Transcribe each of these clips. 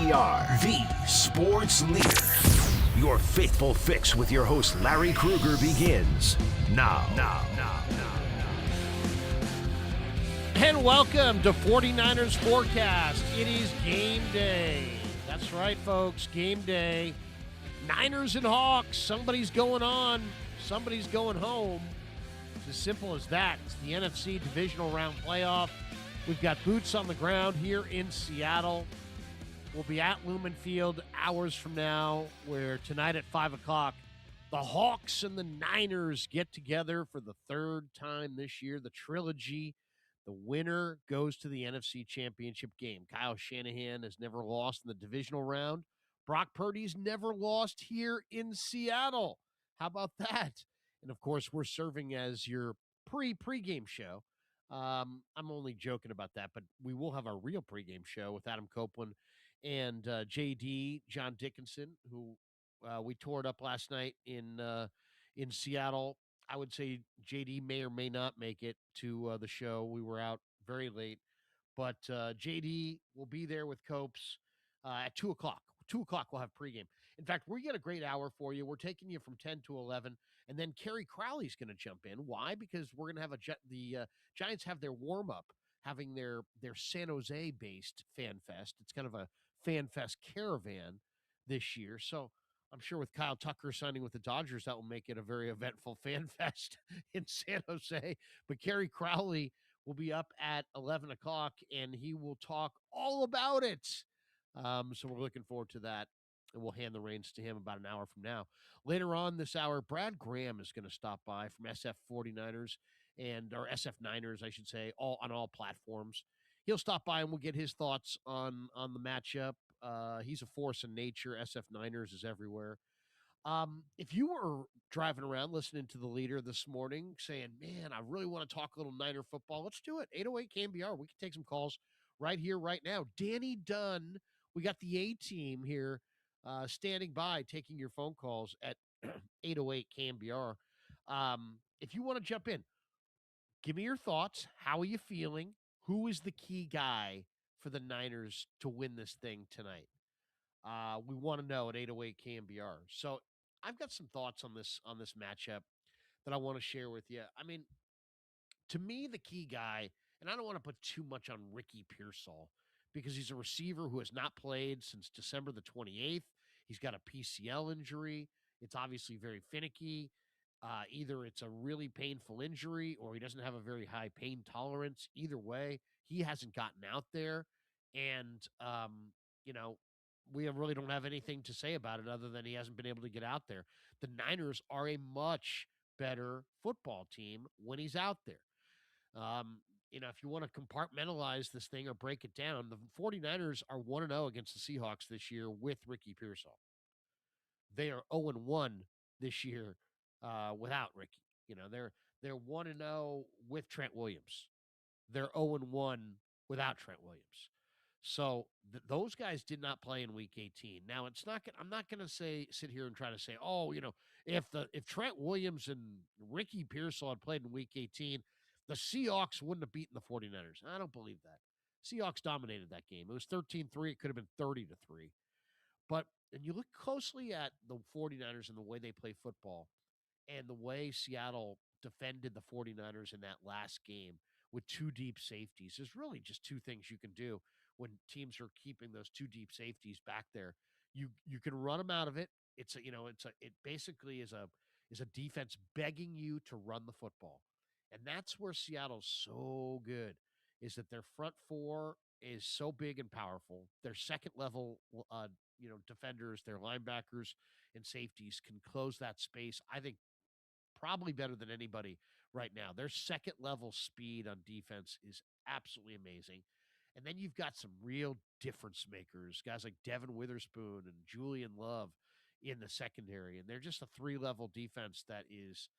KNBR, the sports leader. Your faithful fix with your host Larry Krueger begins now. And welcome to 49ers Forecast. It is game day. That's right, folks, game day. Niners and Hawks. Somebody's going on. Somebody's going home. It's as simple as that. It's the NFC Divisional Round playoff. We've got boots on the ground here in Seattle. We'll be at Lumen Field hours from now, where tonight at 5 o'clock, the Hawks and the Niners get together for the third time this year, the trilogy. The winner goes to the NFC Championship game. Kyle Shanahan has never lost in the divisional round. Brock Purdy's never lost here in Seattle. How about that? And, of course, we're serving as your pregame show. I'm only joking about that, but we will have our real pregame show with Adam Copeland and JD, John Dickinson, who we tore it up last night in Seattle. I would say JD may or may not make it to the show. We were out very late. But JD will be there with Copes at 2 o'clock. 2 o'clock we'll have pregame. In fact, we got a great hour for you. We're taking you from 10 to 11. And then Kerry Crowley's going to jump in. Why? Because we're going to have the Giants have their warm-up, having their San Jose-based Fan Fest. It's kind of a Fan Fest caravan this year. So I'm sure with Kyle Tucker signing with the Dodgers, that will make it a very eventful Fan Fest in San Jose. But Kerry Crowley will be up at 11 o'clock, and he will talk all about it. So we're looking forward to that, and we'll hand the reins to him about an hour from now. Later on this hour, Brad Graham is going to stop by from SF 49ers or SF Niners, I should say, on all platforms. He'll stop by and we'll get his thoughts on the matchup. He's a force in nature. SF Niners is everywhere. If you were driving around listening to the leader this morning saying, man, I really want to talk a little Niner football, let's do it. 808 KNBR. We can take some calls right here, right now. Danny Dunn, we got the A-team here standing by taking your phone calls at 808 KNBR. If you want to jump in, give me your thoughts. How are you feeling? Who is the key guy for the Niners to win this thing tonight? We want to know at 808 KNBR. So I've got some thoughts on this matchup that I want to share with you. I mean, to me, the key guy, and I don't want to put too much on Ricky Pearsall because he's a receiver who has not played since December the 28th. He's got a PCL injury. It's obviously very finicky. Either it's a really painful injury or he doesn't have a very high pain tolerance. Either way, he hasn't gotten out there. And, we really don't have anything to say about it other than he hasn't been able to get out there. The Niners are a much better football team when he's out there. If you want to compartmentalize this thing or break it down, the 49ers are 1-0 against the Seahawks this year with Ricky Pearsall. They are 0-1 this year without Ricky. They're 1-0 with Trent Williams. They're 0-1 without Trent Williams. So those guys did not play in Week 18. Now I'm not going to sit here and try to say, if Trent Williams and Ricky Pearsall had played in Week 18, the Seahawks wouldn't have beaten the 49ers. I don't believe that. Seahawks dominated that game. It was 13-3. It could have been 30-3. But and you look closely at the 49ers and the way they play football and the way Seattle defended the 49ers in that last game with two deep safeties. There's really just two things you can do when teams are keeping those two deep safeties back there. You can run them out of it. It basically is a defense begging you to run the football. And that's where Seattle's so good, is that their front four is so big and powerful. Their second level defenders, their linebackers and safeties can close that space, I think, probably better than anybody right now. Their second level speed on defense is absolutely amazing. And then you've got some real difference makers, guys like Devin Witherspoon and Julian Love in the secondary. And they're just a three-level defense that is,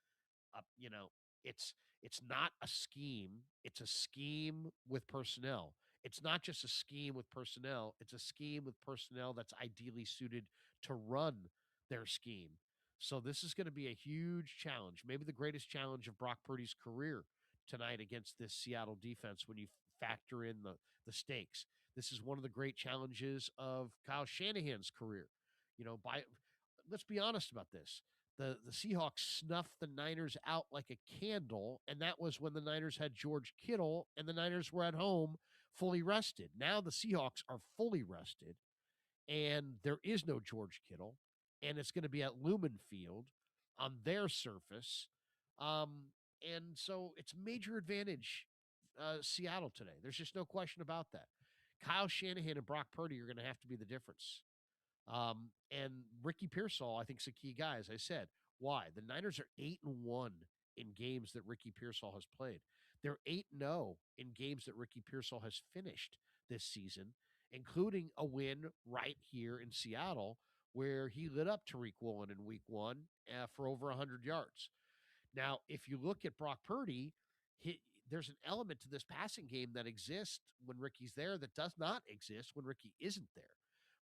it's not a scheme. It's a scheme with personnel. It's not just a scheme with personnel. It's a scheme with personnel that's ideally suited to run their scheme. So this is going to be a huge challenge, maybe the greatest challenge of Brock Purdy's career tonight against this Seattle defense when you factor in the stakes. This is one of the great challenges of Kyle Shanahan's career. Let's be honest about this. The Seahawks snuffed the Niners out like a candle, and that was when the Niners had George Kittle and the Niners were at home fully rested. Now the Seahawks are fully rested, and there is no George Kittle, and it's going to be at Lumen Field on their surface. And so it's major advantage Seattle today. There's just no question about that. Kyle Shanahan and Brock Purdy are going to have to be the difference. And Ricky Pearsall, I think, is a key guy, as I said. Why? The Niners are 8-1 in games that Ricky Pearsall has played. They're 8-0 in games that Ricky Pearsall has finished this season, including a win right here in Seattle, where he lit up Tariq Woolen in week 1 for over 100 yards. Now, if you look at Brock Purdy, there's an element to this passing game that exists when Ricky's there that does not exist when Ricky isn't there.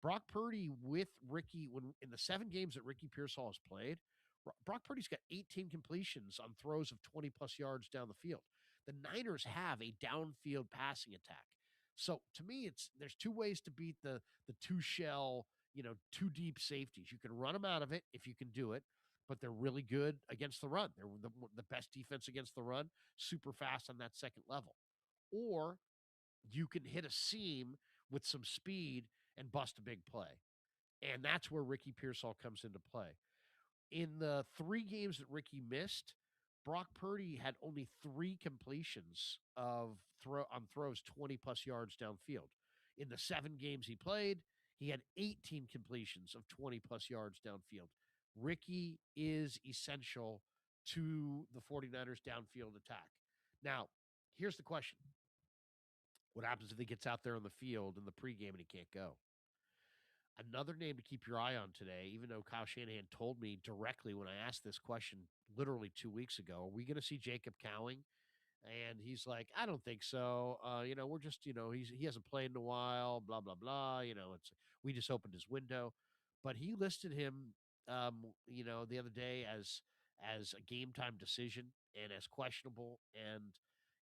Brock Purdy with Ricky, when in the 7 games that Ricky Pearsall has played, Brock Purdy's got 18 completions on throws of 20-plus yards down the field. The Niners have a downfield passing attack. So to me, there's 2 ways to beat the two-shell, 2 deep safeties. You can run them out of it if you can do it, but they're really good against the run. They're the best defense against the run, super fast on that second level. Or you can hit a seam with some speed and bust a big play. And that's where Ricky Pearsall comes into play. In the 3 games that Ricky missed, Brock Purdy had only 3 completions on throws 20-plus yards downfield. In the 7 games he played, he had 18 completions of 20-plus yards downfield. Ricky is essential to the 49ers downfield attack. Now, here's the question. What happens if he gets out there on the field in the pregame and he can't go? Another name to keep your eye on today, even though Kyle Shanahan told me directly when I asked this question literally 2 weeks ago, are we going to see Jacob Cowing? And he's like, I don't think so. We're just, he hasn't played in a while, blah, blah, blah. We just opened his window. But he listed him, the other day as a game time decision and as questionable. And,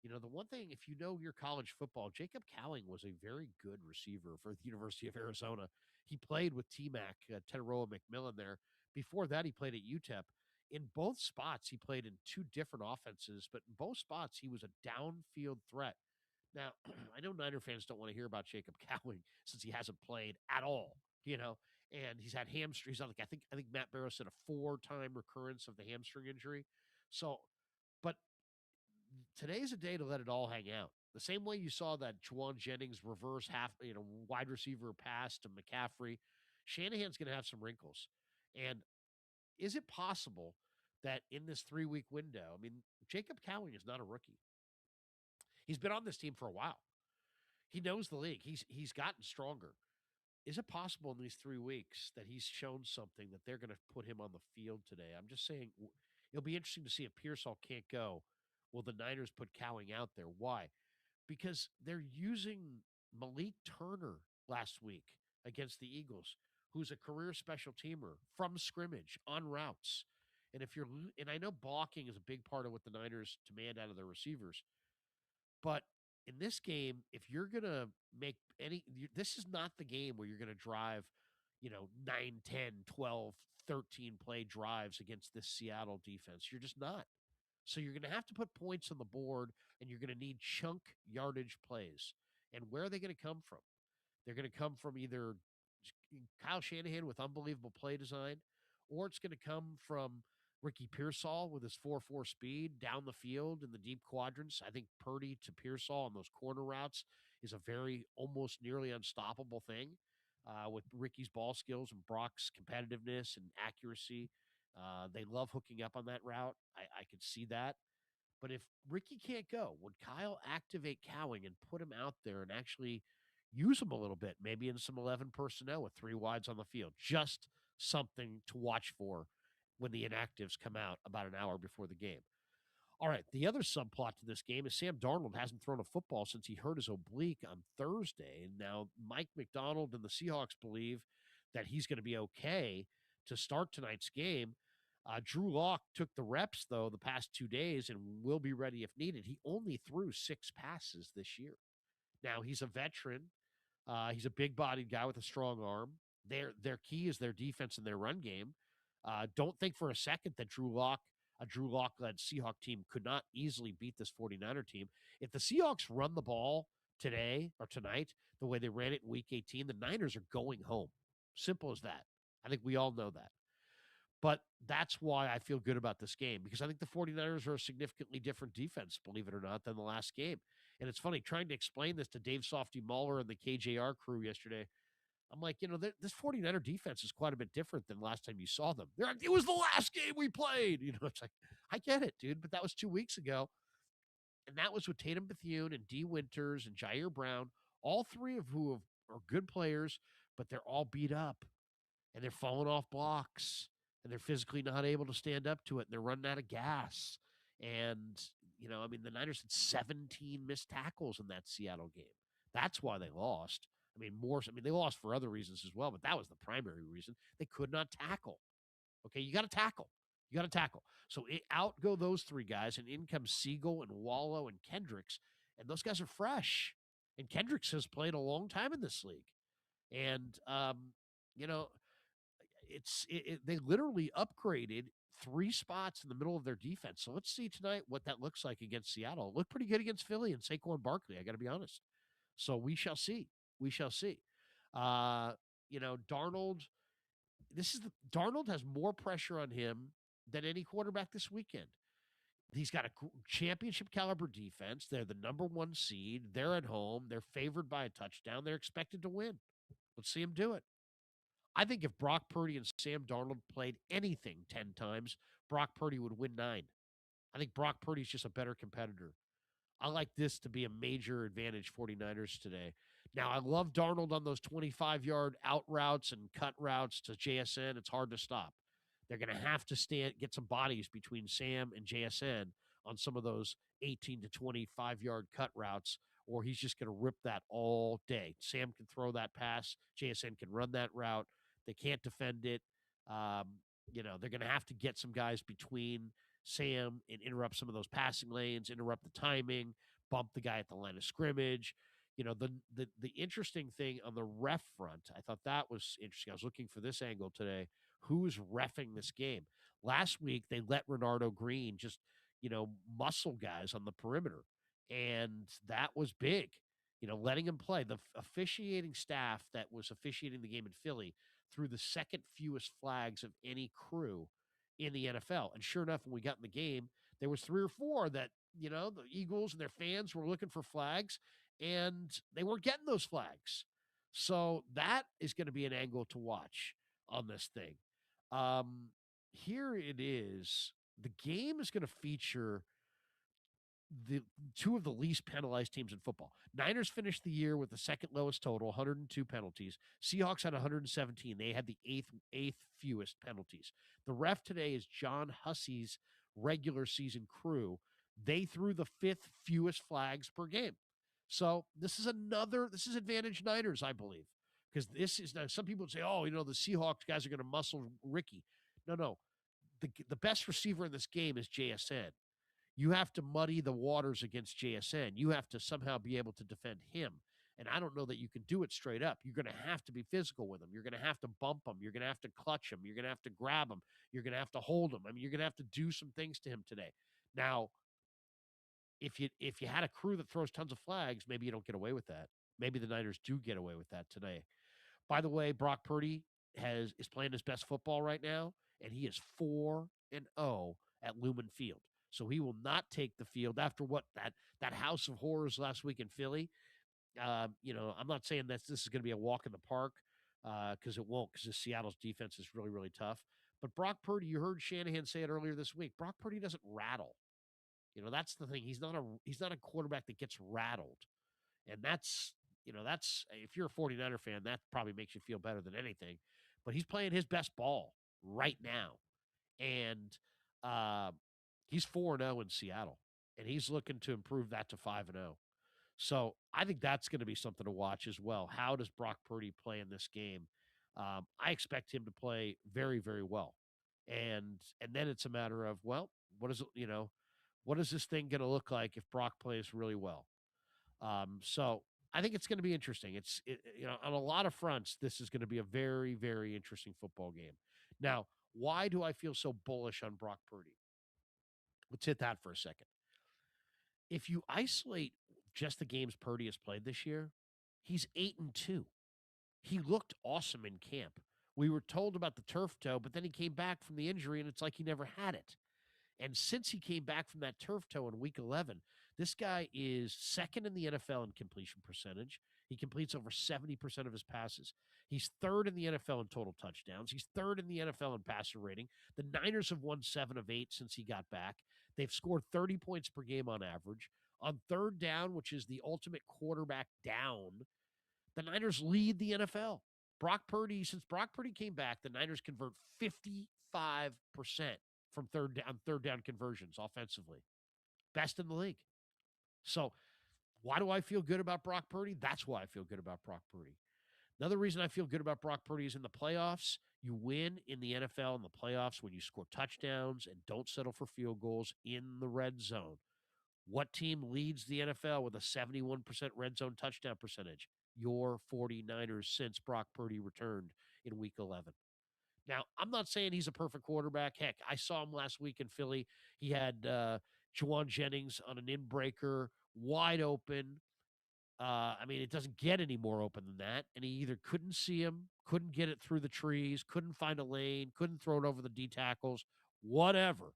the one thing, if you know your college football, Jacob Cowing was a very good receiver for the University of Arizona. He played with T-Mac, Teteroa McMillan there. Before that, he played at UTEP. In both spots, he played in 2 different offenses, but in both spots, he was a downfield threat. Now, I know Niner fans don't want to hear about Jacob Cowing since he hasn't played at all, and he's had hamstrings. I think Matt Barrow said a 4-time recurrence of the hamstring injury. So, but today's a day to let it all hang out. The same way you saw that Juwan Jennings reverse wide receiver pass to McCaffrey, Shanahan's going to have some wrinkles. And is it possible that in this 3-week window, I mean, Jacob Cowing is not a rookie. He's been on this team for a while. He knows the league. He's gotten stronger. Is it possible in these 3 weeks that he's shown something that they're going to put him on the field today? I'm just saying it'll be interesting to see if Pearsall can't go. Will the Niners put Cowing out there? Why? Because they're using Malik Turner last week against the Eagles, who's a career special teamer from scrimmage on routes. And I know blocking is a big part of what the Niners demand out of their receivers. But in this game, if you're going to this is not the game where you're going to drive, 9, 10, 12, 13 play drives against this Seattle defense. You're just not. So you're going to have to put points on the board, and you're going to need chunk yardage plays. And where are they going to come from? They're going to come from either Kyle Shanahan with unbelievable play design, or it's going to come from Ricky Pearsall with his 4.4 speed down the field in the deep quadrants. I think Purdy to Pearsall on those corner routes is a very almost nearly unstoppable thing with Ricky's ball skills and Brock's competitiveness and accuracy. They love hooking up on that route. I could see that. But if Ricky can't go, would Kyle activate Cowing and put him out there and actually use him a little bit, maybe in some 11 personnel with 3 wides on the field? Just something to watch for when the inactives come out about an hour before the game. All right, the other subplot to this game is Sam Darnold hasn't thrown a football since he hurt his oblique on Thursday. And now Mike McDonald and the Seahawks believe that he's going to be okay to start tonight's game. Drew Lock took the reps, though, the past 2 days and will be ready if needed. He only threw 6 passes this year. Now, he's a veteran. He's a big-bodied guy with a strong arm. Their key is their defense and their run game. Don't think for a second that a Drew Lock-led Seahawk team could not easily beat this 49er team. If the Seahawks run the ball today or tonight the way they ran it in Week 18, the Niners are going home. Simple as that. I think we all know that. But that's why I feel good about this game, because I think the 49ers are a significantly different defense, believe it or not, than the last game. And it's funny, trying to explain this to Dave Softy Muller and the KJR crew yesterday, I'm like, this 49er defense is quite a bit different than last time you saw them. They're like, it was the last game we played. It's like, I get it, dude, but that was 2 weeks ago. And that was with Tatum Bethune and D. Winters and Jair Brown, all three of who are good players, but they're all beat up and they're falling off blocks and they're physically not able to stand up to it. And they're running out of gas. And, the Niners had 17 missed tackles in that Seattle game. That's why they lost. They lost for other reasons as well, but that was the primary reason. They could not tackle. Okay, you got to tackle. You got to tackle. So out go those three guys, and in comes Seagull and Wallow and Kendricks, and those guys are fresh. And Kendricks has played a long time in this league. And, they literally upgraded 3 spots in the middle of their defense. So let's see tonight what that looks like against Seattle. It looked pretty good against Philly and Saquon Barkley, I got to be honest. So we shall see. We shall see. Darnold, Darnold has more pressure on him than any quarterback this weekend. He's got a championship caliber defense. They're the number 1 seed. They're at home. They're favored by a touchdown. They're expected to win. Let's see him do it. I think if Brock Purdy and Sam Darnold played anything 10 times, Brock Purdy would win 9. I think Brock Purdy's just a better competitor. I like this to be a major advantage 49ers today. Now, I love Darnold on those 25-yard out routes and cut routes to JSN. It's hard to stop. They're going to have to get some bodies between Sam and JSN on some of those 18 to 25-yard cut routes, or he's just going to rip that all day. Sam can throw that pass. JSN can run that route. They can't defend it. They're going to have to get some guys between Sam and interrupt some of those passing lanes, interrupt the timing, bump the guy at the line of scrimmage. The interesting thing on the ref front, I thought that was interesting. I was looking for this angle today. Who's reffing this game? Last week, they let Renardo Green just, muscle guys on the perimeter. And that was big, letting him play. The officiating staff that was officiating the game in Philly threw the second fewest flags of any crew in the NFL. And sure enough, when we got in the game, there was 3 or 4 that, the Eagles and their fans were looking for flags, and they weren't getting those flags. So that is going to be an angle to watch on this thing. Here it is. The game is going to feature the 2 of the least penalized teams in football. Niners finished the year with the second lowest total, 102 penalties. Seahawks had 117. They had the eighth fewest penalties. The ref today is John Hussey's regular season crew. They threw the 5th fewest flags per game. So this is advantage Niners, I believe, because this is now some people would say, the Seahawks guys are going to muscle Ricky. No. The best receiver in this game is JSN. You have to muddy the waters against JSN. You have to somehow be able to defend him. And I don't know that you can do it straight up. You're going to have to be physical with him. You're going to have to bump him. You're going to have to clutch him. You're going to have to grab him. You're going to have to hold him. You're going to have to do some things to him today. Now, if you had a crew that throws tons of flags, maybe you don't get away with that. Maybe the Niners do get away with that today. By the way, Brock Purdy is playing his best football right now, and he is 4-0 at Lumen Field. So he will not take the field after what that house of horrors last week in Philly. I'm not saying that this is going to be a walk in the park because it won't, because Seattle's defense is really, really tough. But Brock Purdy, you heard Shanahan say it earlier this week, Brock Purdy doesn't rattle. That's the thing. He's not a quarterback that gets rattled. And that's if you're a 49er fan, that probably makes you feel better than anything. But he's playing his best ball right now. And he's 4-0 in Seattle, and he's looking to improve that to 5-0. So I think that's going to be something to watch as well. How does Brock Purdy play in this game? I expect him to play very, very well. And then it's a matter of, well, what is this thing going to look like if Brock plays really well? So I think it's going to be interesting. On a lot of fronts, this is going to be a very, very interesting football game. Now, why do I feel so bullish on Brock Purdy? Let's hit that for a second. If you isolate just the games Purdy has played this year, he's 8-2. He looked awesome in camp. We were told about the turf toe, but then he came back from the injury, and it's like he never had it. And since he came back from that turf toe in week 11, this guy is second in the NFL in completion percentage. He completes over 70% of his passes. He's third in the NFL in total touchdowns. He's third in the NFL in passer rating. The Niners have won 7 of 8 since he got back. They've scored 30 points per game on average. On third down, which is the ultimate quarterback down, the Niners lead the NFL. Since Brock Purdy came back, the Niners convert 55% from third down conversions offensively. Best in the league. So why do I feel good about Brock Purdy? That's why I feel good about Brock Purdy. Another reason I feel good about Brock Purdy is in the playoffs. You win in the NFL in the playoffs when you score touchdowns and don't settle for field goals in the red zone. What team leads the NFL with a 71% red zone touchdown percentage? Your 49ers since Brock Purdy returned in week 11. Now, I'm not saying he's a perfect quarterback. Heck, I saw him last week in Philly. He had Juwan Jennings on an in-breaker, wide open. It doesn't get any more open than that. And he either couldn't see him, couldn't get it through the trees, couldn't find a lane, couldn't throw it over the D tackles, whatever.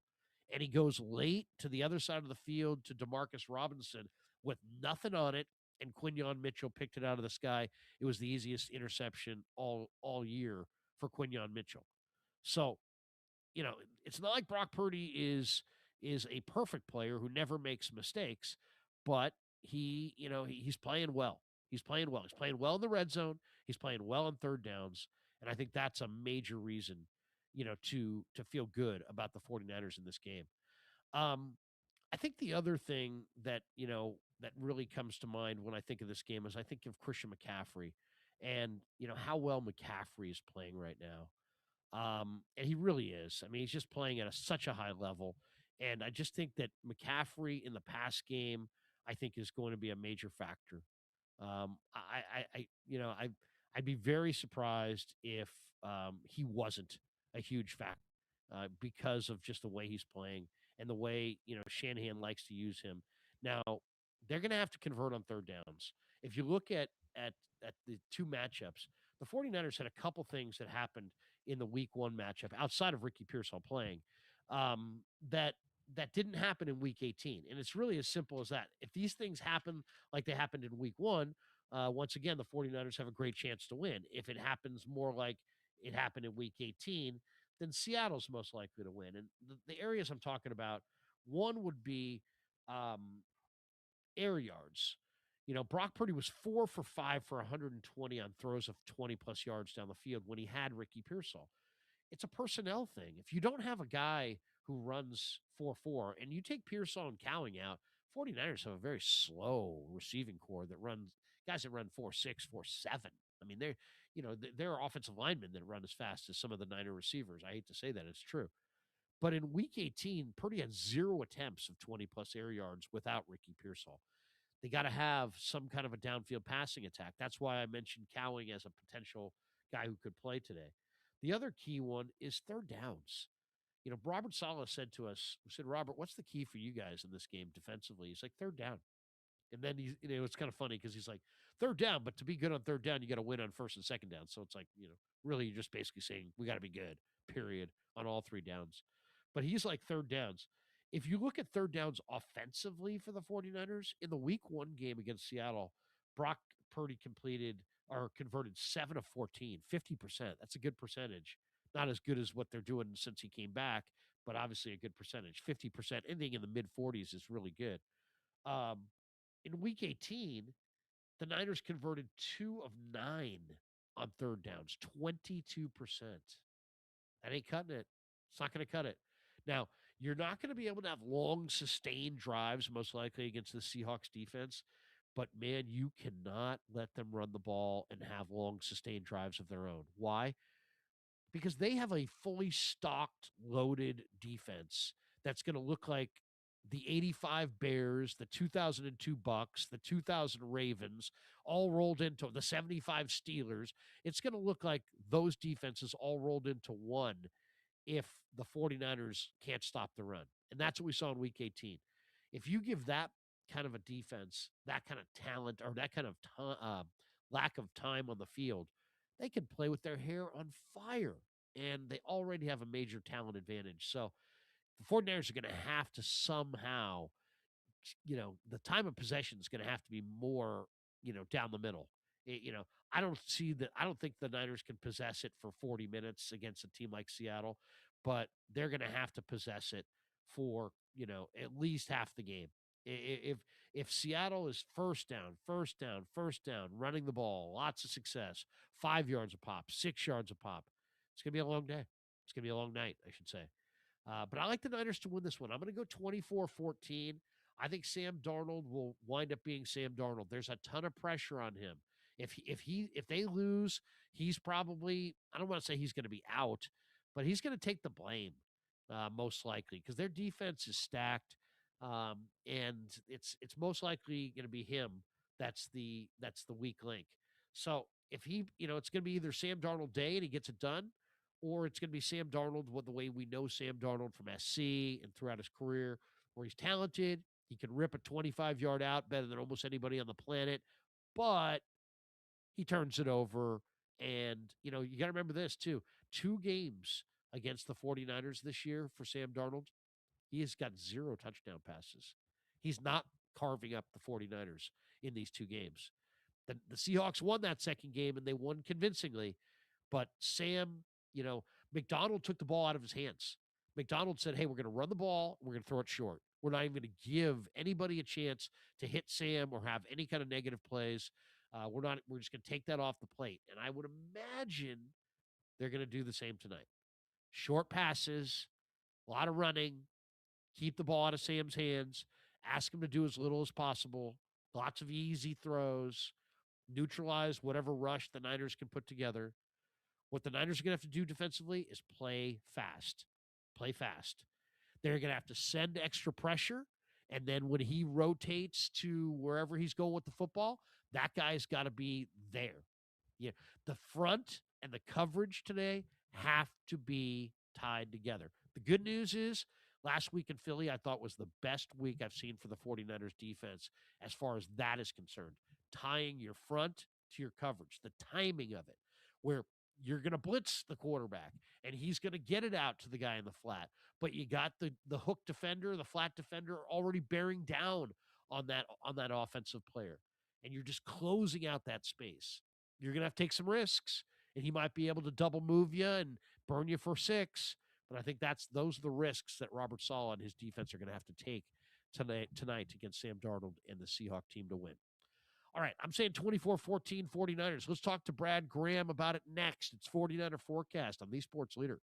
And he goes late to the other side of the field to Demarcus Robinson with nothing on it. And Quinyon Mitchell picked it out of the sky. It was the easiest interception all year for Quinyon Mitchell. So, it's not like Brock Purdy is a perfect player who never makes mistakes, but he's playing well. He's playing well. He's playing well in the red zone. He's playing well on third downs. And I think that's a major reason, to feel good about the 49ers in this game. I think the other thing that, that really comes to mind when I think of this game is I think of Christian McCaffrey and, how well McCaffrey is playing right now. And he really is. He's just playing at such a high level. And I just think that McCaffrey in the pass game, I think, is going to be a major factor. I'd be very surprised if he wasn't a huge factor because of just the way he's playing and the way, Shanahan likes to use him. Now, they're going to have to convert on third downs. If you look at the two matchups, the 49ers had a couple things that happened in the week 1 matchup outside of Ricky Pearsall playing that didn't happen in week 18. And it's really as simple as that. If these things happen like they happened in week 1, once again, the 49ers have a great chance to win. If it happens more like it happened in week 18, then Seattle's most likely to win. And the areas I'm talking about, one would be air yards. Brock Purdy was 4 for 5 for 120 on throws of 20-plus yards down the field when he had Ricky Pearsall. It's a personnel thing. If you don't have a guy who runs 4-4 and you take Pearsall and Cowing out, 49ers have a very slow receiving core that runs guys that run 4.6, 4.7. There are offensive linemen that run as fast as some of the Niner receivers. I hate to say that. It's true. But in week 18, Purdy had 0 attempts of 20-plus air yards without Ricky Pearsall. They got to have some kind of a downfield passing attack. That's why I mentioned Cowing as a potential guy who could play today. The other key one is third downs. Robert Saleh said to us, we said, Robert, what's the key for you guys in this game defensively? He's like, third down. And then it's kind of funny because he's like, third down, but to be good on third down, you got to win on first and second down. So it's like, really you're just basically saying we got to be good, period, on all 3 downs. But he's like third downs. If you look at third downs offensively for the 49ers, in the week 1 game against Seattle, Brock Purdy converted 7 of 14, 50%. That's a good percentage. Not as good as what they're doing since he came back, but obviously a good percentage. 50%, anything in the mid-40s is really good. In week 18, the Niners converted 2 of 9 on third downs, 22%. That ain't cutting it. It's not going to cut it. Now, you're not going to be able to have long, sustained drives, most likely, against the Seahawks defense. But, man, you cannot let them run the ball and have long, sustained drives of their own. Why? Because they have a fully stocked, loaded defense that's going to look like the 85 Bears, the 2002 Bucks, the 2000 Ravens, all rolled into the 75 Steelers. It's going to look like those defenses all rolled into one if the 49ers can't stop the run. And that's what we saw in week 18. If you give that kind of a defense, that kind of talent, or that kind of lack of time on the field, they can play with their hair on fire. And they already have a major talent advantage. So the 49ers are going to have to somehow, the time of possession is going to have to be more, down the middle. I don't see that. I don't think the Niners can possess it for 40 minutes against a team like Seattle, but they're going to have to possess it for, at least half the game. If Seattle is first down, running the ball, lots of success, 5 yards a pop, 6 yards a pop, it's going to be a long day. It's going to be a long night, I should say. But I like the Niners to win this one. I'm going to go 24-14. I think Sam Darnold will wind up being Sam Darnold. There's a ton of pressure on him. If they lose, he's probably, I don't want to say he's going to be out, but he's going to take the blame most likely because their defense is stacked, and it's most likely going to be him. That's the weak link. So if he, it's going to be either Sam Darnold day and he gets it done, or it's going to be Sam Darnold the way we know Sam Darnold from SC and throughout his career, where he's talented. He can rip a 25-yard out better than almost anybody on the planet, but he turns it over. And, you got to remember this, too. 2 games against the 49ers this year for Sam Darnold, he has got 0 touchdown passes. He's not carving up the 49ers in these 2 games. The Seahawks won that second game, and they won convincingly. But Sam, McDonald took the ball out of his hands. McDonald said, hey, we're going to run the ball. We're going to throw it short. We're not even going to give anybody a chance to hit Sam or have any kind of negative plays. We're just going to take that off the plate. And I would imagine they're going to do the same tonight. Short passes, a lot of running, keep the ball out of Sam's hands, ask him to do as little as possible, lots of easy throws, neutralize whatever rush the Niners can put together. What the Niners are going to have to do defensively is play fast. Play fast. They're going to have to send extra pressure, and then when he rotates to wherever he's going with the football, that guy's got to be there. Yeah, the front and the coverage today have to be tied together. The good news is last week in Philly, I thought was the best week I've seen for the 49ers defense as far as that is concerned. Tying your front to your coverage, the timing of it, where you're going to blitz the quarterback, and he's going to get it out to the guy in the flat. But you got the hook defender, the flat defender already bearing down on that offensive player, and you're just closing out that space. You're going to have to take some risks, and he might be able to double move you and burn you for 6. But I think those are the risks that Robert Saleh and his defense are going to have to take tonight against Sam Darnold and the Seahawks team to win. All right, I'm saying 24-14 49ers. Let's talk to Brad Graham about it next. It's 49er Forecast on the Sports Leader.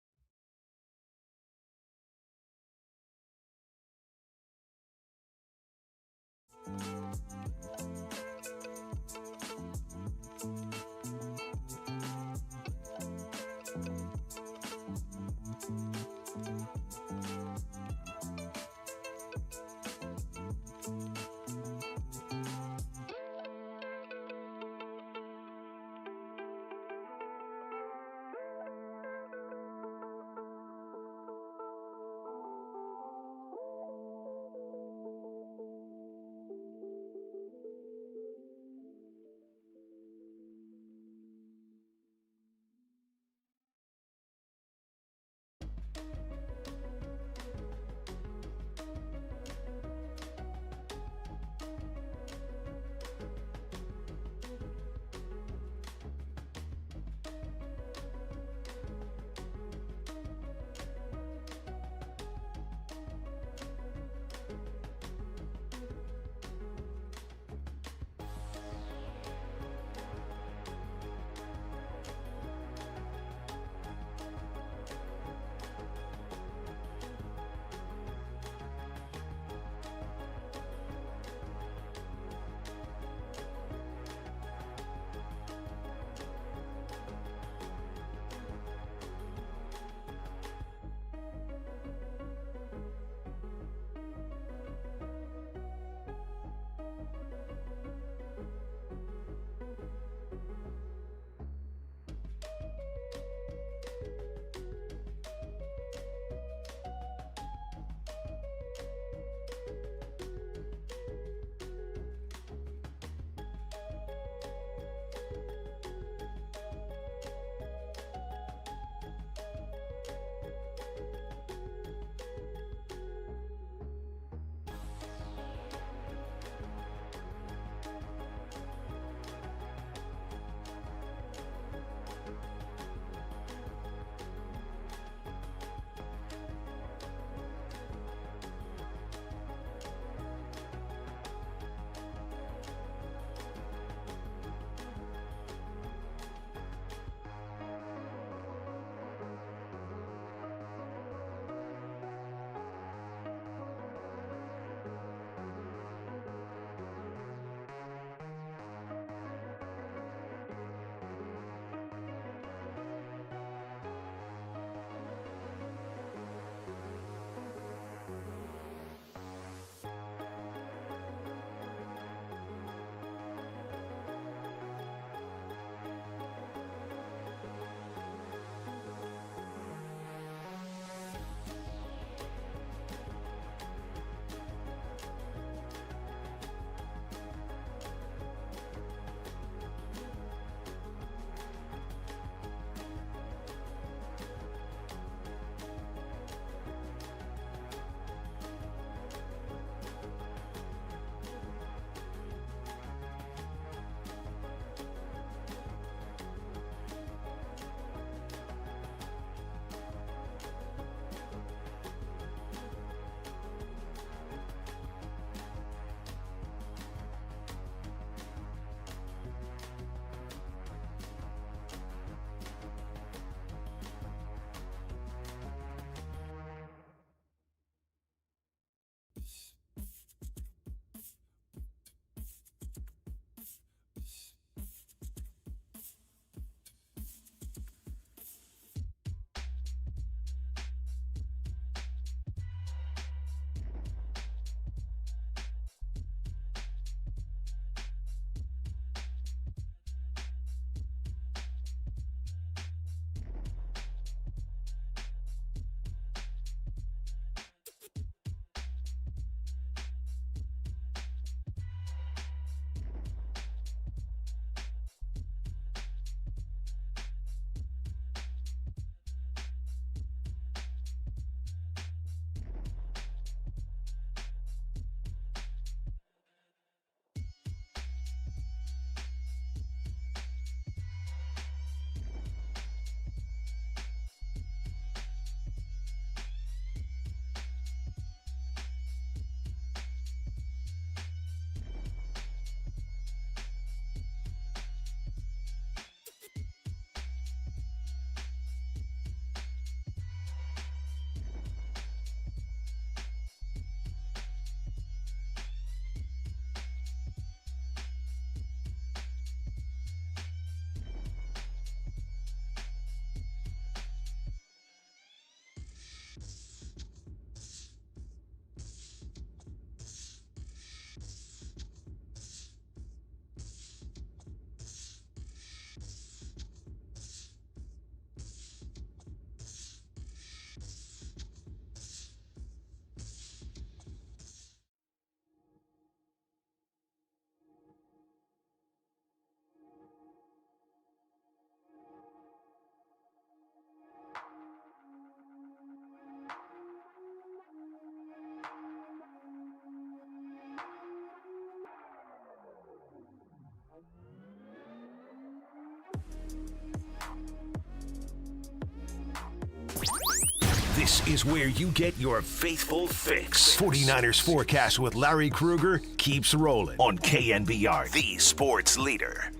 This is where you get your faithful fix. 49ers Forecast with Larry Krueger keeps rolling on KNBR, the sports leader.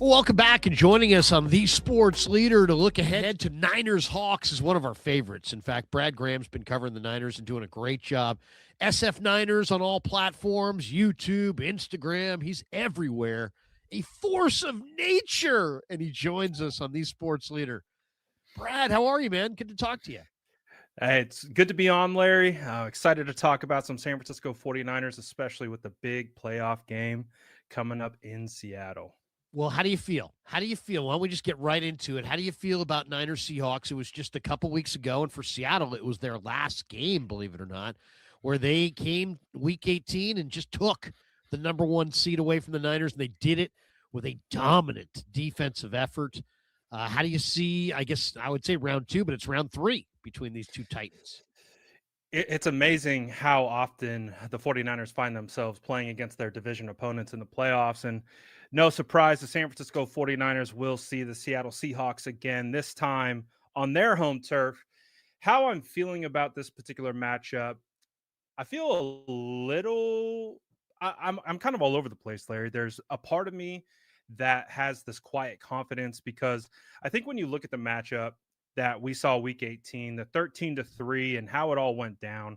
Welcome back, and joining us on The Sports Leader to look ahead to Niners-Hawks is one of our favorites. In fact, Brad Graham's been covering the Niners and doing a great job. SF Niners on all platforms, YouTube, Instagram. He's everywhere. A force of nature, and he joins us on The Sports Leader. Brad, how are you, man? Good to talk to you. Hey, it's good to be on, Larry. Excited to talk about some San Francisco 49ers, especially with the big playoff game coming up in Seattle. Well, how do you feel? How do you feel? Why don't we just get right into it? How do you feel about Niners Seahawks? It was just a couple weeks ago, and for Seattle, it was their last game, believe it or not, where they came week 18 and just took the number one seed away from the Niners, and they did it with a dominant defensive effort. How do you see, I guess I would say round two, but it's round three between these two Titans? It's amazing how often the 49ers find themselves playing against their division opponents in the playoffs. And no surprise, the San Francisco 49ers will see the Seattle Seahawks again, this time on their home turf. How I'm feeling about this particular matchup, I feel a little I'm kind of all over the place, Larry. There's a part of me that has this quiet confidence because I think when you look at the matchup that we saw week 18, the 13-3 and how it all went down,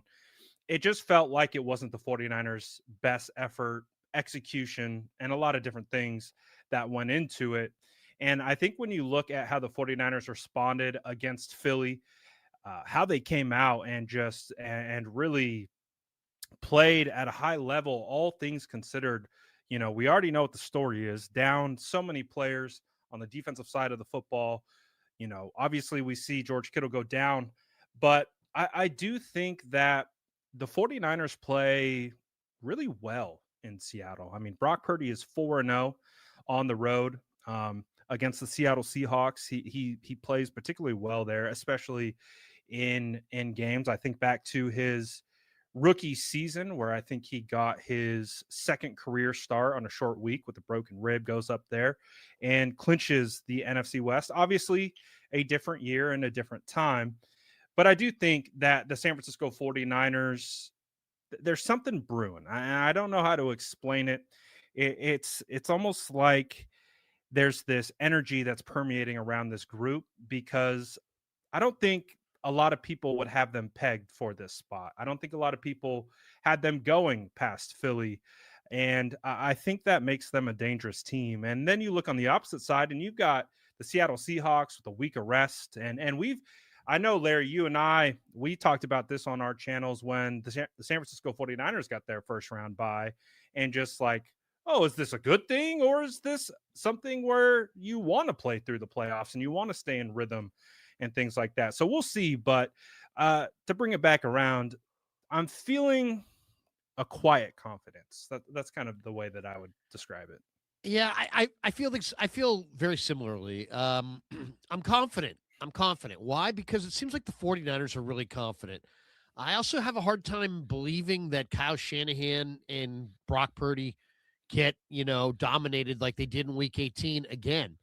it just felt like it wasn't the 49ers' best effort, execution, and a lot of different things that went into it. And I think when you look at how the 49ers responded against Philly, how they came out and just and really played at a high level, all things considered, you know, we already know what the story is. Down so many players on the defensive side of the football. You know, obviously we see George Kittle go down, but I do think that the 49ers play really well in Seattle. I mean, Brock Purdy is 4-0 on the road against the Seattle Seahawks. He plays particularly well there, especially in games. I think back to his rookie season where I think he got his second career start on a short week with a broken rib, goes up there and clinches the NFC West. Obviously a different year and a different time, but I do think that the San Francisco 49ers, there's something brewing. I don't know how to explain it. It's almost like there's this energy that's permeating around this group because I don't think a lot of people would have them pegged for this spot. I don't think a lot of people had them going past Philly. And I think that makes them a dangerous team. And then you look on the opposite side and you've got the Seattle Seahawks with a week of rest. And I know, Larry, you and we talked about this on our channels when the San Francisco 49ers got their first round bye and just like, oh, is this a good thing? Or is this something where you want to play through the playoffs and you want to stay in rhythm and things like that? So we'll see. But to bring it back around, I'm feeling a quiet confidence. That's kind of the way that I would describe it. Yeah, I feel very similarly. I'm confident. Why? Because it seems like the 49ers are really confident. I also have a hard time believing that Kyle Shanahan and Brock Purdy get, dominated like they did in week 18 again.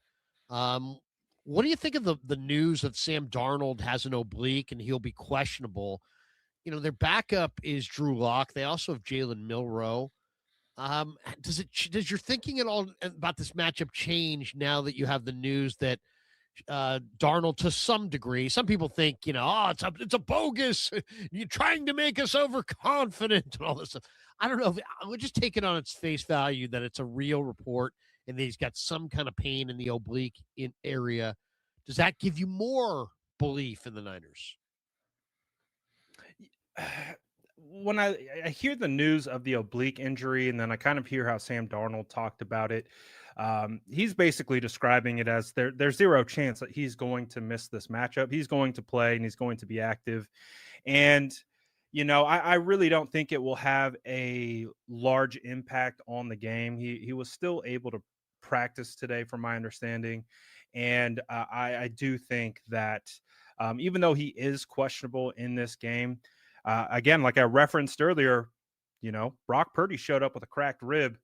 What do you think of the news that Sam Darnold has an oblique and he'll be questionable? Their backup is Drew Lock. They also have Jalen Milroe. Does your thinking at all about this matchup change now that you have the news that Darnold, to some degree, some people think, it's a bogus, you're trying to make us overconfident and all this stuff. I don't know. I would just take it on its face value that it's a real report and that he's got some kind of pain in the oblique area. Does that give you more belief in the Niners? When I hear the news of the oblique injury, and then I kind of hear how Sam Darnold talked about it, he's basically describing it as there's zero chance that he's going to miss this matchup. He's going to play and he's going to be active. And, I really don't think it will have a large impact on the game. He was still able to practice today, from my understanding. And I do think that even though he is questionable in this game, again, like I referenced earlier, Brock Purdy showed up with a cracked rib.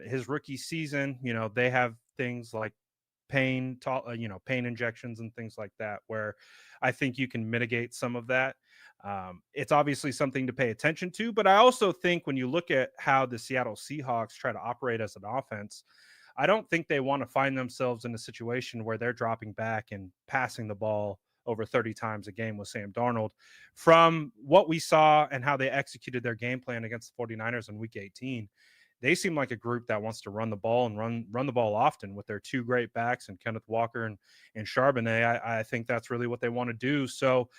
His rookie season, they have things like pain injections and things like that, where I think you can mitigate some of that. It's obviously something to pay attention to, but I also think when you look at how the Seattle Seahawks try to operate as an offense, I don't think they want to find themselves in a situation where they're dropping back and passing the ball over 30 times a game with Sam Darnold. From what we saw and how they executed their game plan against the 49ers in week 18, they seem like a group that wants to run the ball and run the ball often with their two great backs and Kenneth Walker and Charbonnet. I think that's really what they want to do. So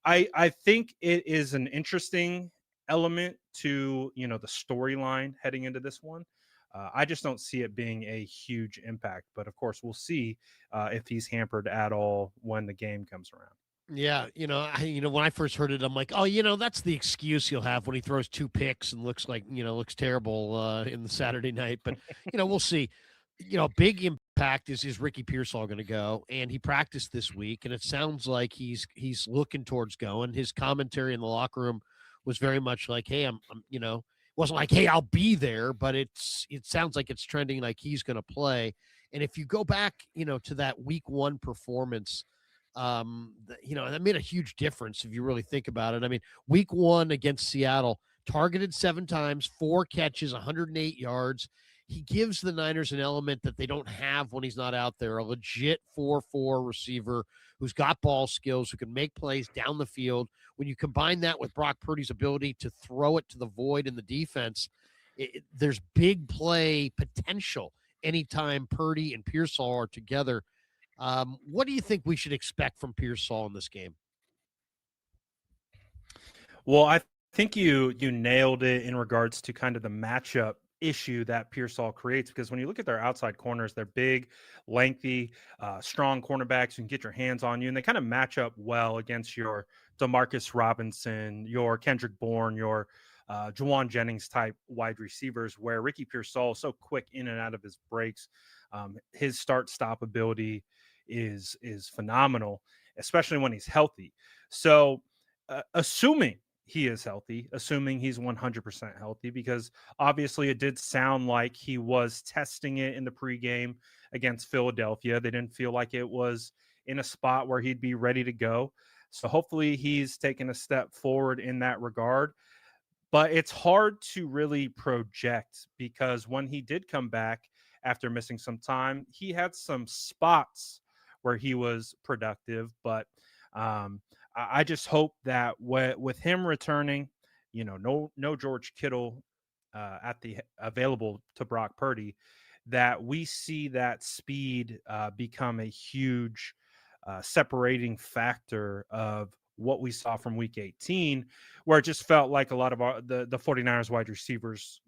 I think it is an interesting element to, the storyline heading into this one. I just don't see it being a huge impact, but of course we'll see if he's hampered at all when the game comes around. Yeah, when I first heard it, I'm like, oh, that's the excuse he'll have when he throws 2 picks and looks terrible in the Saturday night. But we'll see. Big impact is Ricky Pearsall going to go, and he practiced this week, and it sounds like he's looking towards going. His commentary in the locker room was very much like, hey, I'm wasn't like, hey, I'll be there, but it sounds like it's trending like he's going to play. And if you go back, to that week 1 performance, that made a huge difference if you really think about it. I mean, week 1 against Seattle, targeted 7 times, 4 catches, 108 yards. He gives the Niners an element that they don't have when he's not out there, a legit 4-4 receiver who's got ball skills, who can make plays down the field. When you combine that with Brock Purdy's ability to throw it to the void in the defense, there's big play potential anytime Purdy and Pearsall are together. What do you think we should expect from Pearsall in this game? Well, I think you nailed it in regards to kind of the matchup issue that Pearsall creates, because when you look at their outside corners, they're big, lengthy, strong cornerbacks who can get your hands on you, and they kind of match up well against your Demarcus Robinson, your Kendrick Bourne, your Juwan Jennings type wide receivers, where Ricky Pearsall is so quick in and out of his breaks. His start-stop ability is phenomenal, especially when he's healthy. So assuming he is healthy, assuming he's 100% healthy, because obviously it did sound like he was testing it in the pregame against Philadelphia. They didn't feel like it was in a spot where he'd be ready to go. So hopefully he's taken a step forward in that regard. But it's hard to really project, because when he did come back after missing some time, he had some spots where he was productive, but I just hope that with him returning, no George Kittle available to Brock Purdy, that we see that speed become a huge separating factor of what we saw from week 18, where it just felt like a lot of the 49ers wide receivers,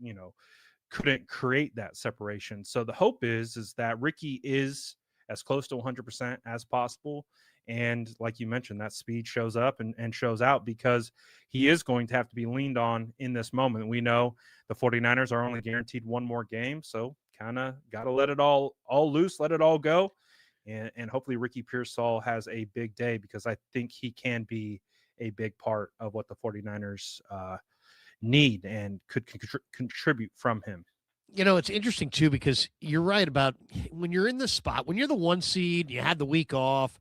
couldn't create that separation. So the hope is that Ricky is as close to 100% as possible. And like you mentioned, that speed shows up and shows out, because he is going to have to be leaned on in this moment. We know the 49ers are only guaranteed 1 more game, so kind of got to let it all loose, let it all go. And hopefully Ricky Pearsall has a big day, because I think he can be a big part of what the 49ers need and could contribute from him. It's interesting, too, because you're right about when you're in this spot, when you're the 1 seed, you had the week off,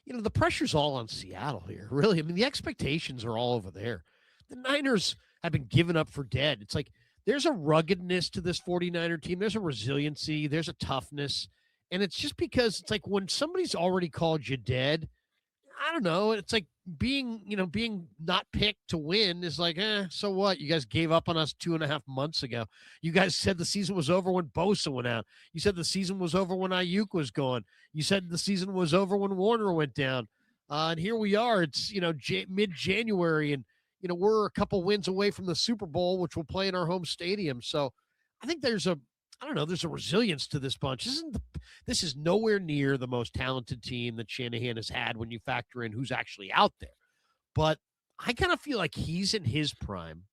the pressure's all on Seattle here, really. I mean, the expectations are all over there. The Niners have been given up for dead. It's like there's a ruggedness to this 49er team. There's a resiliency. There's a toughness. And it's just because it's like when somebody's already called you dead, I don't know. It's like being not picked to win is like, so what? You guys gave up on us 2.5 months ago. You guys said the season was over when Bosa went out. You said the season was over when Ayuk was gone. You said the season was over when Warner went down. And here we are. It's, mid-January, and, we're a couple wins away from the Super Bowl, which we'll play in our home stadium. So I think there's a resilience to this bunch. This is nowhere near the most talented team that Shanahan has had when you factor in who's actually out there. But I kind of feel like he's in his prime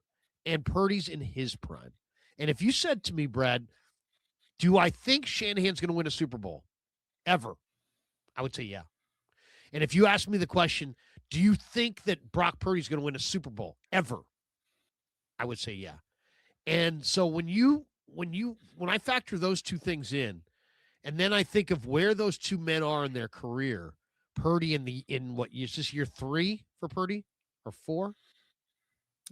and Purdy's in his prime. And if you said to me, Brad, do I think Shanahan's going to win a Super Bowl ever? I would say yeah. And if you ask me the question, do you think that Brock Purdy's going to win a Super Bowl ever? I would say yeah. And so when I factor those two things in, And then I think of where those two men are in their career. Purdy in what is this year 3 for Purdy or 4?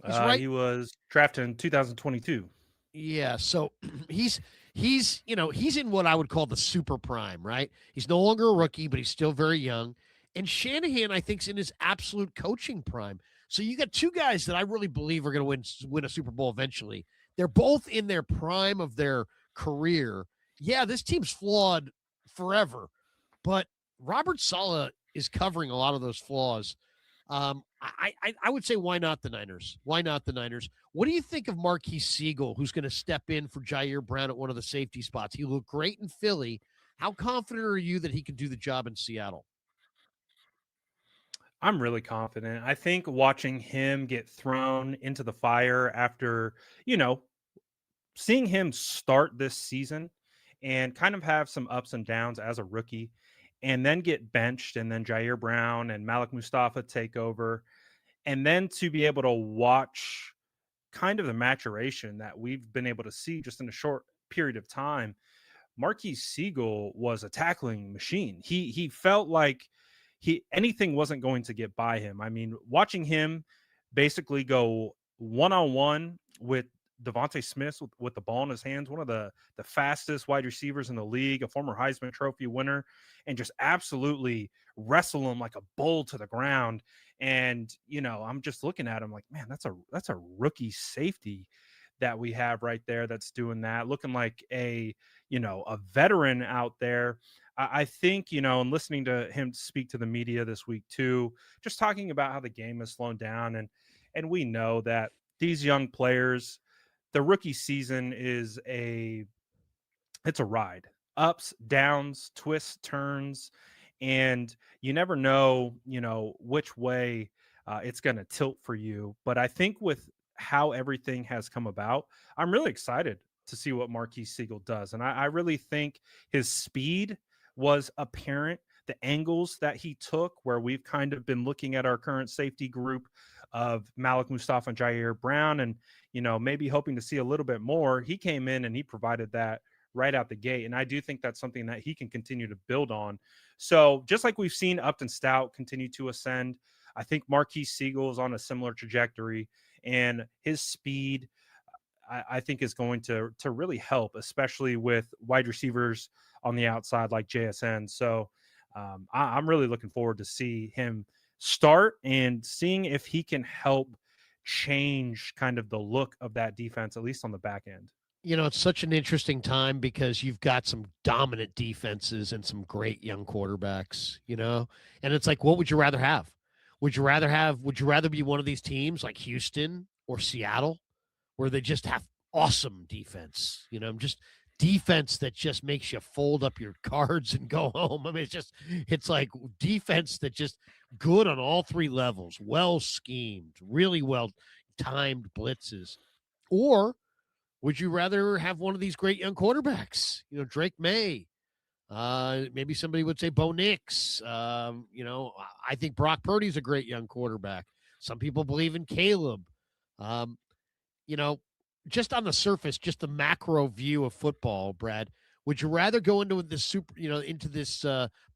He's right. He was drafted in 2022. Yeah, so he's he's in what I would call the super prime, right? He's no longer a rookie, but he's still very young. And Shanahan, I think, is in his absolute coaching prime. So you got two guys that I really believe are going to win a Super Bowl eventually. They're both in their prime of their career. Yeah, this team's flawed forever, but Robert Saleh is covering a lot of those flaws. I would say, why not the Niners? Why not the Niners? What do you think of Marquise Seagull, who's going to step in for Jair Brown at one of the safety spots? He looked great in Philly. How confident are you that he can do the job in Seattle? I'm really confident. I think watching him get thrown into the fire after, seeing him start this season and kind of have some ups and downs as a rookie and then get benched and then Jair Brown and Malik Mustafa take over and then to be able to watch kind of the maturation that we've been able to see just in a short period of time. Marquise Seagull was a tackling machine. He felt like anything wasn't going to get by him. I mean, watching him basically go one-on-one with Devontae Smith with the ball in his hands, one of the fastest wide receivers in the league, a former Heisman Trophy winner, and just absolutely wrestle him like a bull to the ground. And I'm just looking at him like, man, that's a rookie safety that we have right there that's doing that, looking like a veteran out there. I think, and listening to him speak to the media this week too, just talking about how the game has slowed down, and we know that these young players, the rookie season it's a ride, ups, downs, twists, turns, and you never know, which way it's going to tilt for you. But I think with how everything has come about, I'm really excited to see what Marquise Seagull does. And I really think his speed was apparent. The angles that he took, where we've kind of been looking at our current safety group of Malik Mustafa and Jair Brown and, maybe hoping to see a little bit more, he came in and he provided that right out the gate. And I do think that's something that he can continue to build on. So just like we've seen Upton Stout continue to ascend, I think Marquise Seagull is on a similar trajectory, and his speed, I think, is going to really help, especially with wide receivers on the outside like JSN. So I'm really looking forward to see him start and seeing if he can help change kind of the look of that defense, at least on the back end. It's such an interesting time because you've got some dominant defenses and some great young quarterbacks, and it's like, what would you rather have? Would you rather be one of these teams like Houston or Seattle, where they just have awesome defense, just defense that just makes you fold up your cards and go home? I mean, it's like defense that just good on all three levels, well schemed, really well timed blitzes. Or would you rather have one of these great young quarterbacks, Drake May? Maybe somebody would say Bo Nix. I think Brock Purdy's a great young quarterback. Some people believe in Caleb. Just on the surface, just the macro view of football, Brad, would you rather go into this into this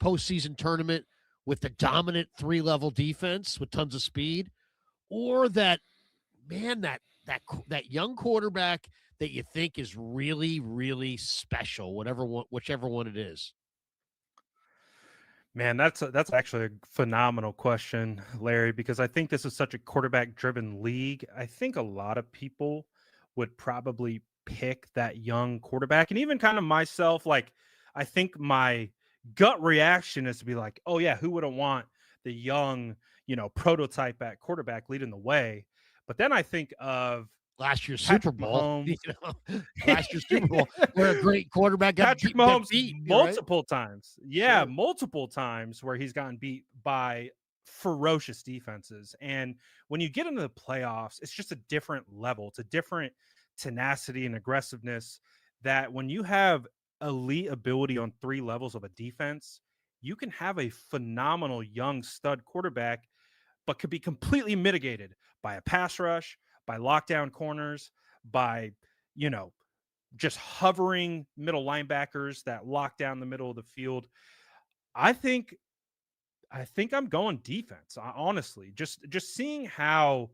postseason tournament with the dominant 3-level defense with tons of speed, or that young quarterback that you think is really, really special, whichever one it is? Man, that's actually a phenomenal question, Larry, because I think this is such a quarterback-driven league. I think a lot of people would probably pick that young quarterback, and even kind of myself. Like, I think my gut reaction is to be like, "Oh yeah, who wouldn't want the young, prototype at quarterback leading the way?" But then I think of Last year's Patrick Super Bowl, Mahomes. last year's Super Bowl, where a great quarterback got Patrick beat, got Mahomes beat, multiple times. Yeah, Sure. multiple times where he's gotten beat by ferocious defenses. And when you get into the playoffs, it's just a different level. It's a different tenacity and aggressiveness that when you have elite ability on 3 levels of a defense, you can have a phenomenal young stud quarterback, but could be completely mitigated by a pass rush, by lockdown corners, by, you know, just hovering middle linebackers that lock down the middle of the field. I think I'm going defense. Honestly, just seeing how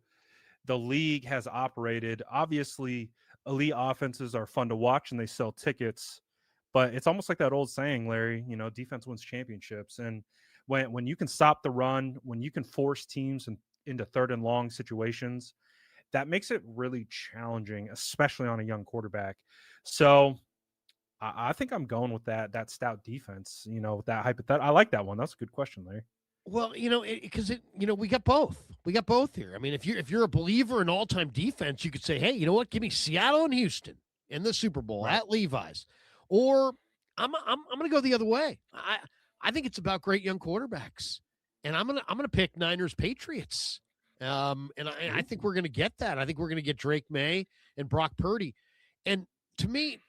the league has operated. Obviously, elite offenses are fun to watch and they sell tickets, but it's almost like that old saying, Larry, defense wins championships. And when you can stop the run, when you can force teams into third and long situations, that makes it really challenging, especially on a young quarterback. So I think I'm going with that stout defense, that hypothetical. I like that one. That's a good question, Larry. Well, because we got both. We got both here. I mean, if you're a believer in all-time defense, you could say, hey, you know what? Give me Seattle and Houston in the Super Bowl at Levi's, or I'm going to go the other way. I think it's about great young quarterbacks, and I'm gonna pick Niners Patriots. And I think we're going to get that. I think we're going to get Drake May and Brock Purdy. And to me,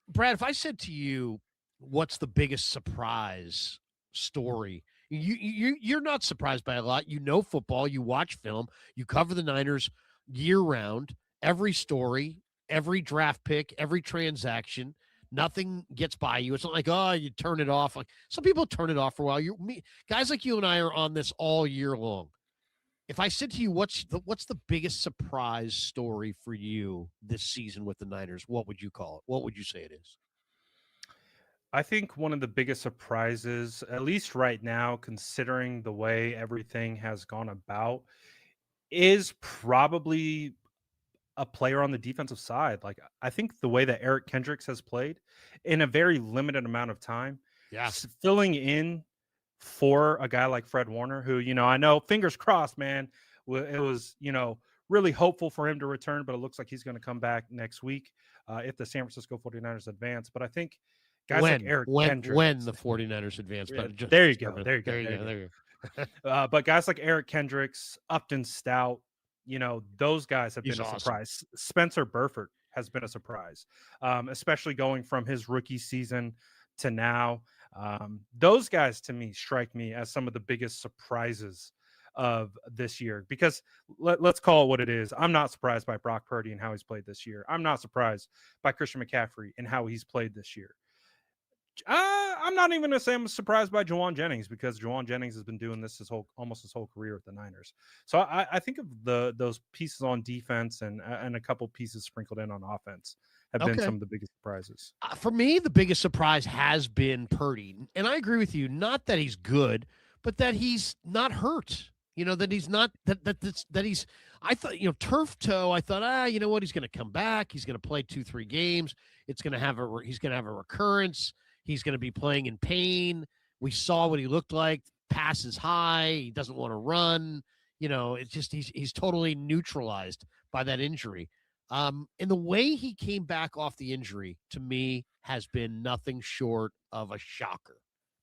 Brad, if I said to you, what's the biggest surprise story? You're not surprised by a lot. You know football. You watch film. You cover the Niners year round. Every story, every draft pick, every transaction. Nothing gets by you. It's not like, oh, you turn it off. Like some people turn it off for a while. Guys like you and I are on this all year long. If I said to you, what's the biggest surprise story for you this season with the Niners? What would you call it? What would you say it is? I think one of the biggest surprises, at least right now, considering the way everything has gone about, is probably a player on the defensive side. Like, I think the way that Eric Kendricks has played in a very limited amount of time, filling in for a guy like Fred Warner, who, I know, fingers crossed, man, it was, really hopeful for him to return, but it looks like he's going to come back next week if the San Francisco 49ers advance. But I think guys like Eric Kendricks, when the 49ers advance. But there you go. But guys like Eric Kendricks, Upton Stout, those guys have been a surprise. Spencer Burford has been a surprise, especially going from his rookie season to now. Those guys, to me, strike me as some of the biggest surprises of this year, because let's call it what it is. I'm not surprised by Brock Purdy and how he's played this year. I'm not surprised by Christian McCaffrey and how he's played this year. I'm not even going to say I'm surprised by Juwan Jennings, because Juwan Jennings has been doing this almost his whole career with the Niners. So I think of those pieces on defense and a couple pieces sprinkled in on offense have been some of the biggest surprises. For me, the biggest surprise has been Purdy. And I agree with you, not that he's good, but that he's not hurt. That he's not that he's. I thought, turf toe. I thought, you know what? He's going to come back. He's going to play 2-3 games. He's going to have a recurrence. He's going to be playing in pain. We saw what he looked like. Passes high. He doesn't want to run. It's just he's totally neutralized by that injury. And the way he came back off the injury, to me, has been nothing short of a shocker.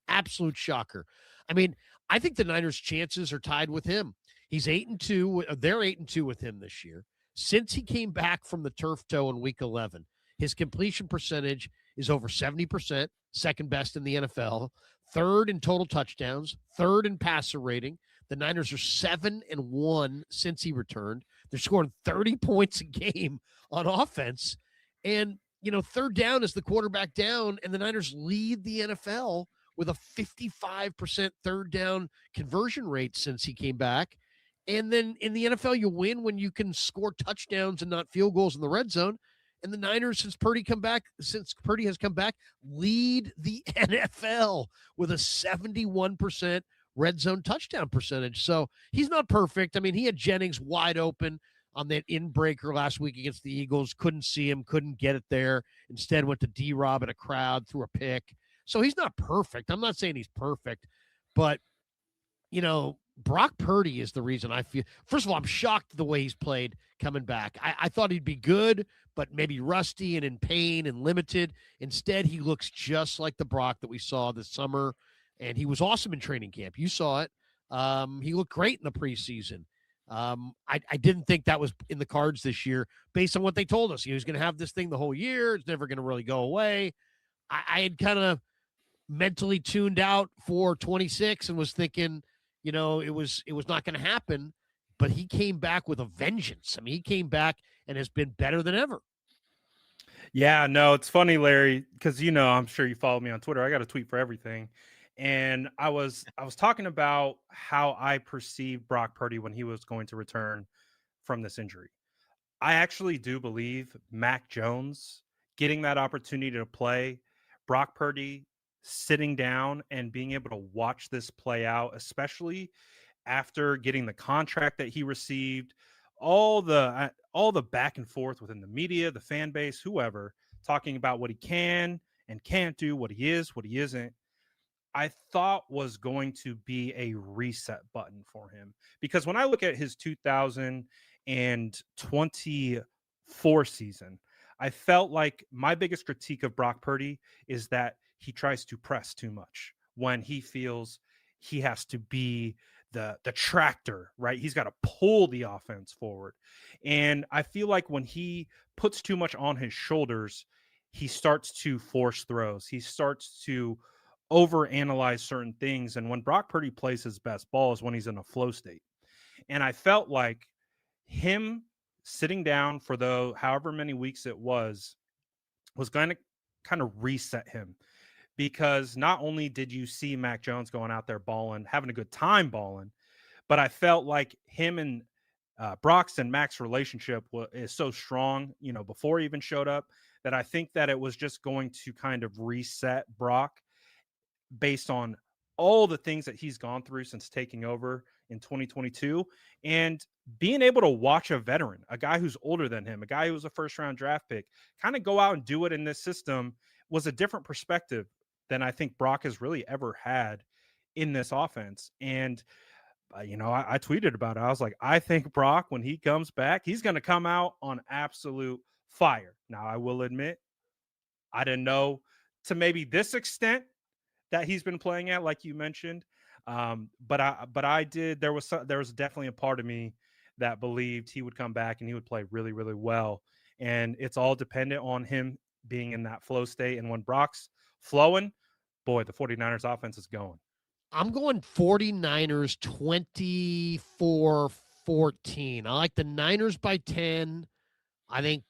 Absolute shocker. I mean, I think the Niners' chances are tied with him. He's 8-2. They're 8-2 with him this year. Since he came back from the turf toe in week 11, his completion percentage is over 70%, second best in the NFL, third in total touchdowns, third in passer rating. The Niners are 7-1 since he returned. They're scoring 30 points a game on offense. And, third down is the quarterback down, and the Niners lead the NFL with a 55% third down conversion rate since he came back. And then in the NFL, you win when you can score touchdowns and not field goals in the red zone. And the Niners, since Purdy has come back, lead the NFL with a 71% red zone touchdown percentage. So he's not perfect. I mean, he had Jennings wide open on that in-breaker last week against the Eagles. Couldn't see him, couldn't get it there. Instead went to D-Rob in a crowd, threw a pick. So he's not perfect. I'm not saying he's perfect, but, Brock Purdy is the reason I feel. First of all, I'm shocked the way he's played coming back. I thought he'd be good, but maybe rusty and in pain and limited. Instead, he looks just like the Brock that we saw this summer, and he was awesome in training camp. You saw it. He looked great in the preseason. I didn't think that was in the cards this year based on what they told us. He was going to have this thing the whole year. It's never going to really go away. I had kind of mentally tuned out for 26 and was thinking, it was not going to happen, but he came back with a vengeance. I mean, he came back and has been better than ever. Yeah, no, it's funny, Larry, because I'm sure you follow me on Twitter. I got a tweet for everything. And I was talking about how I perceived Brock Purdy when he was going to return from this injury. I actually do believe Mac Jones getting that opportunity to play, Brock Purdy sitting down and being able to watch this play out, especially after getting the contract that he received, all the back and forth within the media, the fan base, whoever, talking about what he can and can't do, what he is, what he isn't. I thought was going to be a reset button for him, because when I look at his 2024 season, I felt like my biggest critique of Brock Purdy is that he tries to press too much when he feels he has to be the tractor, right? He's got to pull the offense forward. And I feel like when he puts too much on his shoulders, he starts to force throws. He starts to overanalyze certain things. And when Brock Purdy plays his best ball is when he's in a flow state. And I felt like him sitting down for however many weeks it was going to kind of reset him, because not only did you see Mac Jones going out there balling, having a good time balling, but I felt like him and Brock's and Mac's relationship is so strong, before he even showed up, that I think that it was just going to kind of reset Brock based on all the things that he's gone through since taking over in 2022, and being able to watch a veteran, a guy who's older than him, a guy who was a first round draft pick, kind of go out and do it in this system was a different perspective than I think Brock has really ever had in this offense. And I tweeted about it. I was like, I think Brock, when he comes back, he's going to come out on absolute fire. Now, I will admit, I didn't know to maybe this extent that he's been playing at, like you mentioned. But I did. There was definitely a part of me that believed he would come back and he would play really, really well. And it's all dependent on him being in that flow state. And when Brock's flowing, boy, the 49ers offense is going. I'm going 49ers 24-14. I like the Niners by 10. I think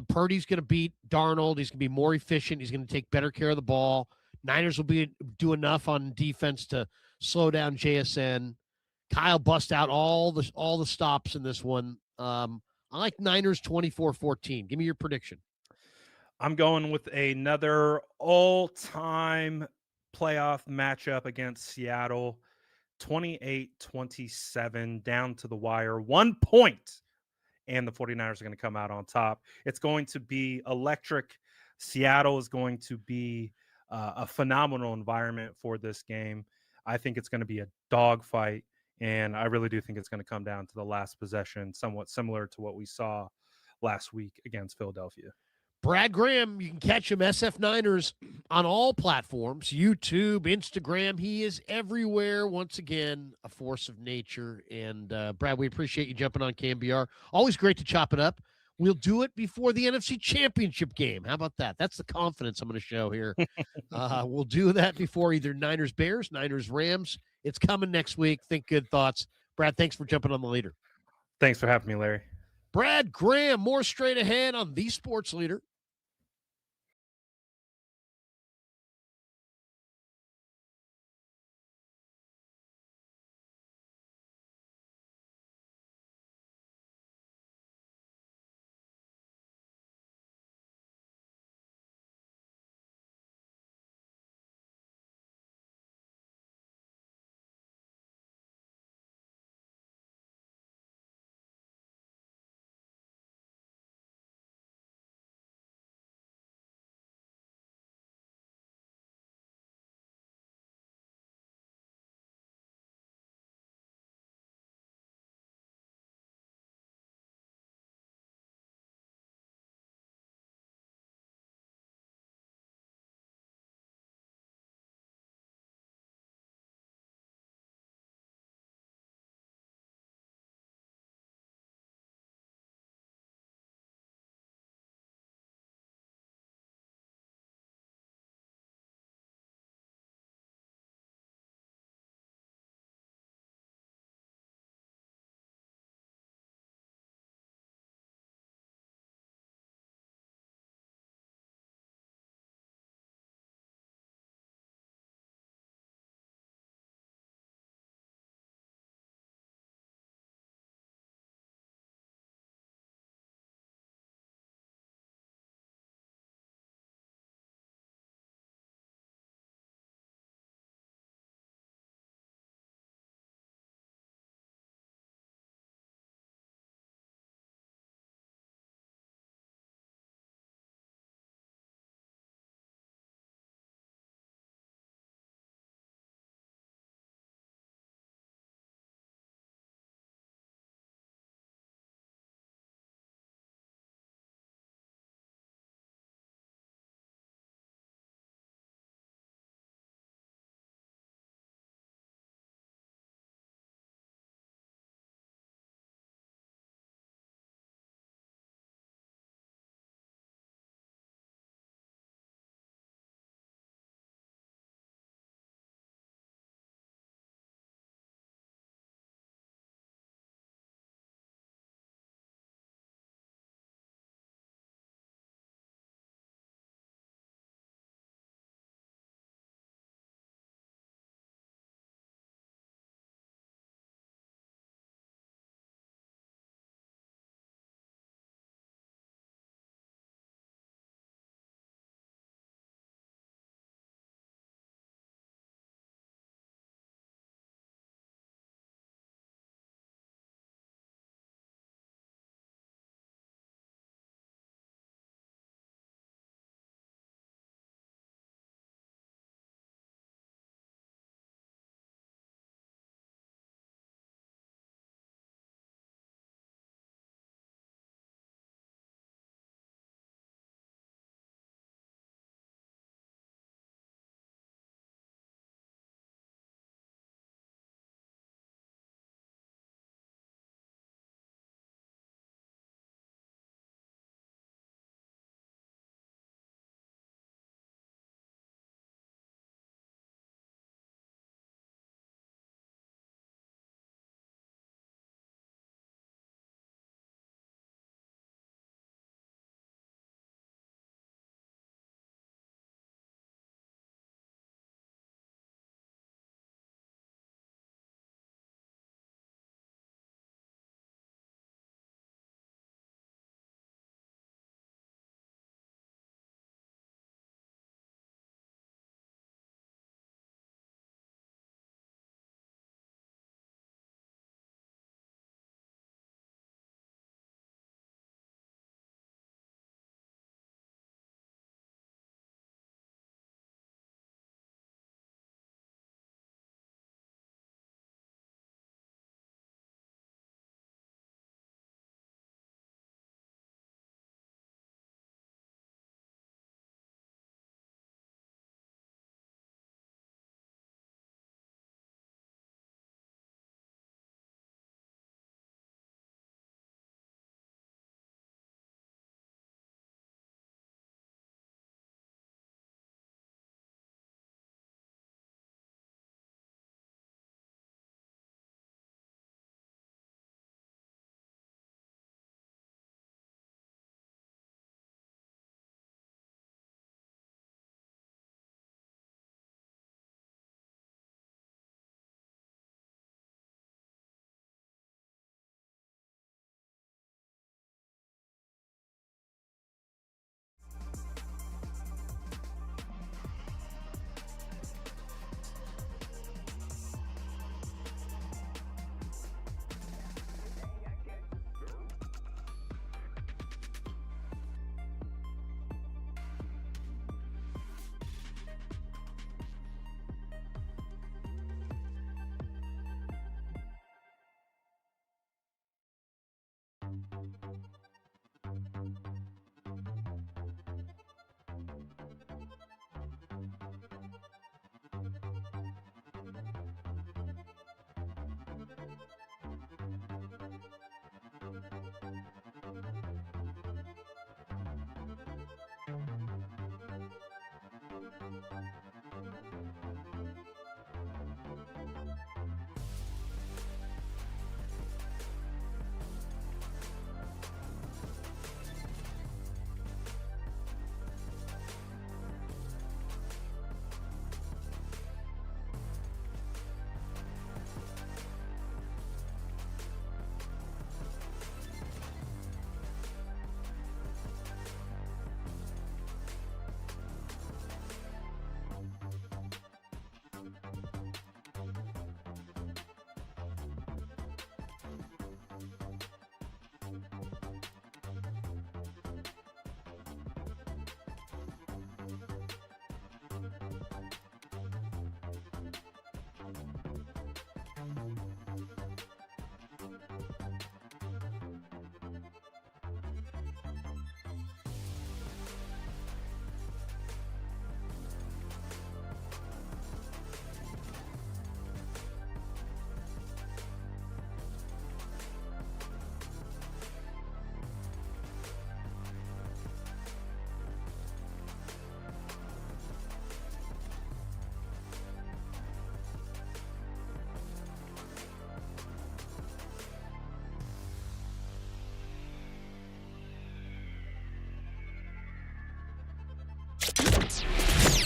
Purdy's going to beat Darnold. He's going to be more efficient. He's going to take better care of the ball. Niners will do enough on defense to slow down JSN. Kyle bust out all the stops in this one. I like Niners 24-14. Give me your prediction. I'm going with another all-time playoff matchup against Seattle. 28-27, down to the wire, 1 point, and the 49ers are going to come out on top. It's going to be electric. Seattle is going to be a phenomenal environment for this game. I think it's going to be a dogfight, and I really do think it's going to come down to the last possession, somewhat similar to what we saw last week against Philadelphia. Brad Graham, you can catch him, SF Niners, on all platforms, YouTube, Instagram. He is everywhere. Once again, a force of nature. And, Brad, we appreciate you jumping on KNBR. Always great to chop it up. We'll do it before the NFC Championship game. How about that? That's the confidence I'm going to show here. We'll do that before either Niners-Bears, Niners-Rams. It's coming next week. Think good thoughts. Brad, thanks for jumping on the leader. Thanks for having me, Larry. Brad Graham, more straight ahead on the Sports Leader.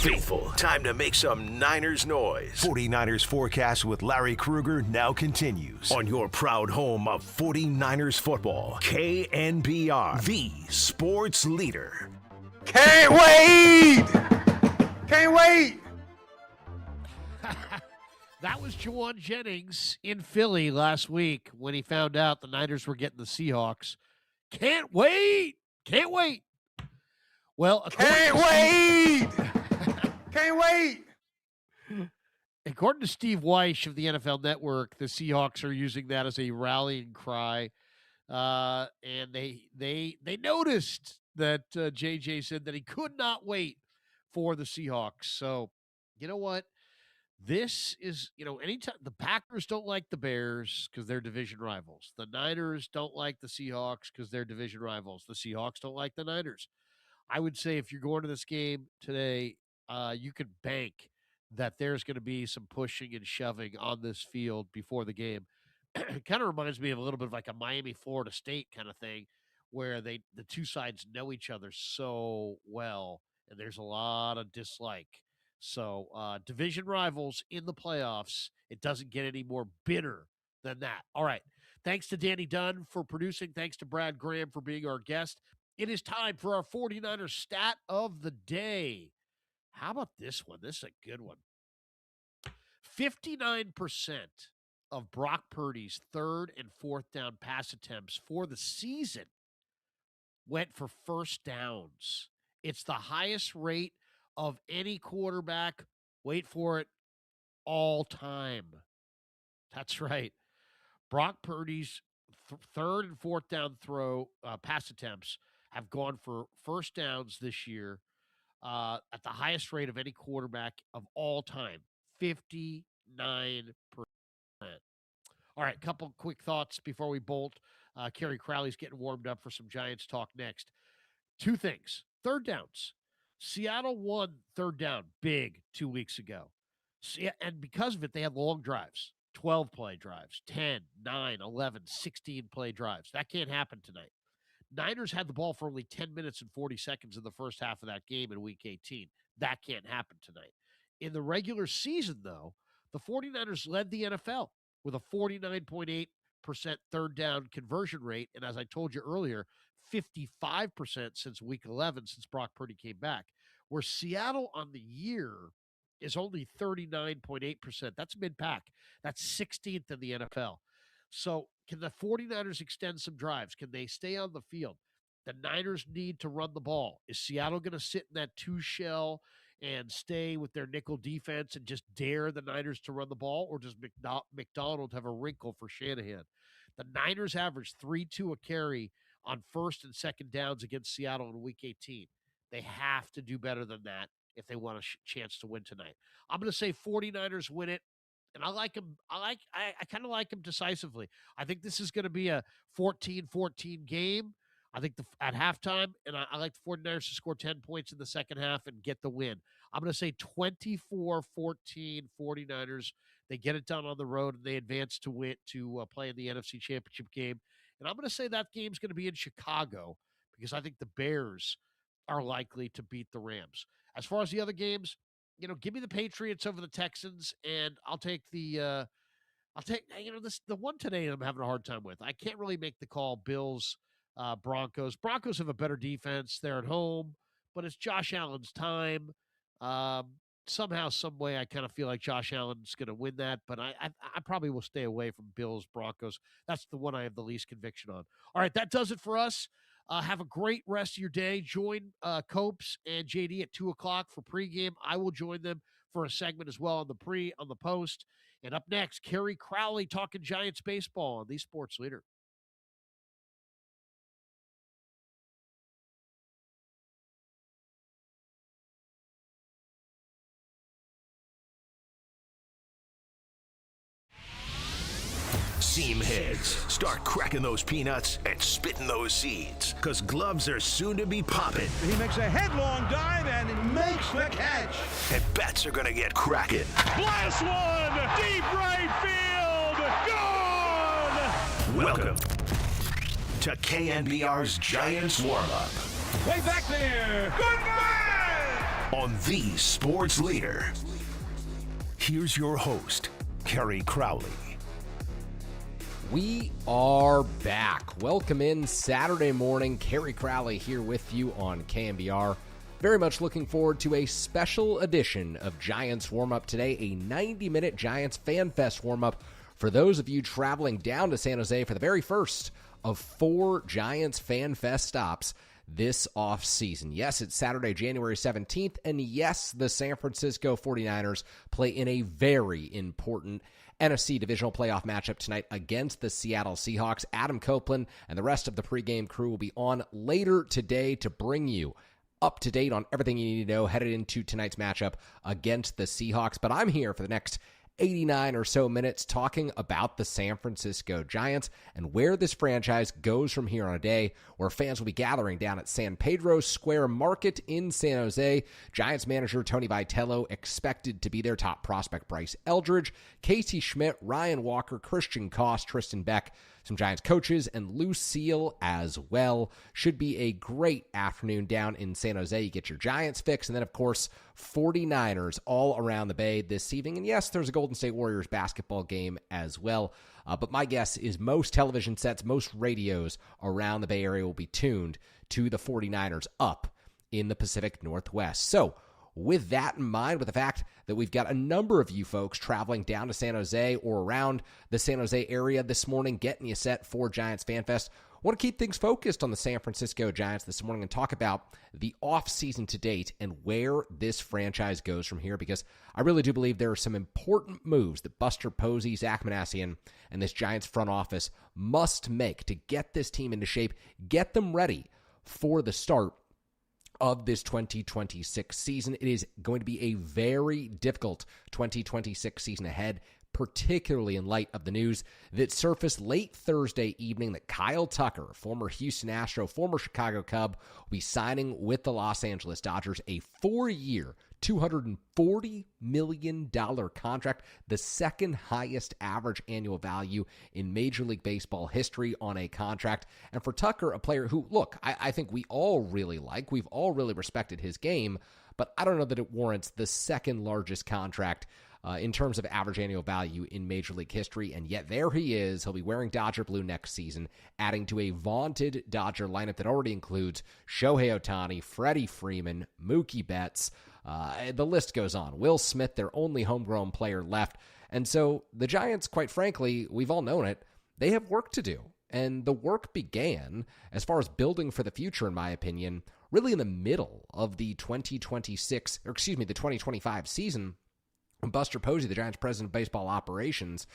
faithful. Time to make some Niners noise. 49ers Forecast with Larry Krueger now continues on your proud home of 49ers football. KNBR, the sports leader. Can't wait! Can't wait! That was Juwan Jennings in Philly last week when he found out the Niners were getting the Seahawks. Can't wait! Can't wait! Well, Can't wait! Can't wait! According to Steve Weish of the NFL Network, the Seahawks are using that as a rallying cry. And they noticed that JJ said that he could not wait for the Seahawks. So, you know what? This is, anytime the Packers don't like the Bears because they're division rivals. The Niners don't like the Seahawks because they're division rivals. The Seahawks don't like the Niners. I would say if you're going to this game today, you could bank that there's going to be some pushing and shoving on this field before the game. It kind of reminds me of a little bit of like a Miami-Florida State kind of thing where the two sides know each other so well, and there's a lot of dislike. So division rivals in the playoffs, it doesn't get any more bitter than that. All right. Thanks to Danny Dunn for producing. Thanks to Brad Graham for being our guest. It is time for our 49ers stat of the day. How about this one? This is a good one. 59% of Brock Purdy's third and fourth down pass attempts for the season went for first downs. It's the highest rate of any quarterback, wait for it, all time. That's right. Brock Purdy's third and fourth down pass attempts have gone for first downs this year at the highest rate of any quarterback of all time, 59%. All right, couple quick thoughts before we bolt. Kerry Crowley's getting warmed up for some Giants talk next. Two things. Third downs. Seattle won third down big 2 weeks ago. And because of it, they had long drives, 12-play drives, 10, 9, 11, 16-play drives. That can't happen tonight. Niners had the ball for only 10 minutes and 40 seconds in the first half of that game in Week 18. That can't happen tonight. In the regular season, though, the 49ers led the NFL with a 49.8% third down conversion rate. And as I told you earlier, 55% since Week 11, since Brock Purdy came back, where Seattle on the year is only 39.8%. That's mid-pack. That's 16th in the NFL. So can the 49ers extend some drives? Can they stay on the field? The Niners need to run the ball. Is Seattle going to sit in that two-shell and stay with their nickel defense and just dare the Niners to run the ball, or does McDonald have a wrinkle for Shanahan? The Niners averaged 3.2 a carry on first and second downs against Seattle in Week 18. They have to do better than that if they want a chance to win tonight. I'm going to say 49ers win it, and I like them. I kind of like them decisively. I think this is going to be a 14-14 game. I think at halftime, and I like the 49ers to score 10 points in the second half and get the win. I'm going to say 24-14 49ers. They get it done on the road, and they advance to play in the NFC Championship game. And I'm going to say that game's going to be in Chicago because I think the Bears are likely to beat the Rams. As far as the other games, give me the Patriots over the Texans, and I'll take the one today I'm having a hard time with. I can't really make the call. Bills, Broncos. Broncos have a better defense. They're at home, but it's Josh Allen's time. Somehow, some way, I kind of feel like Josh Allen's going to win that, but I probably will stay away from Bills, Broncos. That's the one I have the least conviction on. All right, that does it for us. Have a great rest of your day. Join Copes and JD at 2 o'clock for pregame. I will join them for a segment as well on the post. And up next, Kerry Crowley talking Giants baseball on the Sports Leader. Seam heads, start cracking those peanuts and spitting those seeds, because gloves are soon to be popping. He makes a headlong dive and makes the catch. And bats are going to get cracking. Blast one! Deep right field! Gone! Welcome to KNBR's Giants Warm-Up. Way back there! Goodbye! on the sports leader. Here's your host, Kerry Crowley. We are back. Welcome in Saturday morning. Kerry Crowley here with you on KNBR. Very much looking forward to a special edition of Giants Warm-Up today, a 90-minute Giants Fan Fest warm-up for those of you traveling down to San Jose for the very first of 4 Giants Fan Fest stops this offseason. Yes, it's Saturday, January 17th, and yes, the San Francisco 49ers play in a very important NFC Divisional playoff matchup tonight against the Seattle Seahawks. Adam Copeland and the rest of the pregame crew will be on later today to bring you up to date on everything you need to know headed into tonight's matchup against the Seahawks. But I'm here for the next 89 or so minutes talking about the San Francisco Giants and where this franchise goes from here on a day where fans will be gathering down at San Pedro Square Market in San Jose. Giants manager Tony Vitello expected to be their top prospect Bryce Eldridge, Casey Schmidt, Ryan Walker, Christian Koss, Tristan Beck, some Giants coaches, and Lucille as well. Should be a great afternoon down in San Jose. You get your Giants fix, and then, of course, 49ers all around the Bay this evening. And yes, there's a Golden State Warriors basketball game as well. But my guess is most television sets, most radios around the Bay Area will be tuned to the 49ers up in the Pacific Northwest. So, with that in mind, with the fact that we've got a number of you folks traveling down to San Jose or around the San Jose area this morning, getting you set for Giants Fan Fest, I want to keep things focused on the San Francisco Giants this morning and talk about the offseason to date and where this franchise goes from here, because I really do believe there are some important moves that Buster Posey, Zach Manassian, and this Giants front office must make to get this team into shape, get them ready for the start of this 2026 season. It is going to be a very difficult 2026 season ahead, particularly in light of the news that surfaced late Thursday evening that Kyle Tucker, former Houston Astro, former Chicago Cub, will be signing with the Los Angeles Dodgers a 4-year, $240 million contract, the second highest average annual value in Major League Baseball history on a contract. And for Tucker, a player who, look, I think we all really like, we've all really respected his game, but I don't know that it warrants the second largest contract in terms of average annual value in Major League history, and yet there he is. He'll be wearing Dodger blue next season, adding to a vaunted Dodger lineup that already includes Shohei Ohtani, Freddie Freeman, Mookie Betts. The list goes on. Will Smith, their only homegrown player left. And so the Giants, quite frankly, we've all known it, they have work to do. And the work began, as far as building for the future, in my opinion, really in the middle of the 2025 season. Buster Posey, the Giants president of baseball operations,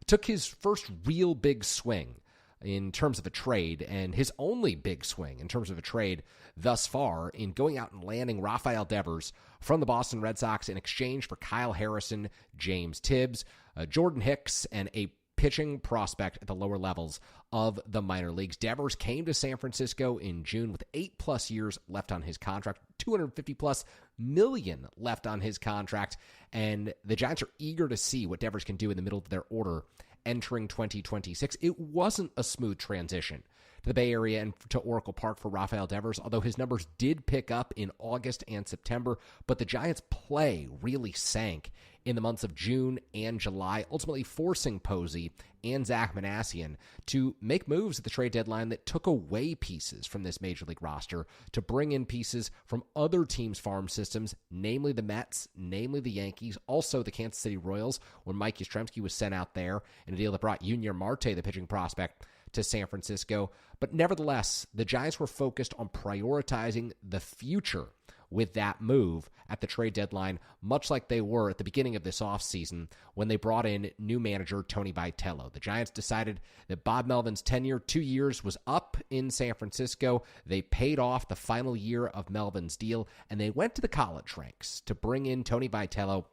took his first real big swing in terms of a trade, and his only big swing in terms of a trade thus far, in going out and landing Rafael Devers from the Boston Red Sox in exchange for Kyle Harrison, James Tibbs, Jordan Hicks, and a pitching prospect at the lower levels of the minor leagues. Devers came to San Francisco in June with 8+ years left on his contract, $250+ million left on his contract, and the Giants are eager to see what Devers can do in the middle of their order entering 2026. It wasn't a smooth transition to the Bay Area and to Oracle Park for Rafael Devers, although his numbers did pick up in August and September, but the Giants' play really sank in the months of June and July, ultimately forcing Posey and Zach Manassian to make moves at the trade deadline that took away pieces from this Major League roster to bring in pieces from other teams' farm systems, namely the Mets, namely the Yankees, also the Kansas City Royals, when Mike Yastrzemski was sent out there in a deal that brought Junior Marte, the pitching prospect, to San Francisco. But nevertheless, the Giants were focused on prioritizing the future with that move at the trade deadline, much like they were at the beginning of this offseason when they brought in new manager Tony Vitello. The Giants decided that Bob Melvin's tenure, 2 years, was up in San Francisco. They paid off the final year of Melvin's deal, and they went to the college ranks to bring in Tony Vitello,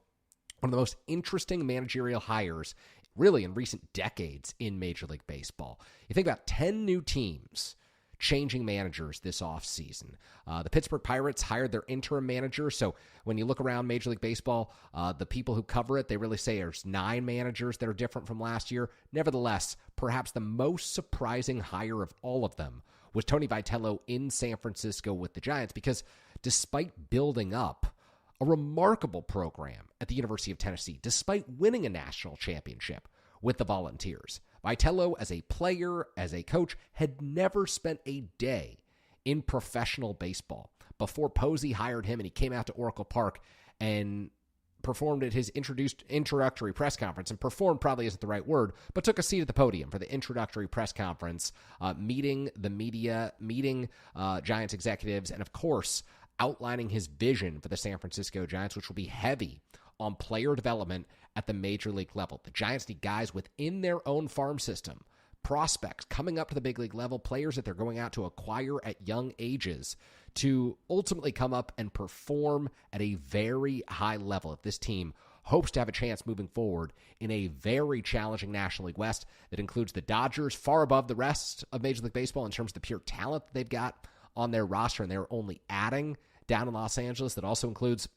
one of the most interesting managerial hires really in recent decades in Major League Baseball. You think about 10 new teams changing managers this offseason. The Pittsburgh Pirates hired their interim manager, so when you look around Major League Baseball, the people who cover it, they really say there's 9 managers that are different from last year. Nevertheless, perhaps the most surprising hire of all of them was Tony Vitello in San Francisco with the Giants, because despite building up a remarkable program at the University of Tennessee, despite winning a national championship with the Volunteers. Vitello, as a player, as a coach, had never spent a day in professional baseball before Posey hired him and he came out to Oracle Park and performed at his introductory press conference, and performed probably isn't the right word, but took a seat at the podium for the introductory press conference, meeting the media, meeting Giants executives, and of course, outlining his vision for the San Francisco Giants, which will be heavy on player development at the major league level. The Giants need guys within their own farm system, prospects coming up to the big league level, players that they're going out to acquire at young ages to ultimately come up and perform at a very high level if this team hopes to have a chance moving forward in a very challenging National League West that includes the Dodgers far above the rest of Major League Baseball in terms of the pure talent that they've got on their roster, and they're only adding down in Los Angeles. That also includes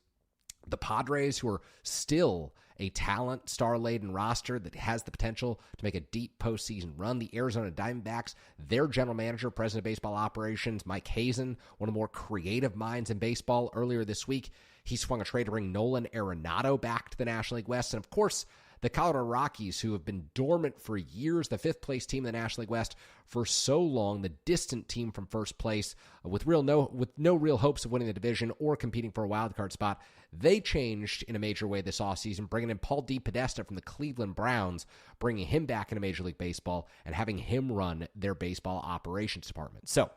the Padres, who are still a talent star-laden roster that has the potential to make a deep postseason run. The Arizona Diamondbacks, their general manager, president of baseball operations, Mike Hazen, one of the more creative minds in baseball. Earlier this week, he swung a trade to bring Nolan Arenado back to the National League West. And of course, the Colorado Rockies, who have been dormant for years, the fifth-place team in the National League West for so long, the distant team from first place, with no real hopes of winning the division or competing for a wild card spot. They changed in a major way this offseason, bringing in Paul DePodesta from the Cleveland Browns, bringing him back into Major League Baseball, and having him run their baseball operations department. So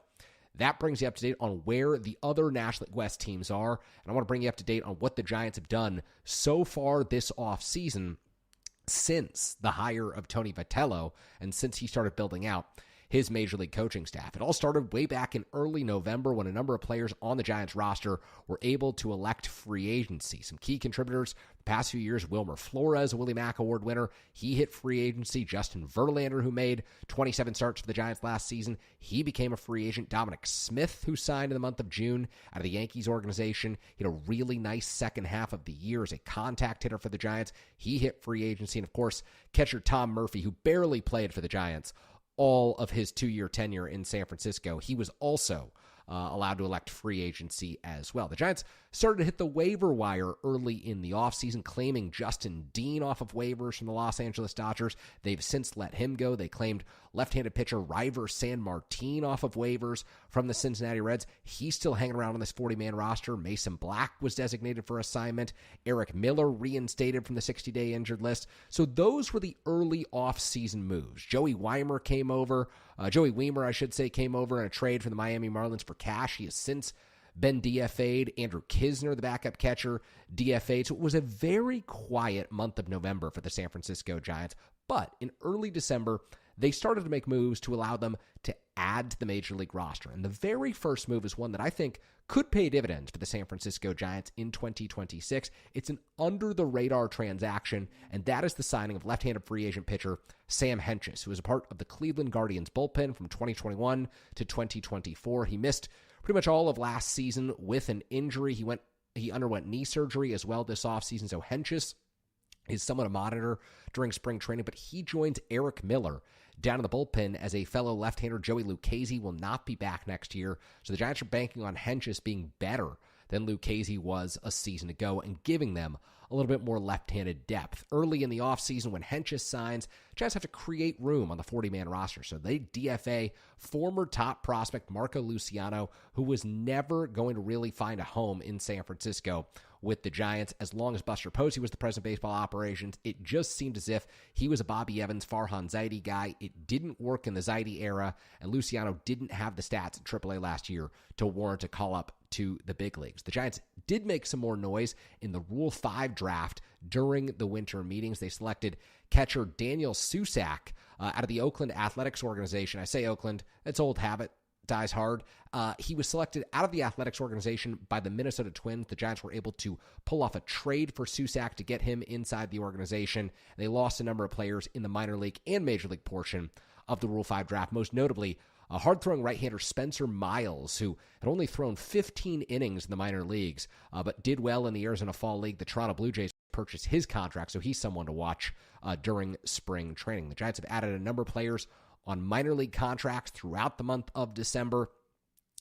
that brings you up to date on where the other National League West teams are, and I want to bring you up to date on what the Giants have done so far this offseason since the hire of Tony Vitello and since he started building out his Major League coaching staff. It all started way back in early November when a number of players on the Giants roster were able to elect free agency. Some key contributors the past few years: Wilmer Flores, a Willie Mack Award winner. He hit free agency. Justin Verlander, who made 27 starts for the Giants last season, he became a free agent. Dominic Smith, who signed in the month of June out of the Yankees organization, he had a really nice second half of the year as a contact hitter for the Giants. He hit free agency. And of course, catcher Tom Murphy, who barely played for the Giants all of his 2-year tenure in San Francisco, he was also allowed to elect free agency as well. The Giants started to hit the waiver wire early in the offseason, claiming Justin Dean off of waivers from the Los Angeles Dodgers. They've since let him go. They claimed left-handed pitcher Ryver Sanmartin off of waivers from the Cincinnati Reds. He's still hanging around on this 40-man roster. Mason Black was designated for assignment. Eric Miller reinstated from the 60-day injured list. So those were the early offseason moves. Joey Wiemer, came over in a trade from the Miami Marlins for cash. He has since been DFA'd. Andrew Kisner, the backup catcher, DFA'd. So it was a very quiet month of November for the San Francisco Giants. But in early December, they started to make moves to allow them to add to the Major League roster. And the very first move is one that I think could pay dividends for the San Francisco Giants in 2026. It's an under-the-radar transaction, and that is the signing of left-handed free agent pitcher Sam Hentges, who was a part of the Cleveland Guardians bullpen from 2021 to 2024. He missed pretty much all of last season with an injury. He underwent knee surgery as well this offseason, so Hentges is someone to monitor during spring training, but he joins Eric Miller down in the bullpen as a fellow left-hander. Joey Lucchesi will not be back next year, so the Giants are banking on Hentges being better than Lucchesi was a season ago and giving them a little bit more left-handed depth. Early in the offseason, when Hentges signs, Giants have to create room on the 40-man roster, so they DFA former top prospect Marco Luciano, who was never going to really find a home in San Francisco with the Giants. As long as Buster Posey was the president of baseball operations, it just seemed as if he was a Bobby Evans, Farhan Zaidi guy. It didn't work in the Zaidi era, and Luciano didn't have the stats at AAA last year to warrant a call-up to the big leagues. The Giants did make some more noise in the Rule 5 draft during the winter meetings. They selected catcher Daniel Susak out of the Oakland Athletics organization. I say Oakland, it's old habit, dies hard. He was selected out of the athletics organization by the Minnesota Twins. The Giants were able to pull off a trade for Susak to get him inside the organization. They lost a number of players in the minor league and major league portion of the Rule 5 draft, most notably a hard-throwing right-hander Spencer Miles, who had only thrown 15 innings in the minor leagues, but did well in the Arizona Fall League. The Toronto Blue Jays purchased his contract, so he's someone to watch during spring training. The Giants have added a number of players on minor league contracts throughout the month of December.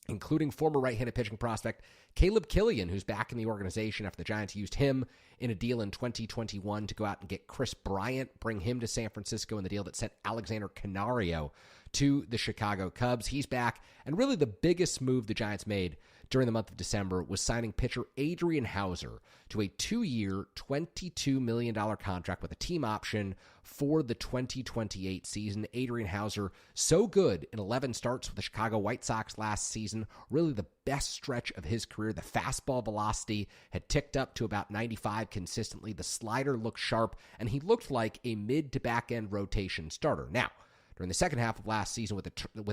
including former right-handed pitching prospect Caleb Killian, who's back in the organization after the Giants used him in a deal in 2021 to go out and get Chris Bryant, bring him to San Francisco in the deal that sent Alexander Canario to the Chicago Cubs. He's back, and really the biggest move the Giants made during the month of December was signing pitcher Adrian Hauser to a 2-year, $22 million contract with a team option for the 2028 season. Adrian Hauser, so good in 11 starts with the Chicago White Sox last season, really the best stretch of his career. The fastball velocity had ticked up to about 95 consistently. The slider looked sharp, and he looked like a mid to back end rotation starter. Now, during the second half of last season with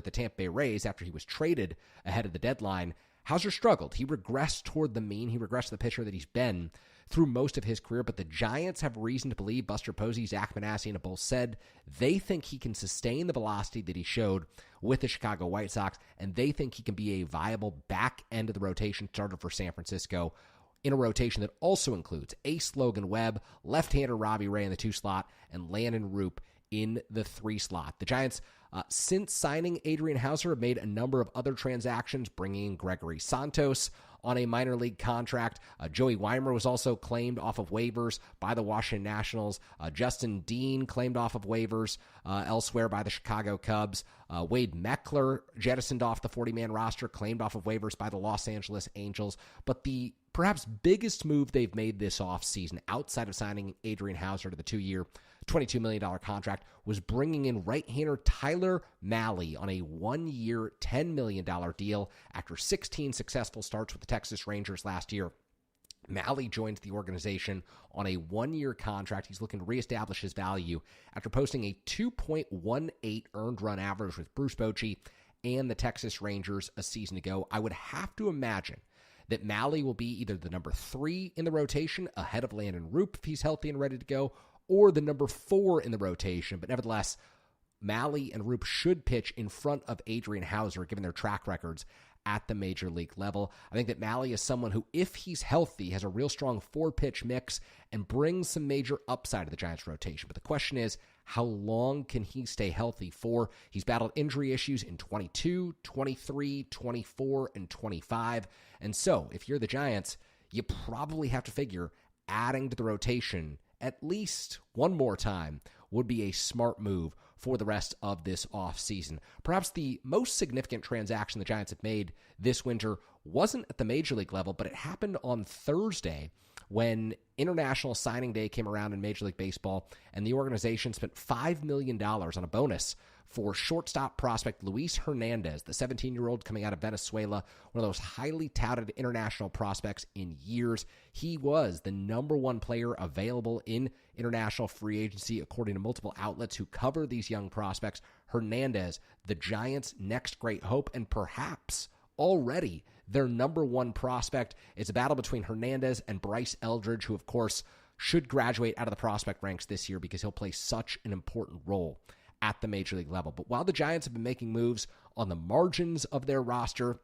the Tampa Bay Rays, after he was traded ahead of the deadline, Hauser struggled. He regressed toward the mean. He regressed to the pitcher that he's been through most of his career, but the Giants have reason to believe, Buster Posey, Zach Manassian have both said, they think he can sustain the velocity that he showed with the Chicago White Sox, and they think he can be a viable back end of the rotation starter for San Francisco in a rotation that also includes Ace Logan Webb, left-hander Robbie Ray in the 2 slot, and Landon Roop in the 3 slot. The Giants, since signing Adrian Hauser, have made a number of other transactions, bringing in Gregory Santos on a minor league contract. Joey Weimer was also claimed off of waivers by the Washington Nationals. Justin Dean claimed off of waivers elsewhere by the Chicago Cubs. Wade Meckler jettisoned off the 40-man roster, claimed off of waivers by the Los Angeles Angels. But the perhaps biggest move they've made this offseason, outside of signing Adrian Hauser to the 2-year, $22 million contract, was bringing in right-hander Tyler Mahle on a 1-year, $10 million deal. After 16 successful starts with the Texas Rangers last year, Mahle joins the organization on a 1-year contract. He's looking to reestablish his value after posting a 2.18 earned run average with Bruce Bochy and the Texas Rangers a season ago. I would have to imagine that Mahle will be either the number 3 in the rotation, ahead of Landon Roop if he's healthy and ready to go, or the number 4 in the rotation. But nevertheless, Mahle and Roop should pitch in front of Adrian Hauser, given their track records at the major league level. I think that Mahle is someone who, if he's healthy, has a real strong 4-pitch mix and brings some major upside to the Giants' rotation. But the question is, how long can he stay healthy for? He's battled injury issues in 22, 23, 24, and 25. And so, if you're the Giants, you probably have to figure adding to the rotation at least one more time would be a smart move for the rest of this offseason. Perhaps the most significant transaction the Giants have made this winter wasn't at the major league level, but it happened on Thursday when International Signing Day came around in Major League Baseball, and the organization spent $5 million on a bonus for shortstop prospect Luis Hernandez, the 17-year-old coming out of Venezuela, one of those highly touted international prospects in years. He was the number 1 player available in international free agency, according to multiple outlets who cover these young prospects. Hernandez, the Giants' next great hope, and perhaps already their number 1 prospect. It's a battle between Hernandez and Bryce Eldridge, who, of course, should graduate out of the prospect ranks this year because he'll play such an important role at the major league level. But while the Giants have been making moves on the margins of their roster,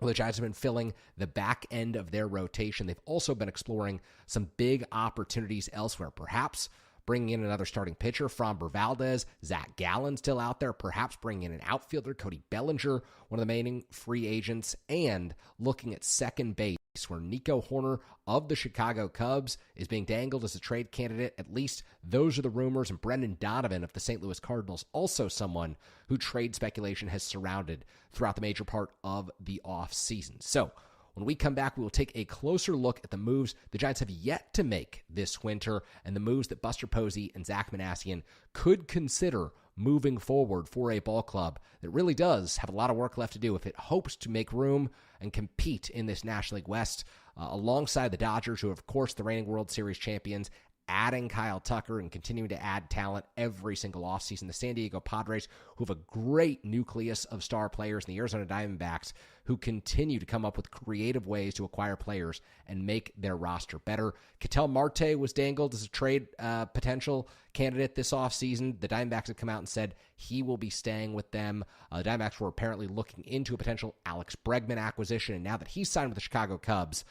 the Giants have been filling the back end of their rotation, they've also been exploring some big opportunities elsewhere. Perhaps bringing in another starting pitcher, Framber Valdez, Zach Gallen still out there, perhaps bringing in an outfielder, Cody Bellinger, one of the main free agents, and looking at second base, where Nico Horner of the Chicago Cubs is being dangled as a trade candidate. At least those are the rumors. And Brendan Donovan of the St. Louis Cardinals, also someone who trade speculation has surrounded throughout the major part of the offseason. So when we come back, we will take a closer look at the moves the Giants have yet to make this winter and the moves that Buster Posey and Zach Manassian could consider moving forward for a ball club that really does have a lot of work left to do if it hopes to make room and compete in this National League West alongside the Dodgers, who are, of course, the reigning World Series champions, adding Kyle Tucker and continuing to add talent every single offseason. The San Diego Padres, who have a great nucleus of star players, and the Arizona Diamondbacks, who continue to come up with creative ways to acquire players and make their roster better. Ketel Marte was dangled as a trade potential candidate this offseason. The Diamondbacks have come out and said he will be staying with them. The Diamondbacks were apparently looking into a potential Alex Bregman acquisition, and now that he's signed with the Chicago Cubs,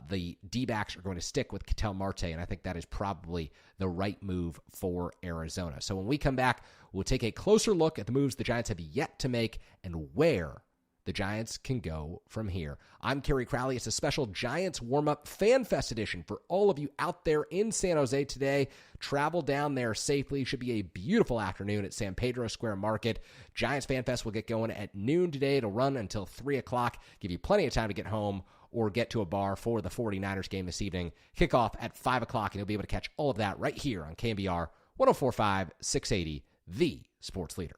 the D-backs are going to stick with Ketel Marte, and I think that is probably the right move for Arizona. So when we come back, we'll take a closer look at the moves the Giants have yet to make and where the Giants can go from here. I'm Kerry Crowley. It's a special Giants warm-up Fan Fest edition for all of you out there in San Jose today. Travel down there safely. Should be a beautiful afternoon at San Pedro Square Market. Giants Fan Fest will get going at noon today. It'll run until 3 o'clock. Give you plenty of time to get home or get to a bar for the 49ers game this evening. Kickoff at 5 o'clock, and you'll be able to catch all of that right here on KNBR 104.5, 680, the sports leader.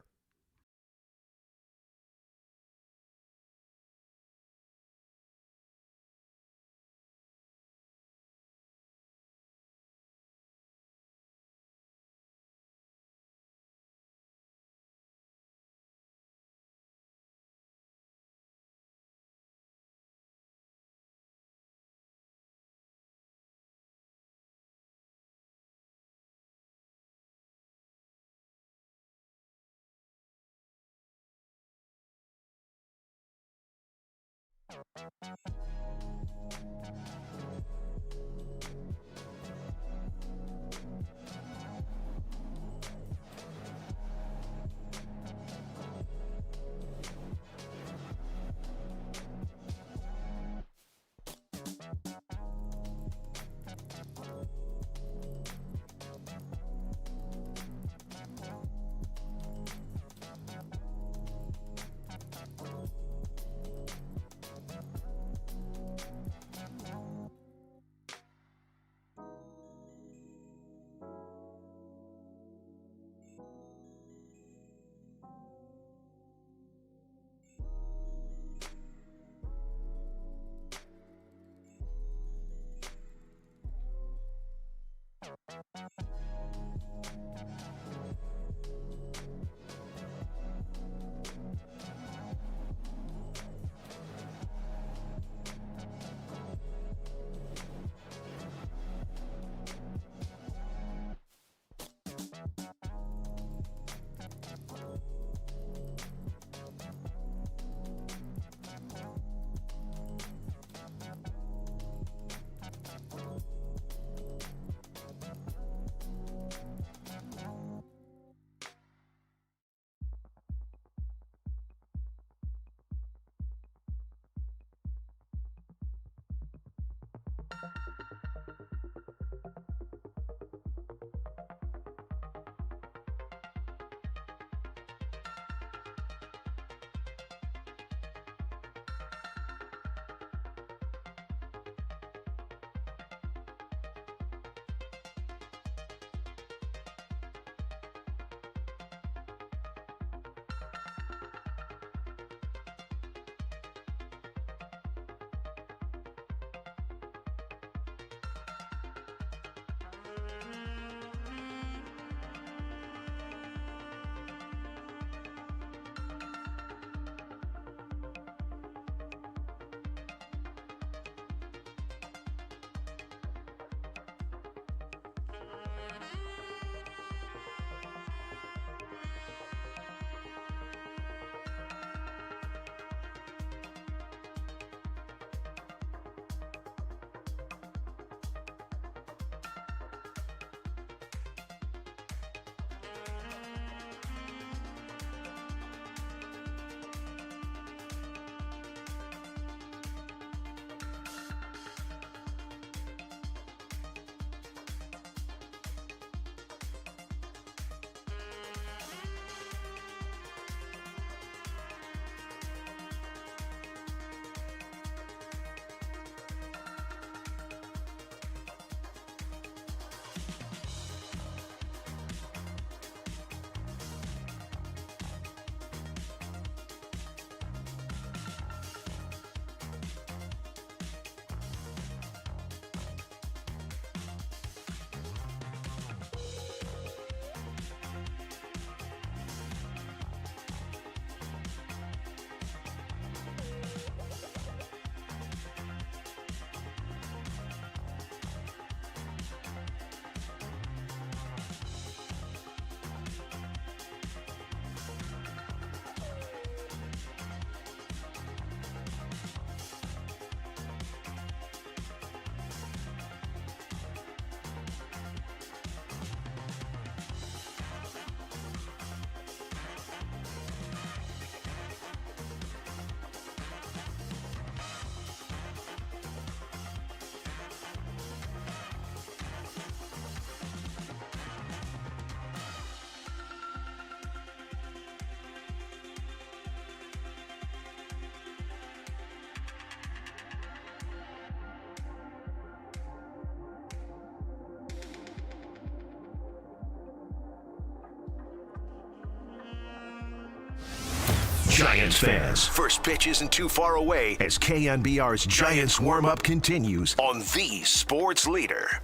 Giants fans, first pitch isn't too far away as KNBR's Giants warm-up continues on the sports leader.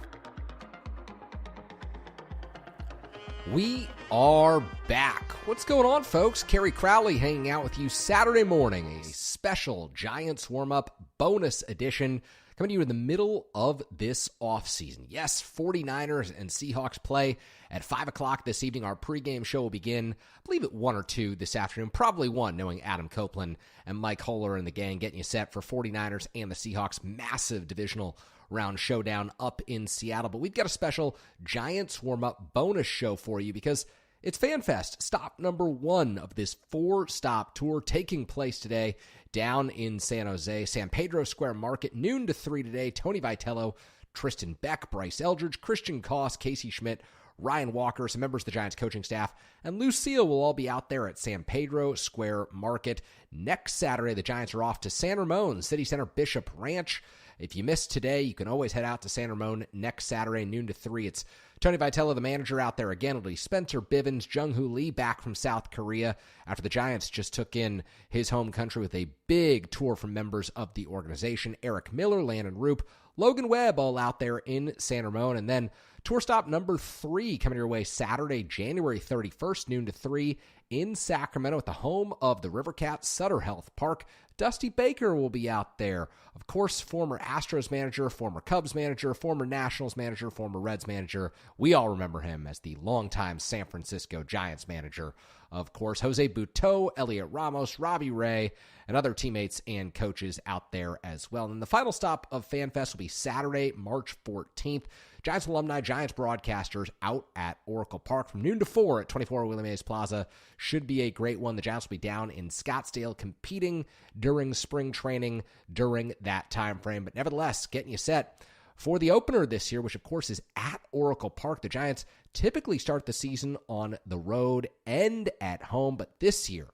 We are back. What's going on, folks? Kerry Crowley hanging out with you Saturday morning, a special Giants warm-up bonus edition coming to you in the middle of this offseason. Yes, 49ers and Seahawks play at 5 o'clock this evening. Our pregame show will begin, I believe, at 1 or 2 this afternoon. Probably 1, knowing Adam Copeland and Mike Holler and the gang getting you set for 49ers and the Seahawks' massive divisional round showdown up in Seattle. But we've got a special Giants warm-up bonus show for you because it's FanFest, stop number 1 of this 4-stop tour taking place today down in San Jose. San Pedro Square Market, noon to 3 today. Tony Vitello, Tristan Beck, Bryce Eldridge, Christian Koss, Casey Schmidt, Ryan Walker, some members of the Giants coaching staff, and Lucille will all be out there at San Pedro Square Market. Next Saturday, the Giants are off to San Ramon, City Center Bishop Ranch. If you missed today, you can always head out to San Ramon next Saturday, noon to 3. It's Tony Vitello, the manager, out there again. It'll be Spencer Bivens, Jung-Hoo Lee back from South Korea after the Giants just took in his home country with a big tour from members of the organization. Eric Miller, Landon Roop, Logan Webb all out there in San Ramon. And then tour stop number 3 coming your way Saturday, January 31st, noon to 3 in Sacramento at the home of the River Cats, Sutter Health Park. Dusty Baker will be out there. Of course, former Astros manager, former Cubs manager, former Nationals manager, former Reds manager. We all remember him as the longtime San Francisco Giants manager. Of course, Jose Buteau, Elliot Ramos, Robbie Ray, and other teammates and coaches out there as well. And the final stop of FanFest will be Saturday, March 14th. Giants alumni, Giants broadcasters out at Oracle Park from noon to 4 at 24 Willie Mays Plaza. Should be a great one. The Giants will be down in Scottsdale competing during spring training during that time frame. But nevertheless, getting you set for the opener this year, which of course is at Oracle Park. The Giants typically start the season on the road and at home, but this year,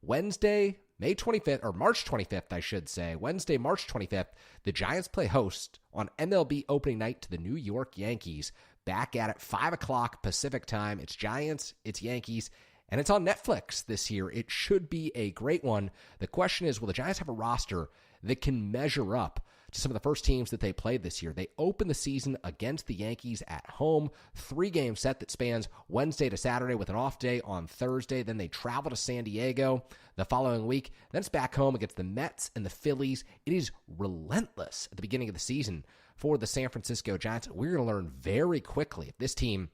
Wednesday, May 25th, or March 25th, I should say, Wednesday, March 25th, the Giants play host on MLB opening night to the New York Yankees. Back at it, 5 o'clock Pacific time. It's Giants, it's Yankees, and it's on Netflix this year. It should be a great one. The question is, will the Giants have a roster that can measure up to some of the first teams that they played this year? They open the season against the Yankees at home, 3-game set that spans Wednesday to Saturday with an off day on Thursday. Then they travel to San Diego the following week. Then it's back home against the Mets and the Phillies. It is relentless at the beginning of the season for the San Francisco Giants. We're going to learn very quickly if this team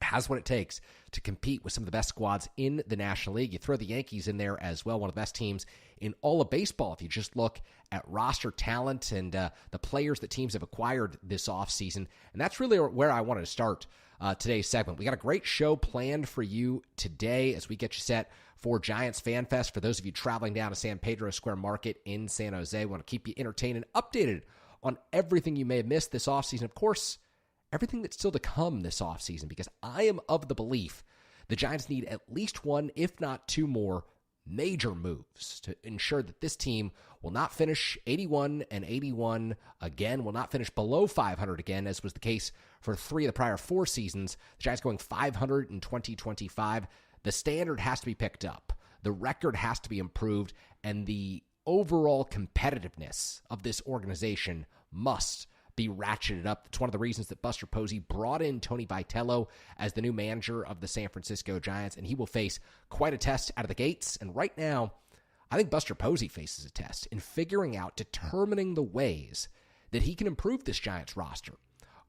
has what it takes to compete with some of the best squads in the National League. You throw the Yankees in there as well, one of the best teams in all of baseball if you just look at roster talent and the players that teams have acquired this offseason. And that's really where I wanted to start today's segment. We got a great show planned for you today as we get you set for Giants FanFest. For those of you traveling down to San Pedro Square Market in San Jose, we want to keep you entertained and updated on everything you may have missed this offseason. Of course, everything that's still to come this offseason, because I am of the belief the Giants need at least 1, if not 2 more major moves to ensure that this team will not finish 81-81 again, will not finish below 500 again, as was the case for 3 of the prior 4 seasons. The Giants going 500 in 2025. The standard has to be picked up. The record has to be improved, and the overall competitiveness of this organization must be ratcheted up. It's one of the reasons that Buster Posey brought in Tony Vitello as the new manager of the San Francisco Giants, and he will face quite a test out of the gates. And right now, I think Buster Posey faces a test in figuring out, determining the ways that he can improve this Giants roster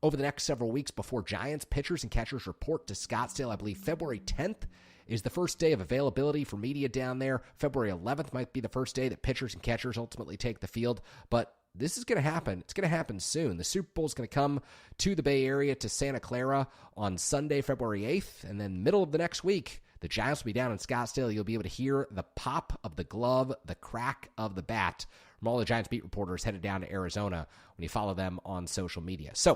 over the next several weeks before Giants pitchers and catchers report to Scottsdale. I believe February 10th is the first day of availability for media down there. February 11th might be the first day that pitchers and catchers ultimately take the field, but this is going to happen. It's going to happen soon. The Super Bowl is going to come to the Bay Area, to Santa Clara on Sunday, February 8th, and then middle of the next week, the Giants will be down in Scottsdale. You'll be able to hear the pop of the glove, the crack of the bat from all the Giants beat reporters headed down to Arizona when you follow them on social media. So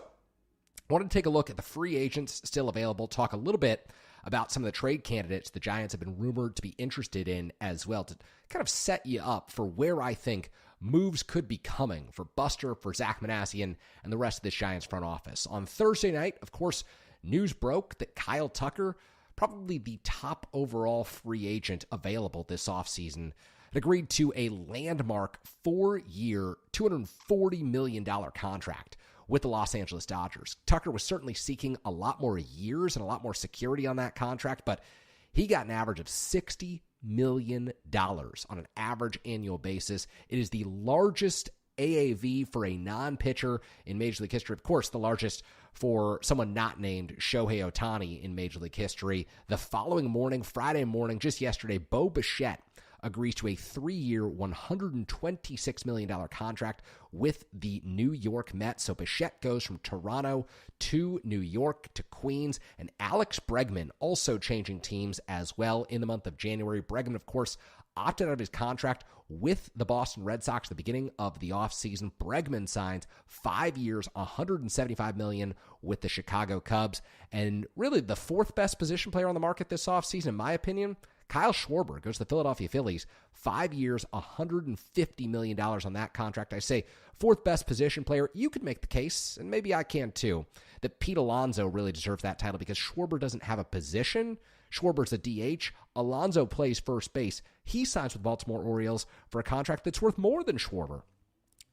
I wanted to take a look at the free agents still available, talk a little bit about some of the trade candidates the Giants have been rumored to be interested in as well, to kind of set you up for where I think moves could be coming for Buster, for Zach Manassian, and the rest of this Giants front office. On Thursday night, of course, news broke that Kyle Tucker probably the top overall free agent available this offseason, had agreed to a landmark 4-year, $240 million contract with the Los Angeles Dodgers. Tucker was certainly seeking a lot more years and a lot more security on that contract, but he got an average of $60 million on an average annual basis. It is the largest AAV for a non-pitcher in Major League history. Of course, the largest for someone not named Shohei Ohtani in Major League history. The following morning, Friday morning, just yesterday, Bo Bichette agrees to a 3-year, $126 million contract with the New York Mets. So Bichette goes from Toronto to New York to Queens. And Alex Bregman also changing teams as well in the month of January. Bregman, of course, opted out of his contract with the Boston Red Sox at the beginning of the offseason. Bregman signs 5 years, $175 million with the Chicago Cubs. And really the fourth best position player on the market this offseason, in my opinion, Kyle Schwarber goes to the Philadelphia Phillies. 5 years, $150 million on that contract. I say fourth best position player. You could make the case, and maybe I can too, that Pete Alonso really deserves that title because Schwarber doesn't have a position. Schwarber's a DH. Alonso plays first base. He signs with the Baltimore Orioles for a contract that's worth more than Schwarber.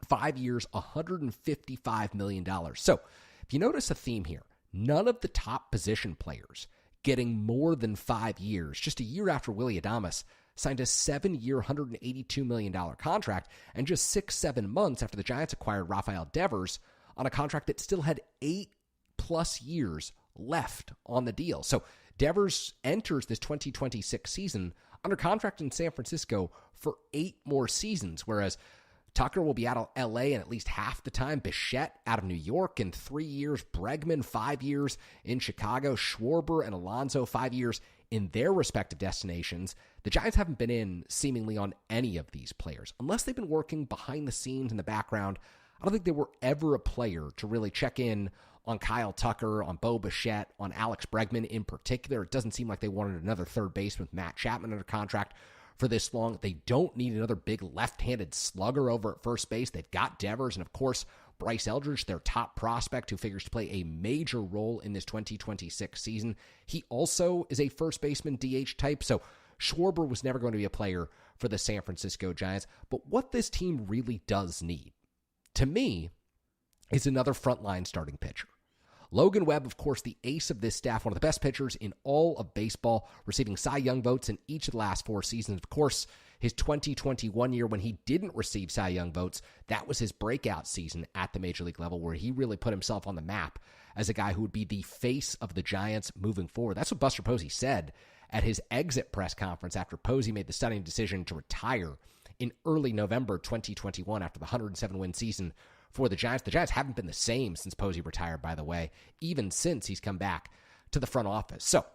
5 years, $155 million. So if you notice a theme here, none of the top position players getting more than 5 years. Just a year after Willy Adames signed a 7-year, $182 million contract, and just 6-7 months after the Giants acquired Rafael Devers on a contract that still had 8+ years left on the deal. So Devers enters this 2026 season under contract in San Francisco for 8 more seasons, whereas Tucker will be out of L.A. in at least half the time. Bichette out of New York in 3 years. Bregman, 5 years in Chicago. Schwarber and Alonso, 5 years in their respective destinations. The Giants haven't been in seemingly on any of these players. Unless they've been working behind the scenes in the background, I don't think they were ever a player to really check in on Kyle Tucker, on Bo Bichette, on Alex Bregman in particular. It doesn't seem like they wanted another third baseman with Matt Chapman under contract for this long. They don't need another big left-handed slugger over at first base. They've got Devers and, of course, Bryce Eldridge, their top prospect, who figures to play a major role in this 2026 season. He also is a first baseman DH type, so Schwarber was never going to be a player for the San Francisco Giants. But what this team really does need, to me, is another frontline starting pitcher. Logan Webb, of course, the ace of this staff, one of the best pitchers in all of baseball, receiving Cy Young votes in each of the last 4 seasons. Of course, his 2021 year when he didn't receive Cy Young votes, that was his breakout season at the major league level where he really put himself on the map as a guy who would be the face of the Giants moving forward. That's what Buster Posey said at his exit press conference after Posey made the stunning decision to retire in early November 2021 after the 107-win season for the Giants. The Giants haven't been the same since Posey retired, by the way, even since he's come back to the front office. So,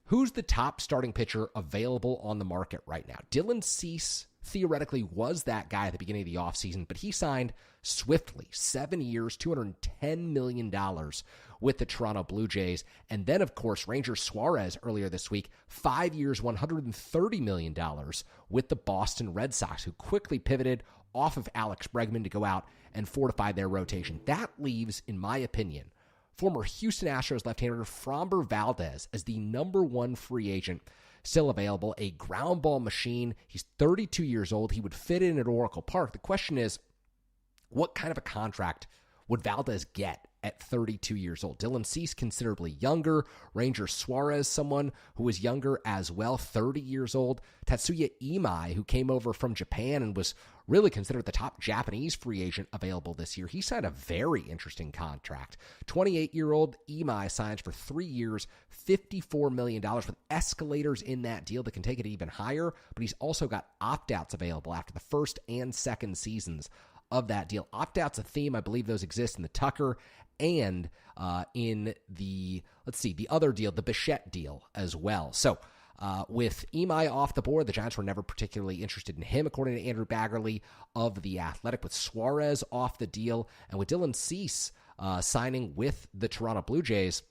who's the top starting pitcher available on the market right now? Dylan Cease theoretically was that guy at the beginning of the offseason, but he signed swiftly, 7 years, $210 million with the Toronto Blue Jays. And then, of course, Ranger Suarez earlier this week, 5 years, $130 million with the Boston Red Sox, who quickly pivoted off of Alex Bregman to go out and fortify their rotation. That leaves, in my opinion, former Houston Astros left-hander Framber Valdez as the number 1 free agent still available, a ground ball machine. He's 32 years old. He would fit in at Oracle Park. The question is, what kind of a contract would Valdez get at 32 years old? Dylan Cease, considerably younger. Ranger Suarez, someone who was younger as well, 30 years old. Tatsuya Imai, who came over from Japan and was really considered the top Japanese free agent available this year. He signed a very interesting contract. 28-year-old Imai signs for 3 years, $54 million with escalators in that deal that can take it even higher, but he's also got opt-outs available after the first and second seasons of that deal. Opt-outs a theme. I believe those exist in the Tucker and in the other deal, the Bichette deal as well. So with Imai off the board, the Giants were never particularly interested in him, according to Andrew Baggerly of The Athletic. With Suarez off the deal and with Dylan Cease signing with the Toronto Blue Jays,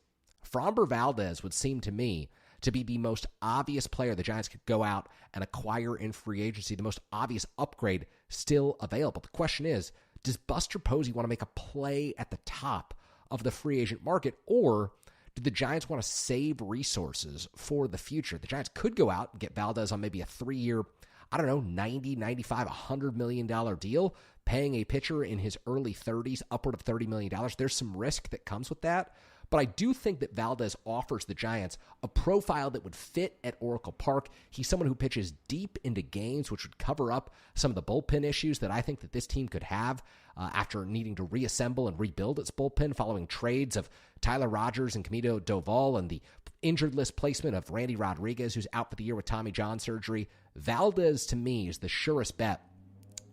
Framber Valdez would seem to me to be the most obvious player the Giants could go out and acquire in free agency, the most obvious upgrade still available. The question is, does Buster Posey want to make a play at the top of the free agent market, or do the Giants want to save resources for the future? The Giants could go out and get Valdez on maybe a 3-year, I don't know, 90, 95, $100 million deal, paying a pitcher in his early 30s, upward of $30 million. There's some risk that comes with that. But I do think that Valdez offers the Giants a profile that would fit at Oracle Park. He's someone who pitches deep into games, which would cover up some of the bullpen issues that I think that this team could have after needing to reassemble and rebuild its bullpen following trades of Tyler Rogers and Camilo Doval and the injured list placement of Randy Rodriguez, who's out for the year with Tommy John surgery. Valdez, to me, is the surest bet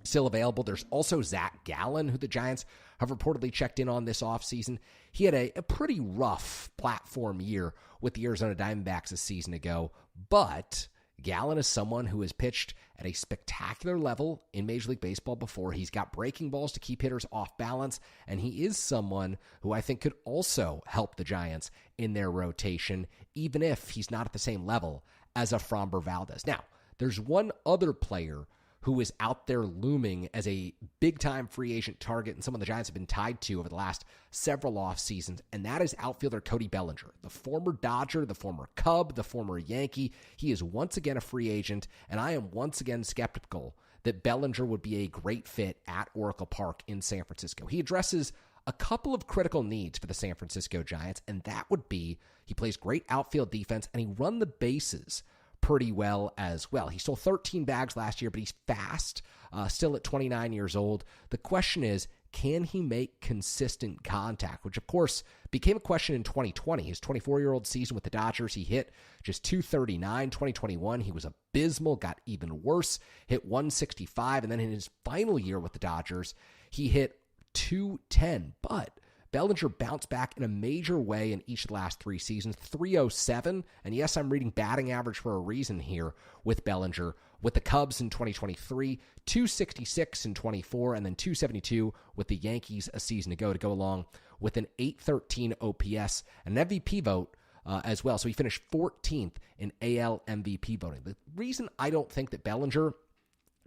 still available. There's also Zach Gallen, who the Giants have reportedly checked in on this offseason. He had a pretty rough platform year with the Arizona Diamondbacks a season ago, but Gallen is someone who has pitched at a spectacular level in Major League Baseball before. He's got breaking balls to keep hitters off balance, and he is someone who I think could also help the Giants in their rotation, even if he's not at the same level as a Framber Valdez. Now, there's one other player who is out there looming as a big-time free agent target and someone the Giants have been tied to over the last several off seasons, and that is outfielder Cody Bellinger, the former Dodger, the former Cub, the former Yankee. He is once again a free agent, and I am once again skeptical that Bellinger would be a great fit at Oracle Park in San Francisco. He addresses a couple of critical needs for the San Francisco Giants, and that would be he plays great outfield defense, and he run the bases pretty well as well. He stole 13 bags last year, but he's fast, still at 29 years old. The question is, can he make consistent contact, which of course became a question in 2020. His 24-year-old season with the Dodgers, he hit just 239. 2021, he was abysmal, got even worse, hit 165. And then in his final year with the Dodgers, he hit 210. But Bellinger bounced back in a major way in each of the last 3 seasons, 307. And yes, I'm reading batting average for a reason here with Bellinger. With the Cubs in 2023, 266 in 24, and then 272 with the Yankees a season ago to go along with an 813 OPS and an MVP vote as well. So he finished 14th in AL MVP voting. The reason I don't think that Bellinger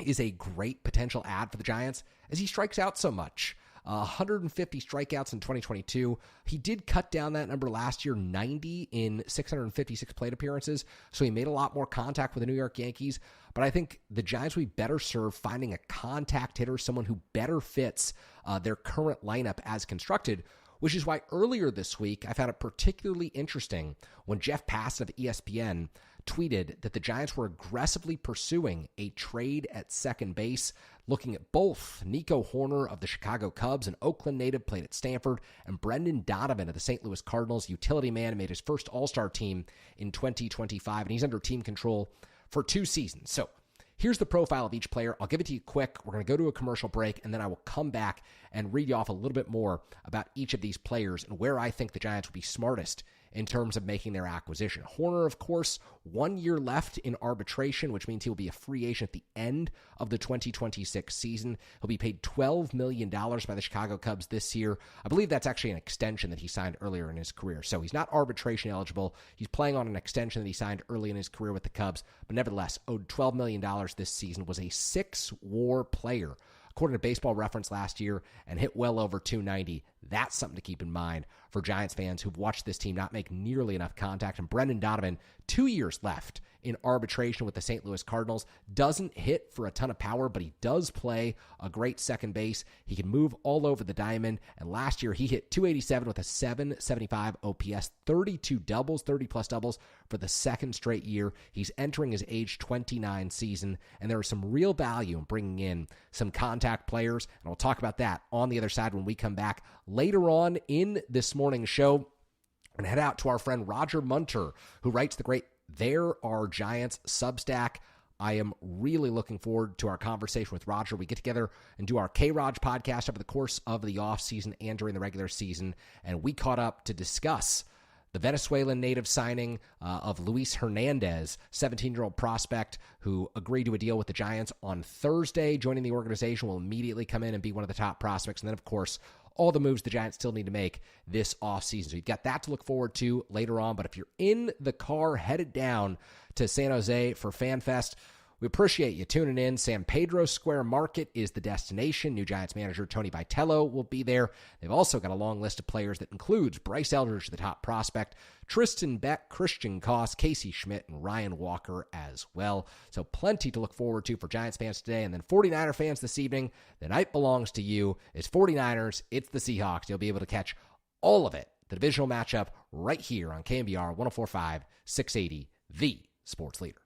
is a great potential ad for the Giants is he strikes out so much. 150 strikeouts in 2022. He did cut down that number last year, 90 in 656 plate appearances. So he made a lot more contact with the New York Yankees. But I think the Giants would be better served finding a contact hitter, someone who better fits their current lineup as constructed, which is why earlier this week I found it particularly interesting when Jeff Pass of ESPN tweeted that the Giants were aggressively pursuing a trade at second base, looking at both Nico Horner of the Chicago Cubs, an Oakland native, played at Stanford, and Brendan Donovan of the St. Louis Cardinals, utility man, and made his first All-Star team in 2025, and he's under team control for 2 seasons. So here's the profile of each player. I'll give it to you quick. We're going to go to a commercial break, and then I will come back and read you off a little bit more about each of these players and where I think the Giants would be smartest in terms of making their acquisition. Horner, of course, 1 year left in arbitration, which means he will be a free agent at the end of the 2026 season. He'll be paid $12 million by the Chicago Cubs this year. I believe that's actually an extension that he signed earlier in his career. So he's not arbitration eligible. He's playing on an extension that he signed early in his career with the Cubs, but nevertheless owed $12 million this season, was a 6-WAR player, according to Baseball Reference last year, and hit well over 290. That's something to keep in mind for Giants fans who've watched this team not make nearly enough contact. And Brendan Donovan, 2 years left in arbitration with the St. Louis Cardinals. Doesn't hit for a ton of power, but he does play a great second base. He can move all over the diamond. And last year, he hit 287 with a 775 OPS, 32 doubles, 30-plus doubles for the second straight year. He's entering his age 29 season, and there is some real value in bringing in some contact players. And we'll talk about that on the other side when we come back later on in this morning's show. And head out to our friend Roger Munter, who writes the great There Are Giants Substack. I am really looking forward to our conversation with Roger. We get together and do our K-Raj podcast over the course of the offseason and during the regular season, and we caught up to discuss the Venezuelan native signing of Luis Hernandez, 17-year-old prospect who agreed to a deal with the Giants on Thursday. Joining the organization, will immediately come in and be one of the top prospects. And then, of course, all the moves the Giants still need to make this offseason. So you've got that to look forward to later on. But if you're in the car headed down to San Jose for FanFest, We appreciate you tuning in. San Pedro Square Market is the destination. New Giants manager Tony Vitello will be there. They've also got a long list of players that includes Bryce Eldridge, the top prospect, Tristan Beck, Christian Koss, Casey Schmidt, and Ryan Walker as well. So plenty to look forward to for Giants fans today. And then 49er fans this evening, the night belongs to you. It's 49ers, it's the Seahawks. You'll be able to catch all of it, the divisional matchup, right here on KNBR 104.5, 680, the sports leader.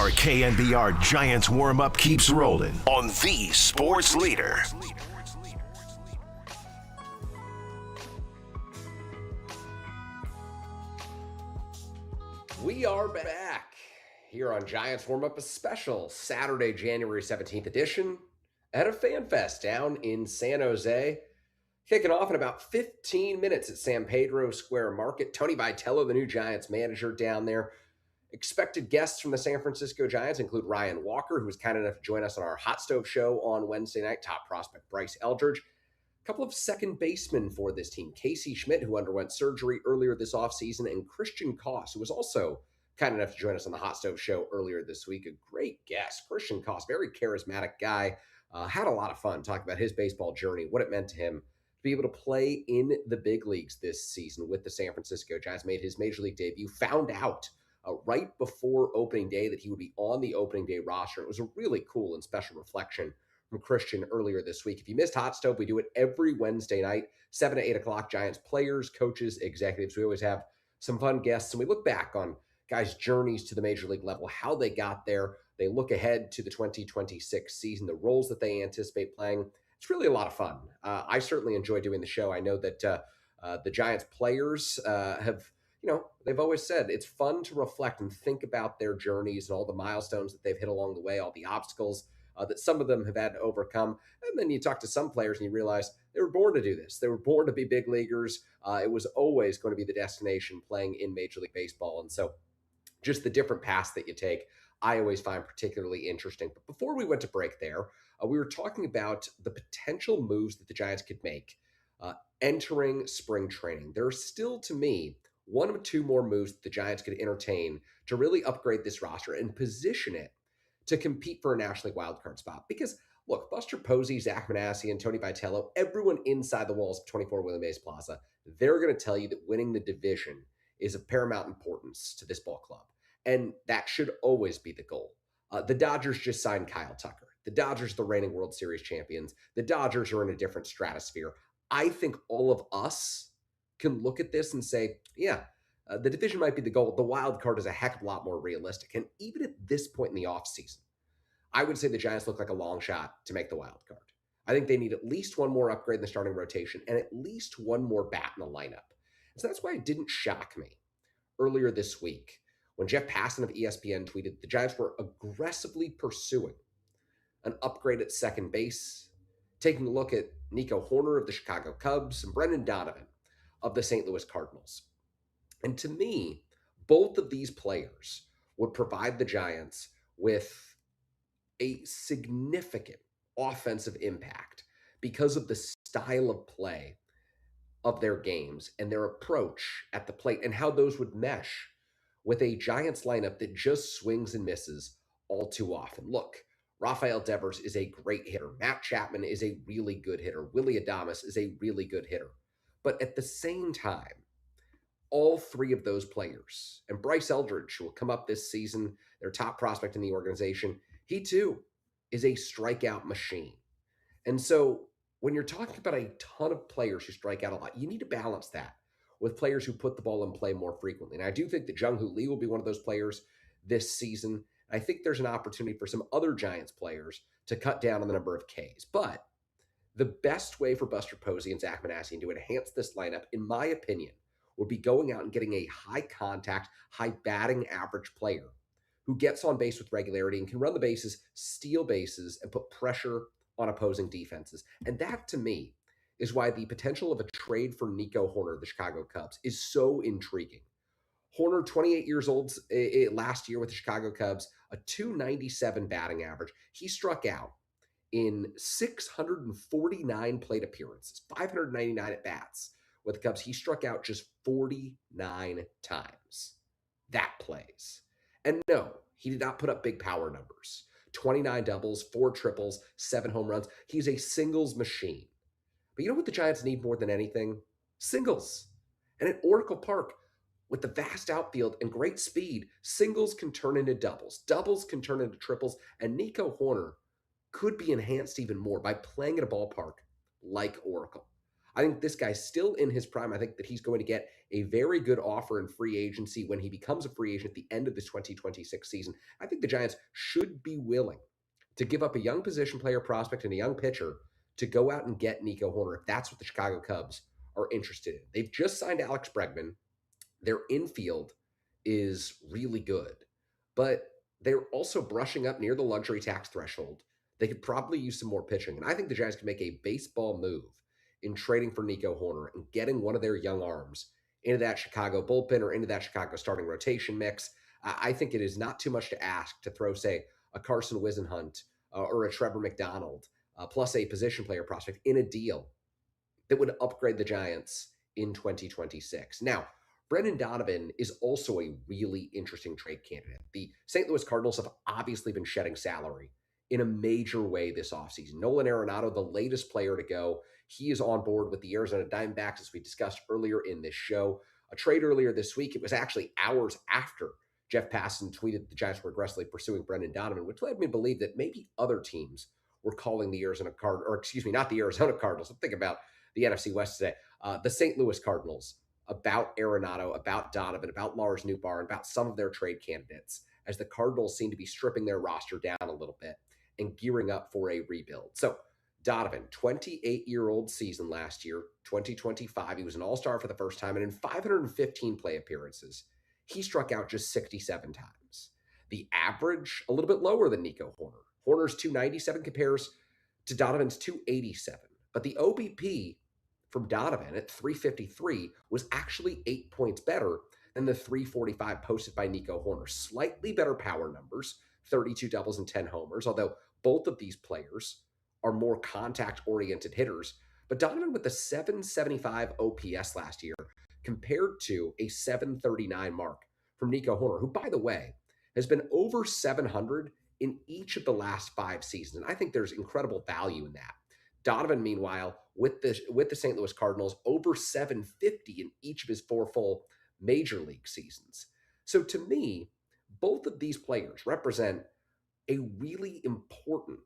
Our KNBR Giants warm-up keeps rolling on the Sports Leader. We are back here on Giants Warm-Up, a special Saturday, January 17th edition at a Fan Fest down in San Jose. Kicking off in about 15 minutes at San Pedro Square Market. Tony Vitello, the new Giants manager down there. Expected guests from the San Francisco Giants include Ryan Walker, who was kind enough to join us on our Hot Stove show on Wednesday night, top prospect Bryce Eldridge. A couple of second basemen for this team, Casey Schmidt, who underwent surgery earlier this offseason, and Christian Koss, who was also kind enough to join us on the Hot Stove show earlier this week. A great guest. Christian Koss, very charismatic guy. Had a lot of fun talking about his baseball journey, what it meant to him to be able to play in the big leagues this season with the San Francisco Giants. Made his major league debut, found out right before opening day that he would be on the opening day roster. It was a really cool and special reflection from Christian earlier this week. If you missed Hot Stove, we do it every Wednesday night, 7 to 8 o'clock. Giants players, coaches, executives. We always have some fun guests, and we look back on guys' journeys to the major league level, how they got there. They look ahead to the 2026 season, the roles that they anticipate playing. It's really a lot of fun. I certainly enjoy doing the show. I know that the Giants players have, they've always said it's fun to reflect and think about their journeys and all the milestones that they've hit along the way, all the obstacles that some of them have had to overcome. And then you talk to some players and you realize they were born to do this. They were born to be big leaguers. It was always going to be the destination playing in Major League Baseball. And so just the different paths that you take, I always find particularly interesting. But before we went to break there, we were talking about the potential moves that the Giants could make entering spring training. There are still, to me, one or two more moves that the Giants could entertain to really upgrade this roster and position it to compete for a National League wildcard spot. Because, look, Buster Posey, Zach Manassi, and Tony Vitello, everyone inside the walls of 24 William Mays Plaza, they're going to tell you that winning the division is of paramount importance to this ball club. And that should always be the goal. The Dodgers just signed Kyle Tucker. The Dodgers are the reigning World Series champions. The Dodgers are in a different stratosphere. I think all of us can look at this and say, yeah, the division might be the goal. The wild card is a heck of a lot more realistic. And even at this point in the offseason, I would say the Giants look like a long shot to make the wild card. I think they need at least one more upgrade in the starting rotation and at least one more bat in the lineup. And so that's why it didn't shock me earlier this week when Jeff Passan of ESPN tweeted the Giants were aggressively pursuing an upgrade at second base, taking a look at Nico Horner of the Chicago Cubs and Brendan Donovan of the St. Louis Cardinals. And to me, both of these players would provide the Giants with a significant offensive impact because of the style of play of their games and their approach at the plate and how those would mesh with a Giants lineup that just swings and misses all too often. Look, Rafael Devers is a great hitter. Matt Chapman is a really good hitter. Willy Adames is a really good hitter. But at the same time, all three of those players, and Bryce Eldridge, who will come up this season, their top prospect in the organization, he too is a strikeout machine. And so when you're talking about a ton of players who strike out a lot, you need to balance that with players who put the ball in play more frequently. And I do think that Jung-Hoo Lee will be one of those players this season. I think there's an opportunity for some other Giants players to cut down on the number of Ks. But the best way for Buster Posey and Zach Manassi to enhance this lineup, in my opinion, would be going out and getting a high contact, high batting average player who gets on base with regularity and can run the bases, steal bases, and put pressure on opposing defenses. And that, to me, is why the potential of a trade for Nico Horner of the Chicago Cubs is so intriguing. Horner, 28 years old last year with the Chicago Cubs, a .297 batting average. He struck out in 649 plate appearances, 599 at-bats. With the Cubs, he struck out just 49 times. That plays. And no, he did not put up big power numbers. 29 doubles, 4 triples, 7 home runs. He's a singles machine. But you know what the Giants need more than anything? Singles. And at Oracle Park, with the vast outfield and great speed, singles can turn into doubles. Doubles can turn into triples. And Nico Horner could be enhanced even more by playing at a ballpark like Oracle. I think this guy's still in his prime. I think that he's going to get a very good offer in free agency when he becomes a free agent at the end of this 2026 season. I think the Giants should be willing to give up a young position player prospect and a young pitcher to go out and get Nico Hoerner if that's what the Chicago Cubs are interested in. They've just signed Alex Bregman. Their infield is really good, but they're also brushing up near the luxury tax threshold. They could probably use some more pitching, and I think the Giants could make a baseball move in trading for Nico Hoerner and getting one of their young arms into that Chicago bullpen or into that Chicago starting rotation mix. I think it is not too much to ask to throw, say, a Carson Wisenhunt or a Trevor McDonald, plus a position player prospect in a deal that would upgrade the Giants in 2026. Now, Brendan Donovan is also a really interesting trade candidate. The St. Louis Cardinals have obviously been shedding salary in a major way this offseason. Nolan Arenado, the latest player to go, he is on board with the Arizona Diamondbacks, as we discussed earlier in this show. A trade earlier this week, it was actually hours after Jeff Passan tweeted that the Giants were aggressively pursuing Brendan Donovan, which led me to believe that maybe other teams were calling the Arizona Cardinals, or excuse me, not the Arizona Cardinals. I'm thinking about the NFC West today. The St. Louis Cardinals about Arenado, about Donovan, about Lars Nootbaar, and about some of their trade candidates, as the Cardinals seem to be stripping their roster down a little bit and gearing up for a rebuild. So Donovan, 28-year-old season last year, 2025. He was an all-star for the first time, and in 515 play appearances, he struck out just 67 times. The average, a little bit lower than Nico Hoerner. Hoerner's 297 compares to Donovan's 287. But the OBP from Donovan at 353 was actually 8 points better than the 345 posted by Nico Hoerner. Slightly better power numbers, 32 doubles and 10 homers, although both of these players are more contact-oriented hitters. But Donovan with the 775 OPS last year compared to a 739 mark from Nico Hoerner, who, by the way, has been over 700 in each of the last 5 seasons. And I think there's incredible value in that. Donovan, meanwhile, with the St. Louis Cardinals, over 750 in each of his 4 full major league seasons. So to me, both of these players represent a really important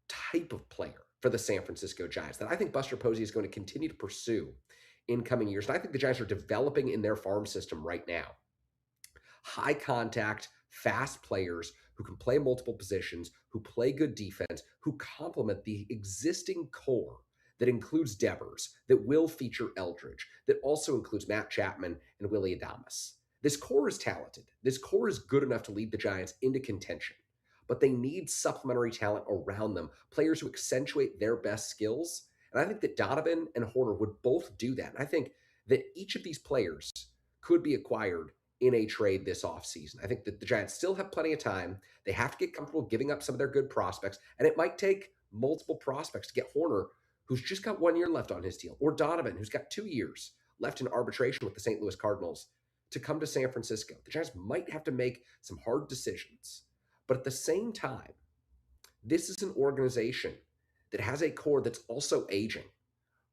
type of player for the San Francisco Giants that I think Buster Posey is going to continue to pursue in coming years. And I think the Giants are developing in their farm system right now high contact, fast players who can play multiple positions, who play good defense, who complement the existing core that includes Devers, that will feature Eldridge, that also includes Matt Chapman and Willy Adames. This core is talented. This core is good enough to lead the Giants into contention, but they need supplementary talent around them, players who accentuate their best skills. And I think that Donovan and Hoerner would both do that. And I think that each of these players could be acquired in a trade this offseason. I think that the Giants still have plenty of time. They have to get comfortable giving up some of their good prospects, and it might take multiple prospects to get Hoerner, who's just got 1 year left on his deal, or Donovan, who's got 2 years left in arbitration with the St. Louis Cardinals, to come to San Francisco. The Giants might have to make some hard decisions. But at the same time, this is an organization that has a core that's also aging.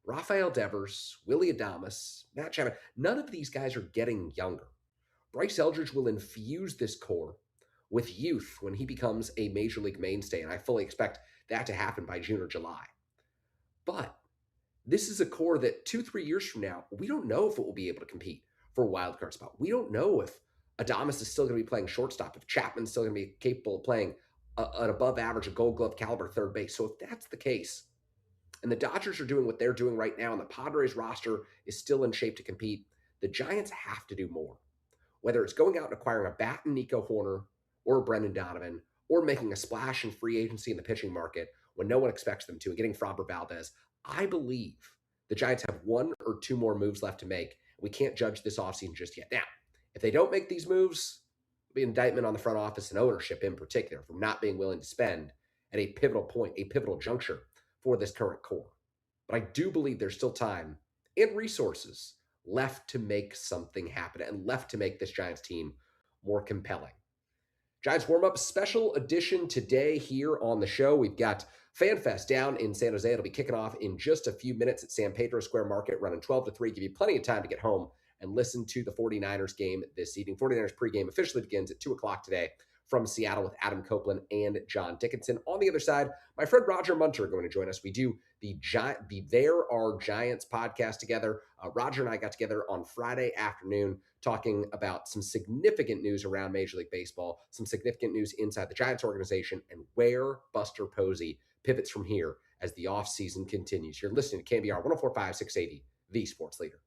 Rafael Devers, Willy Adames, Matt Chapman, none of these guys are getting younger. Bryce Eldridge will infuse this core with youth when he becomes a major league mainstay, and I fully expect that to happen by June or July. But this is a core that 2-3 years from now, we don't know if it will be able to compete for a wild card spot. We don't know if Adames is still going to be playing shortstop, if Chapman's still going to be capable of playing an above average, a gold glove caliber third base. So if that's the case, and the Dodgers are doing what they're doing right now, and the Padres roster is still in shape to compete, the Giants have to do more. Whether it's going out and acquiring a bat in Nico Hoerner or a Brendan Donovan, or making a splash in free agency in the pitching market when no one expects them to, and getting Framber Valdez, I believe the Giants have 1 or 2 more moves left to make. We can't judge this offseason just yet. Now, if they don't make these moves, it'll be an indictment on the front office and ownership in particular for not being willing to spend at a pivotal point, a pivotal juncture for this current core. But I do believe there's still time and resources left to make something happen and left to make this Giants team more compelling. Giants warm-up special edition today here on the show. We've got FanFest down in San Jose. It'll be kicking off in just a few minutes at San Pedro Square Market, running 12 to 3. Give you plenty of time to get home and listen to the 49ers game this evening. 49ers pregame officially begins at 2 o'clock today from Seattle with Adam Copeland and John Dickinson. On the other side, my friend Roger Munter are going to join us. We do the There Are Giants podcast together. Roger and I got together on Friday afternoon talking about some significant news around Major League Baseball, some significant news inside the Giants organization, and where Buster Posey pivots from here as the offseason continues. You're listening to KNBR 104.5 680, the sports leader.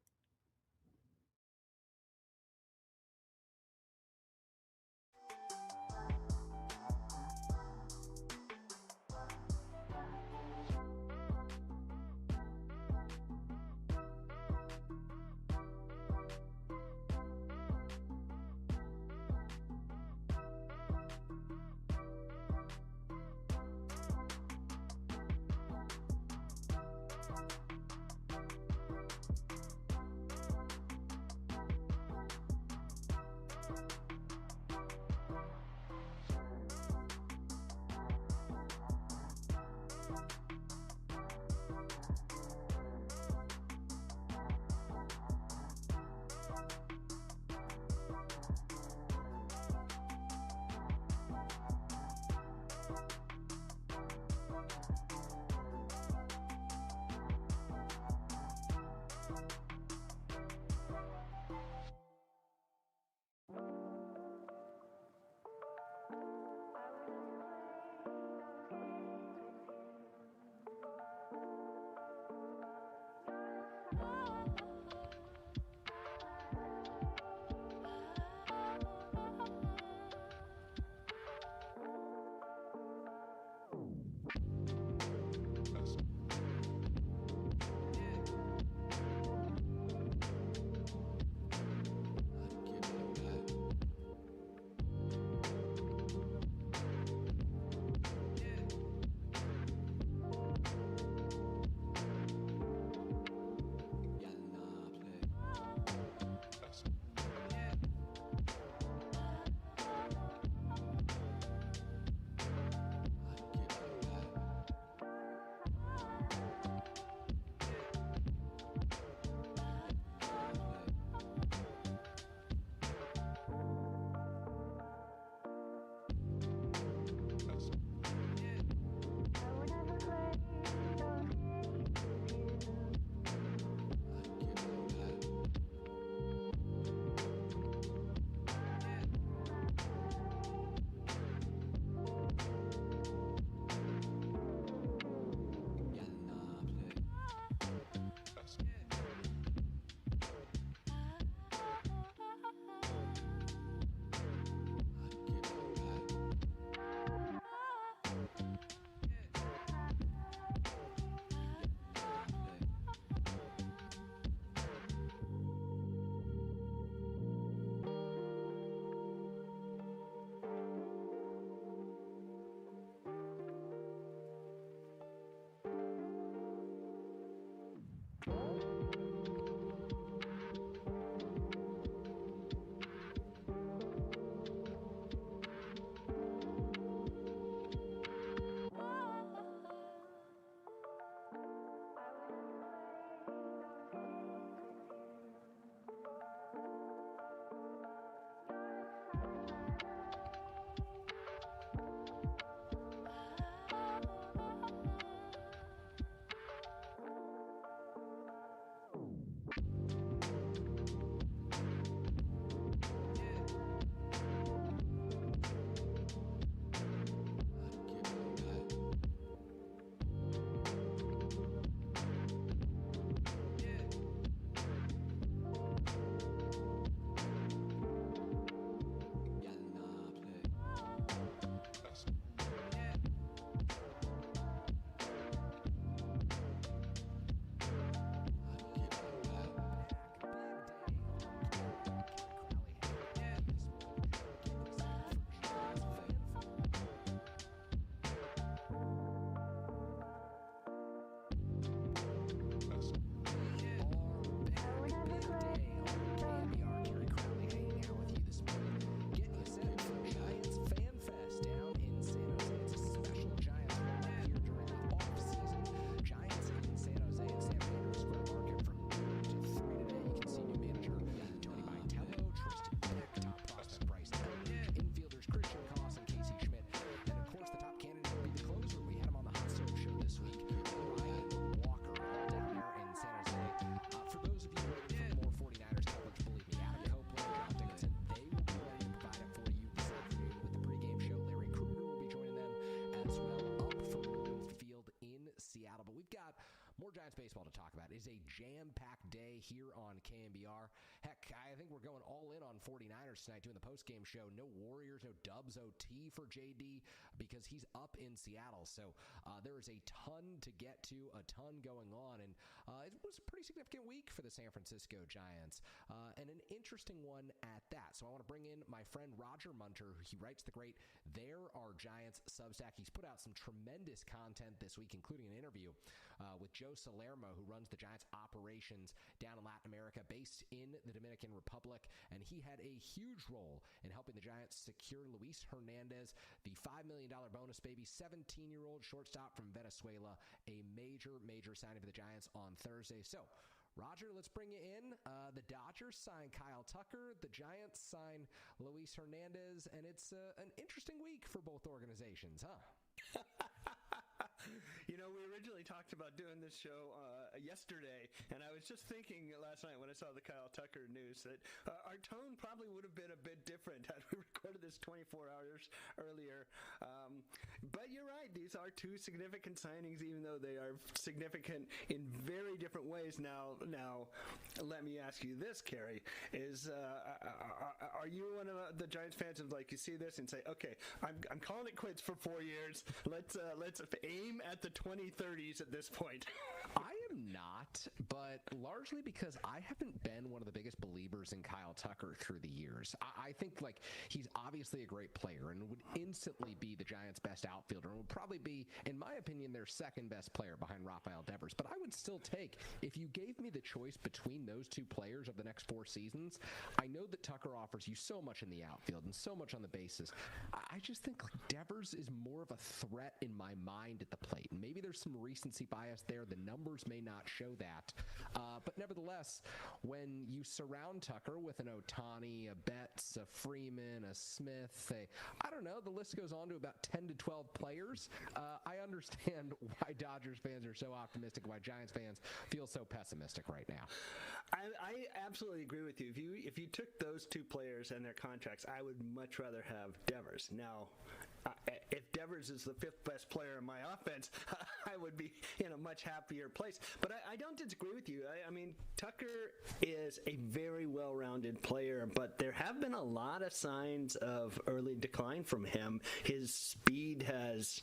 Giants baseball to talk about. It is a jam-packed day here on KNBR. Heck, I think we're going all in on 49ers tonight doing the post-game show. No Warriors, no Dubs OT for JD because he's up in Seattle. So there is a ton to get to, a ton going on, and it was a pretty significant week for the San Francisco Giants, and an interesting one at that. So I want to bring in my friend Roger Munter. He writes the great There Are Giants Substack. He's put out some tremendous content this week, including an interview with Joe Salermo, who runs the Giants operations down in Latin America, based in the Dominican Republic, and he had a huge role in helping the Giants secure Luis Hernandez, the $5 million bonus baby, 17-year-old shortstop from Venezuela, a major signing for the Giants on Thursday. So, Roger, let's bring you in. The Dodgers sign Kyle Tucker. The Giants sign Luis Hernandez, and it's an interesting week for both organizations, huh? You know, we originally talked about doing this show yesterday, and I was just thinking last night when I saw the Kyle Tucker news that our tone probably would have been a bit different had we recorded this 24 hours earlier. But you're right, these are two significant signings, even though they are significant in very different ways. Now, let me ask you this, Kerry: are you one of the Giants fans of, like, you see this and say, okay, I'm calling it quits for 4 years. Let's aim at the 2030s at this point? I am not, but largely because I haven't been one of the biggest believers in Kyle Tucker through the years. I think, like, he's obviously a great player and would instantly be the Giants' best outfielder and would probably be, in my opinion, their second best player behind Rafael Devers. But I would still take, if you gave me the choice between those two players of the next 4 seasons, I know that Tucker offers you so much in the outfield and so much on the bases. I just think, like, Devers is more of a threat in my mind at the plate. And maybe there's some recency bias there. The numbers may not show that. But nevertheless, when you surround Tucker with an Ohtani, a Betts, a Freeman, a Smith, I don't know, the list goes on to about 10 to 12 players. I understand why Dodgers fans are so optimistic, why Giants fans feel so pessimistic right now. I absolutely agree with you. If you took those two players and their contracts, I would much rather have Devers. Now, if Devers is the 5th best player in my offense, I would be in a much happier place. But I don't disagree with you. I mean, Tucker is a very well-rounded player, but there have been a lot of signs of early decline from him. His speed has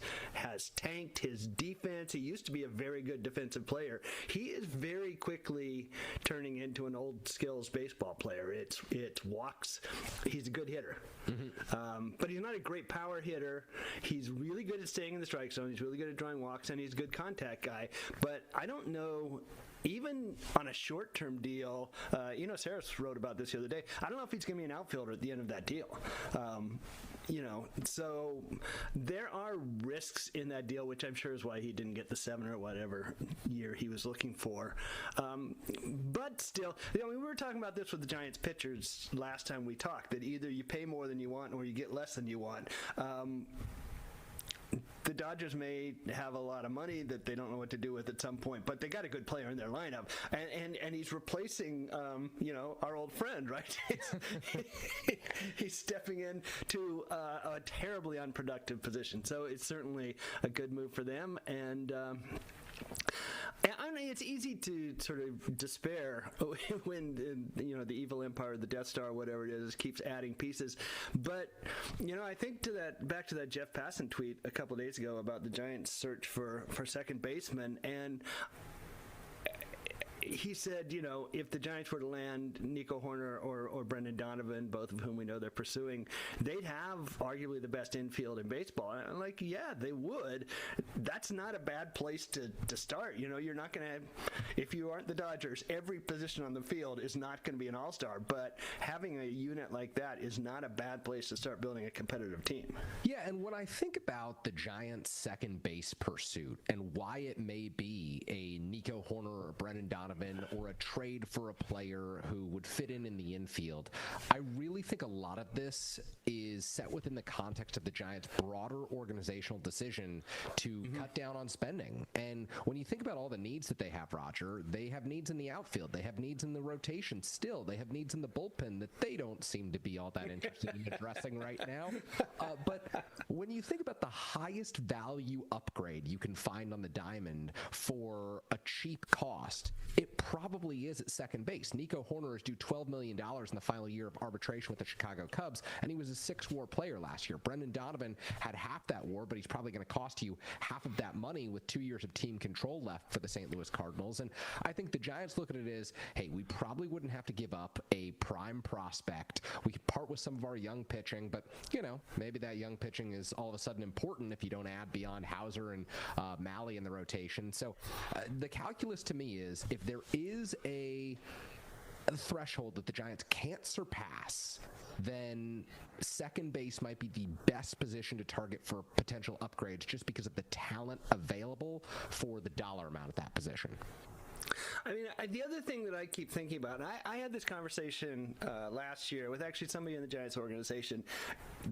tanked. His defense, he used to be a very good defensive player. He is very quickly turning into an old skills baseball player. It's walks. He's a good hitter. Mm-hmm. But he's not a great power hitter. He's really good at staying in the strike zone. He's really good at drawing walks, and he's a good contact guy. But I don't know, even on a short-term deal, Saris wrote about this the other day. I don't know if he's going to be an outfielder at the end of that deal. So there are risks in that deal, which I'm sure is why he didn't get the 7 or whatever year he was looking for. But still, we were talking about this with the Giants pitchers last time we talked, that either you pay more than you want or you get less than you want. The Dodgers may have a lot of money that they don't know what to do with at some point, but they got a good player in their lineup, and he's replacing, our old friend, right? He's stepping into a terribly unproductive position, so it's certainly a good move for them, and I mean, it's easy to sort of despair when the evil empire, the Death Star, whatever it is, keeps adding pieces. But I think back to that Jeff Passan tweet a couple of days ago about the Giants' search for second baseman, and he said, if the Giants were to land Nico Horner or Brendan Donovan, both of whom we know they're pursuing, they'd have arguably the best infield in baseball. And I'm like, yeah, they would. That's not a bad place to start. You're not going to, if you aren't the Dodgers, every position on the field is not going to be an all-star. But having a unit like that is not a bad place to start building a competitive team. Yeah, and when I think about the Giants' second base pursuit and why it may be a Nico Horner or Brendan Donovan Donovan or a trade for a player who would fit in the infield. I really think a lot of this is set within the context of the Giants' broader organizational decision to cut down on spending. And when you think about all the needs that they have, Roger, they have needs in the outfield. They have needs in the rotation still. They have needs in the bullpen that they don't seem to be all that interested in addressing right now. But when you think about the highest value upgrade you can find on the diamond for a cheap cost, it probably is at second base. Nico Horner is due $12 million in the final year of arbitration with the Chicago Cubs, and he was a 6-WAR player last year. Brendan Donovan had half that WAR, but he's probably going to cost you half of that money with 2 years of team control left for the St. Louis Cardinals. And I think the Giants look at it as, hey, we probably wouldn't have to give up a prime prospect. We could part with some of our young pitching, but, maybe that young pitching is all of a sudden important if you don't add beyond Hauser and Malley in the rotation. So the calculus to me is, if there is a threshold that the Giants can't surpass, then second base might be the best position to target for potential upgrades, just because of the talent available for the dollar amount at that position. I mean, the other thing that I keep thinking about, and I had this conversation last year with actually somebody in the Giants organization.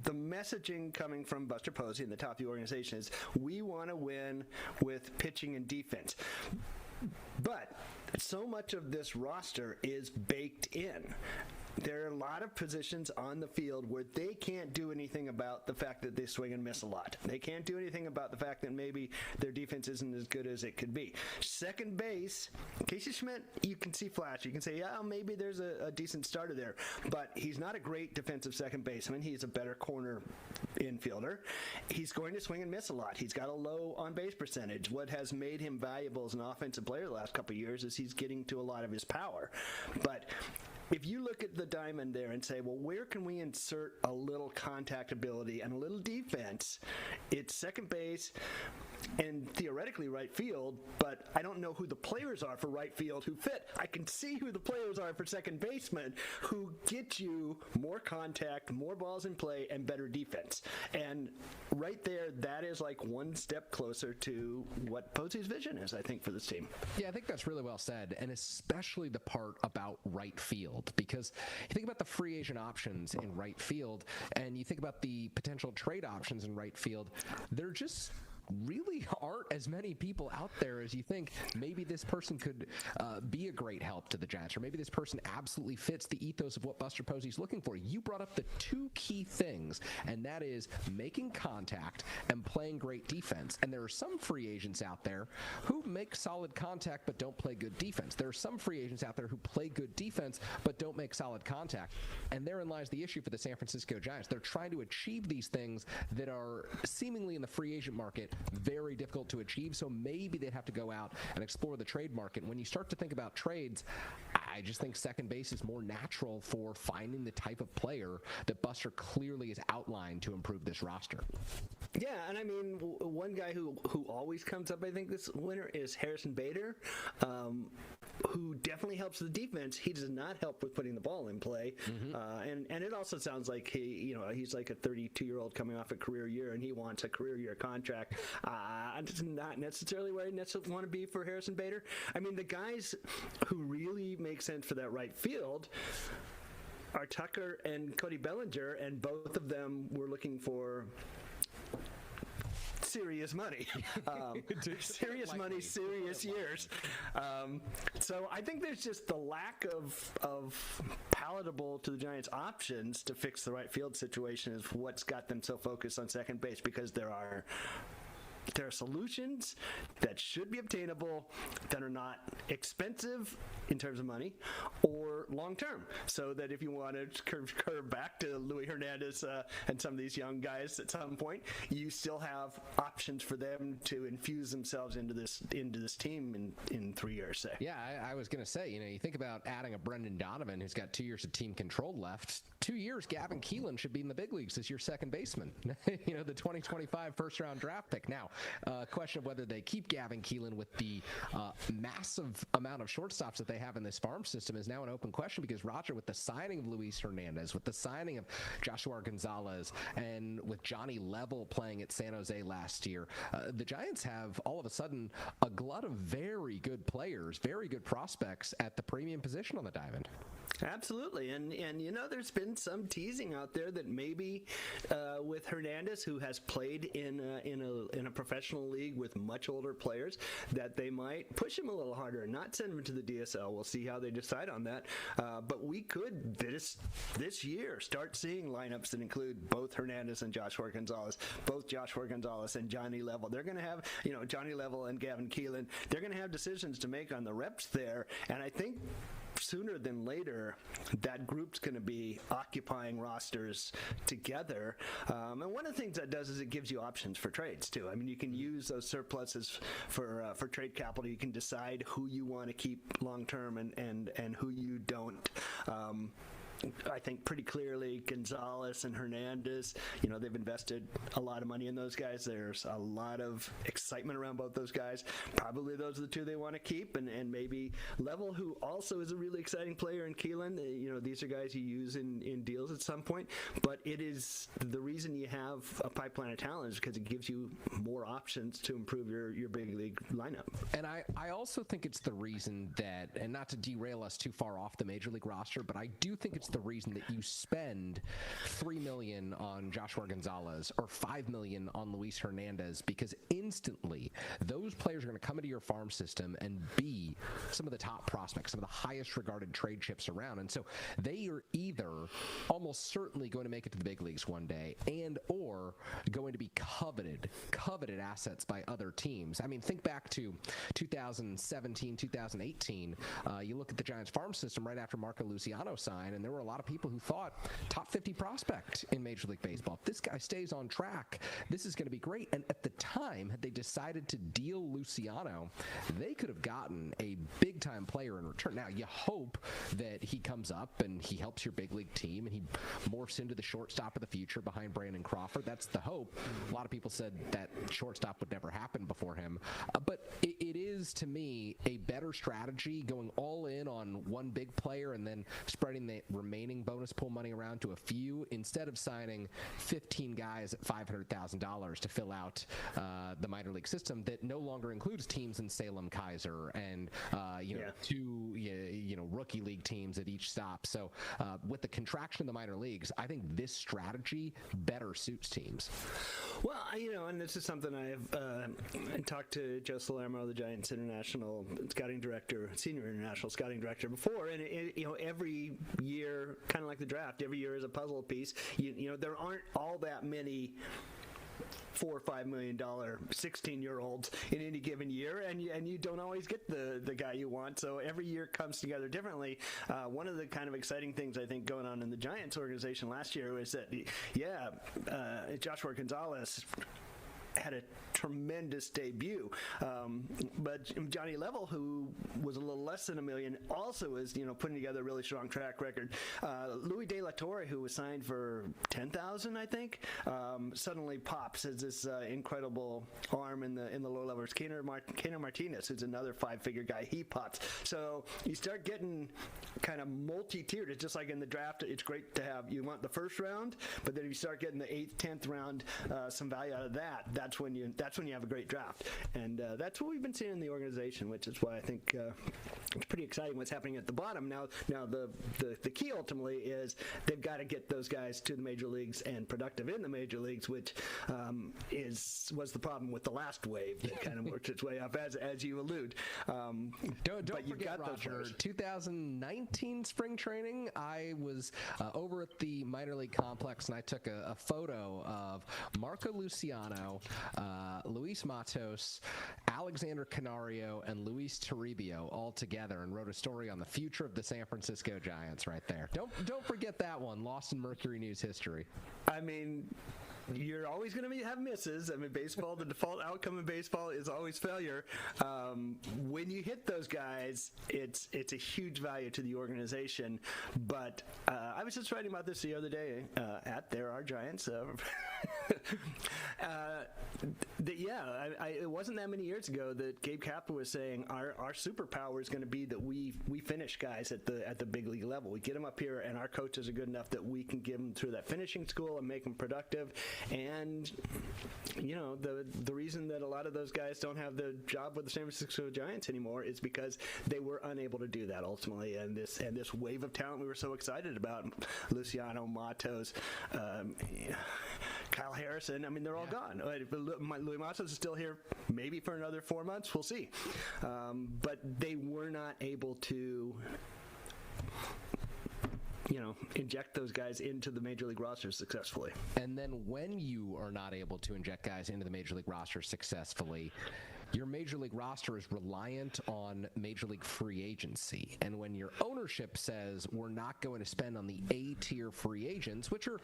The messaging coming from Buster Posey and the top of the organization is, we want to win with pitching and defense. But so much of this roster is baked in. There are a lot of positions on the field where they can't do anything about the fact that they swing and miss a lot. They can't do anything about the fact that maybe their defense isn't as good as it could be. Second base, Casey Schmidt, you can see flash. You can say, yeah, maybe there's a decent starter there. But he's not a great defensive second baseman. He's a better corner infielder. He's going to swing and miss a lot. He's got a low on-base percentage. What has made him valuable as an offensive player the last couple of years is he's getting to a lot of his power. But if you look at the diamond there and say, well, where can we insert a little contact ability and a little defense? It's second base and theoretically right field, but I don't know who the players are for right field who fit. I can see who the players are for second baseman who get you more contact, more balls in play, and better defense. And right there, that is like one step closer to what Posey's vision is, I think, for this team. Yeah, I think that's really well said, and especially the part about right field, because you think about the free agent options in right field, and you think about the potential trade options in right field, they're just really aren't as many people out there as you think. Maybe this person could be a great help to the Giants, or maybe this person absolutely fits the ethos of what Buster Posey's looking for. You brought up the two key things, and that is making contact and playing great defense. And there are some free agents out there who make solid contact but don't play good defense. There are some free agents out there who play good defense but don't make solid contact. And therein lies the issue for the San Francisco Giants. They're trying to achieve these things that are seemingly in the free agent market very difficult to achieve, so maybe they'd have to go out and explore the trade market. And when you start to think about trades, I just think second base is more natural for finding the type of player that Buster clearly has outlined to improve this roster. Yeah, and I mean, one guy who always comes up, I think, this winter is Harrison Bader, who definitely helps the defense. He does not help with putting the ball in play, and it also sounds like he's like a 32-year-old coming off a career year, and he wants a career year contract. It's not necessarily where I necessarily want to be for Harrison Bader. I mean, the guys who really make sense for that right field are Tucker and Cody Bellinger, and both of them were looking for serious money. Serious money, serious years. So I think there's just the lack of palatable to the Giants options to fix the right field situation is what's got them so focused on second base, because there are solutions that should be obtainable that are not expensive in terms of money or long-term, so that if you want to curve back to Luis Hernandez and some of these young guys at some point, you still have options for them to infuse themselves into this team in 3 years, say. Yeah, I was going to say, you think about adding a Brendan Donovan who's got 2 years of team control left. 2 years, Gavin Keelan should be in the big leagues as your second baseman. The 2025 first-round draft pick. Now, question of whether they keep Gavin Keelan with the massive amount of shortstops that they have in this farm system is now an open question, because Roger, with the signing of Luis Hernandez, with the signing of Joshua Gonzalez, and with Johnny Level playing at San Jose last year, the Giants have all of a sudden a glut of very good players, very good prospects at the premium position on the diamond. Absolutely, and there's been some teasing out there that maybe with Hernandez, who has played in a professional league with much older players, that they might push him a little harder and not send him to the DSL. We'll see how they decide on that. But we could this year start seeing lineups that include both Hernandez and Joshua Gonzalez, both Joshua Gonzalez and Johnny Level. They're going to have Johnny Level and Gavin Keelan. They're going to have decisions to make on the reps there, and I think sooner than later, that group's going to be occupying rosters together. And one of the things that does is it gives you options for trades too. I mean, you can use those surpluses for trade capital. You can decide who you want to keep long term and who you don't. I think pretty clearly Gonzalez and Hernandez, they've invested a lot of money in those guys. There's a lot of excitement around both those guys. Probably those are the two they want to keep, and maybe Level, who also is a really exciting player, in Keelan. These are guys you use in deals at some point, but it is the reason you have a pipeline of talent is because it gives you more options to improve your big league lineup. And I also think it's the reason that, and not to derail us too far off the major league roster, but I do think it's the reason that you spend $3 million on Joshua Gonzalez or $5 million on Luis Hernandez, because instantly those players are going to come into your farm system and be some of the top prospects, some of the highest regarded trade chips around. And so they are either almost certainly going to make it to the big leagues one day, and or going to be coveted assets by other teams. I mean, think back to 2017, 2018. You look at the Giants farm system right after Marco Luciano signed, and there were a lot of people who thought top 50 prospect in Major League Baseball. If this guy stays on track, this is going to be great. And at the time, had they decided to deal Luciano, they could have gotten a big-time player in return. Now, you hope that he comes up and he helps your big league team and he morphs into the shortstop of the future behind Brandon Crawford. That's the hope. A lot of people said that shortstop would never happen before him. But it is, to me, a better strategy going all in on one big player and then spreading the remaining bonus pool money around to a few, instead of signing 15 guys at $500,000 to fill out the minor league system that no longer includes teams in Salem Kaiser and two rookie league teams at each stop. So with the contraction in the minor leagues, I think this strategy better suits teams. Well, and this is something I've talked to Joe Salermo, the Giants International Scouting Director, Senior International Scouting Director, before, and every year, kind of like the draft, every year is a puzzle piece. There aren't all that many $4 or $5 million 16-year-olds in any given year, and you don't always get the guy you want. So every year comes together differently. One of the kind of exciting things I think going on in the Giants organization last year was that, Joshua Gonzalez had a tremendous debut, but Johnny Level, who was a little less than $1 million, also is putting together a really strong track record. Louis De La Torre, who was signed for $10,000, I think, suddenly pops as this incredible arm in the lower levels. Kano Martinez, who's another 5-figure guy, he pops. So you start getting kind of multi-tiered. It's just like in the draft. It's great to have. You want the first round, but then if you start getting the 8th, 10th round, some value out of that. That's when you have a great draft, and that's what we've been seeing in the organization, which is why I think it's pretty exciting what's happening at the bottom. Now the key ultimately is they've got to get those guys to the major leagues and productive in the major leagues, which was the problem with the last wave that kind of worked its way up as you allude. Don't forget, Roger, 2019 spring training, I was over at the minor league complex and I took a photo of Marco Luciano, Luis Matos, Alexander Canario, and Luis Toribio all together and wrote a story on the future of the San Francisco Giants right there. Don't forget that one, lost in Mercury News history. I mean, you're always going to have misses. I mean, baseball, the default outcome in baseball is always failure. When you hit those guys, it's a huge value to the organization. But I was just writing about this the other day at There Are Giants. It wasn't that many years ago that Gabe Kapler was saying our superpower is going to be that we finish guys at the big league level. We get them up here, and our coaches are good enough that we can get them through that finishing school and make them productive. And the reason that a lot of those guys don't have the job with the San Francisco Giants anymore is because they were unable to do that ultimately. And this wave of talent we were so excited about, Luciano, Matos, Kyle Harrison, I mean, they're all gone. Louis Matos is still here maybe for another 4 months. We'll see. But they were not able to inject those guys into the major league roster successfully. And then when you are not able to inject guys into the major league roster successfully, your major league roster is reliant on major league free agency. And when your ownership says we're not going to spend on the A-tier free agents, which are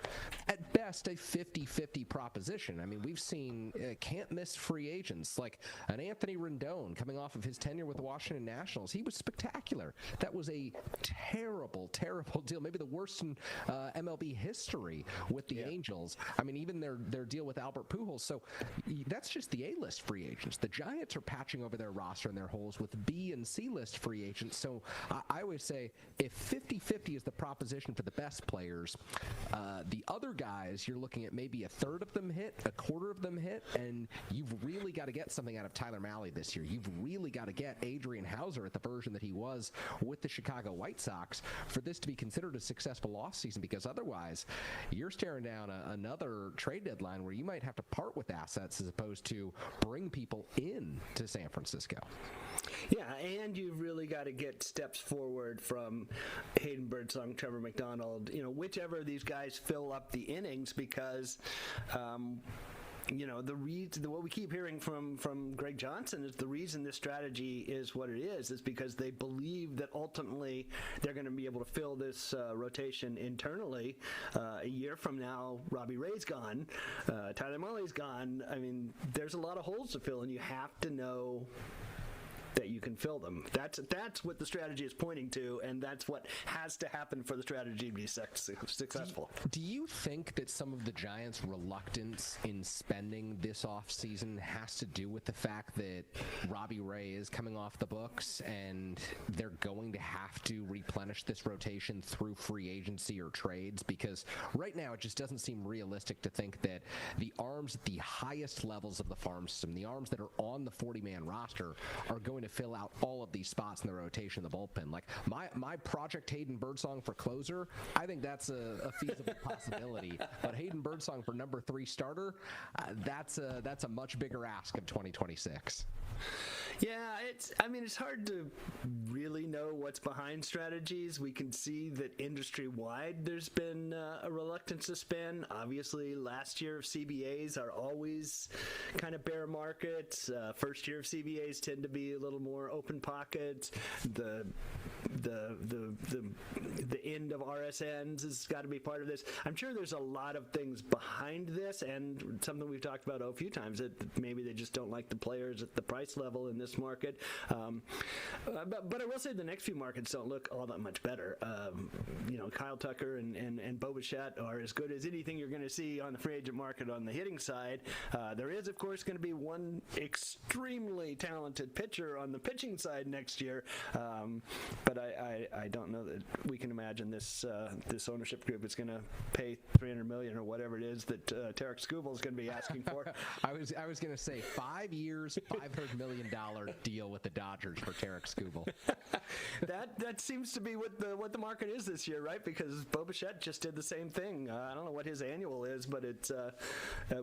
at best a 50-50 proposition. I mean, we've seen can't-miss free agents like an Anthony Rendon coming off of his tenure with the Washington Nationals. He was spectacular. That was a terrible, terrible deal, maybe the worst in MLB history with the Angels. I mean, even their deal with Albert Pujols. So that's just the A-list free agents. The Giants are patching over their roster and their holes with B and C list free agents. So I always say if 50-50 is the proposition for the best players, the other guys, you're looking at maybe a third of them hit, a quarter of them hit, and you've really got to get something out of Tyler Mahle this year. You've really got to get Adrian Hauser at the version that he was with the Chicago White Sox for this to be considered a successful offseason, because otherwise you're staring down another trade deadline where you might have to part with assets as opposed to bring people in to San Francisco. Yeah, and you've really got to get steps forward from Hayden Birdsong, Trevor McDonald, whichever of these guys fill up the innings, because what we keep hearing from Greg Johnson is the reason this strategy is what it is because they believe that ultimately they're going to be able to fill this rotation internally. A year from now, Robbie Ray's gone, Tyler Mahle's gone. I mean, there's a lot of holes to fill, and you have to know that you can fill them. That's what the strategy is pointing to, and that's what has to happen for the strategy to be successful. Do you think that some of the Giants' reluctance in spending this offseason has to do with the fact that Robbie Ray is coming off the books and they're going to have to replenish this rotation through free agency or trades? Because right now it just doesn't seem realistic to think that the arms at the highest levels of the farm system, the arms that are on the 40-man roster, are going to fill out all of these spots in the rotation, the bullpen. Like my project Hayden Birdsong for closer, I think that's a feasible possibility. But Hayden Birdsong for number 3 starter, that's a much bigger ask of 2026. Yeah, it's hard to really know what's behind strategies. We can see that industry-wide there's been a reluctance to spend. Obviously, last year of CBAs are always kind of bear markets. First year of CBAs tend to be a little more open pockets. The end of RSNs has got to be part of this. I'm sure there's a lot of things behind this, and something we've talked about a few times, that maybe they just don't like the players at the price level in this market. But I will say the next few markets don't look all that much better. Kyle Tucker and Bo Bichette are as good as anything you're going to see on the free agent market on the hitting side. There is, of course, going to be one extremely talented pitcher on the pitching side next year. But I don't know that we can imagine this ownership group is going to pay $300 million or whatever it is that Tarek Skubal is going to be asking for. I was going to say 5 years, $500 million deal with the Dodgers for Tarek Skubal. That seems to be what the market is this year, right? Because Bo Bichette just did the same thing. I don't know what his annual is, but it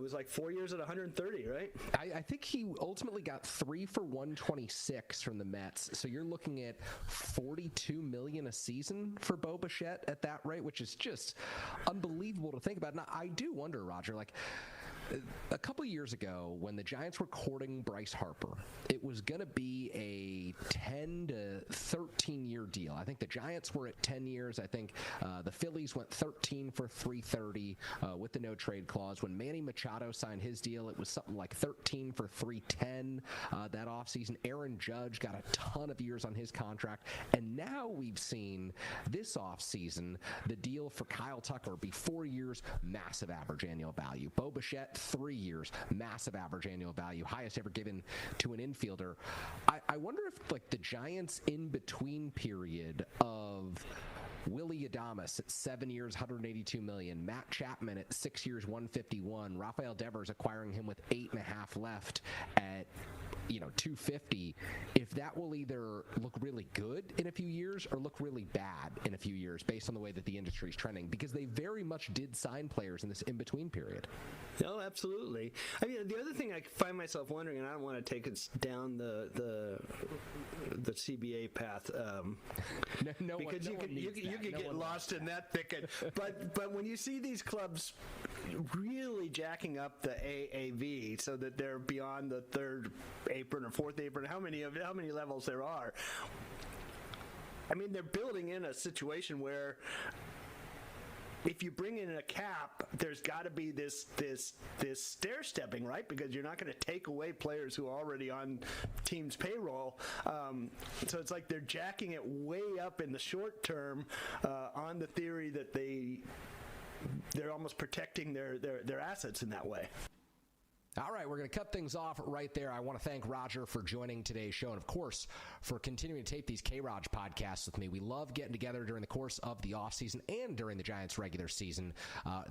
was like 4 years at 130, right? I think he ultimately got 3 for 126 from the Mets. So you're looking at $42 million a season for Bo Bichette at that rate, which is just unbelievable to think about. Now, I do wonder, Roger, like, a couple years ago, when the Giants were courting Bryce Harper, it was going to be a 10 to 13-year deal. I think the Giants were at 10 years. I think the Phillies went 13 for $330 with the no-trade clause. When Manny Machado signed his deal, it was something like 13 for $310 that offseason. Aaron Judge got a ton of years on his contract. And now we've seen this offseason the deal for Kyle Tucker be 4 years, massive average annual value. Bo Bichette, 3 years, massive average annual value, highest ever given to an infielder. I wonder if, like, the Giants in-between period of Willie Adames at 7 years, $182 million, Matt Chapman at 6 years, $151, Rafael Devers acquiring him with 8.5 left at $250, if that will either look really good in a few years or look really bad in a few years based on the way that the industry is trending, because they very much did sign players in this in-between period. No, absolutely. I mean, the other thing I find myself wondering, and I don't want to take us down the CBA path, because you could get lost in that thicket. But when you see these clubs really jacking up the AAV so that they're beyond the third apron or fourth apron, how many levels there are, I mean, they're building in a situation where if you bring in a cap, there's got to be this stair stepping, right? Because you're not going to take away players who are already on teams' payroll. So it's like they're jacking it way up in the short term on the theory that they're almost protecting their assets in that way. All right, we're going to cut things off right there. I want to thank Roger for joining today's show and, of course, for continuing to tape these K-Raj podcasts with me. We love getting together during the course of the offseason and during the Giants' regular season.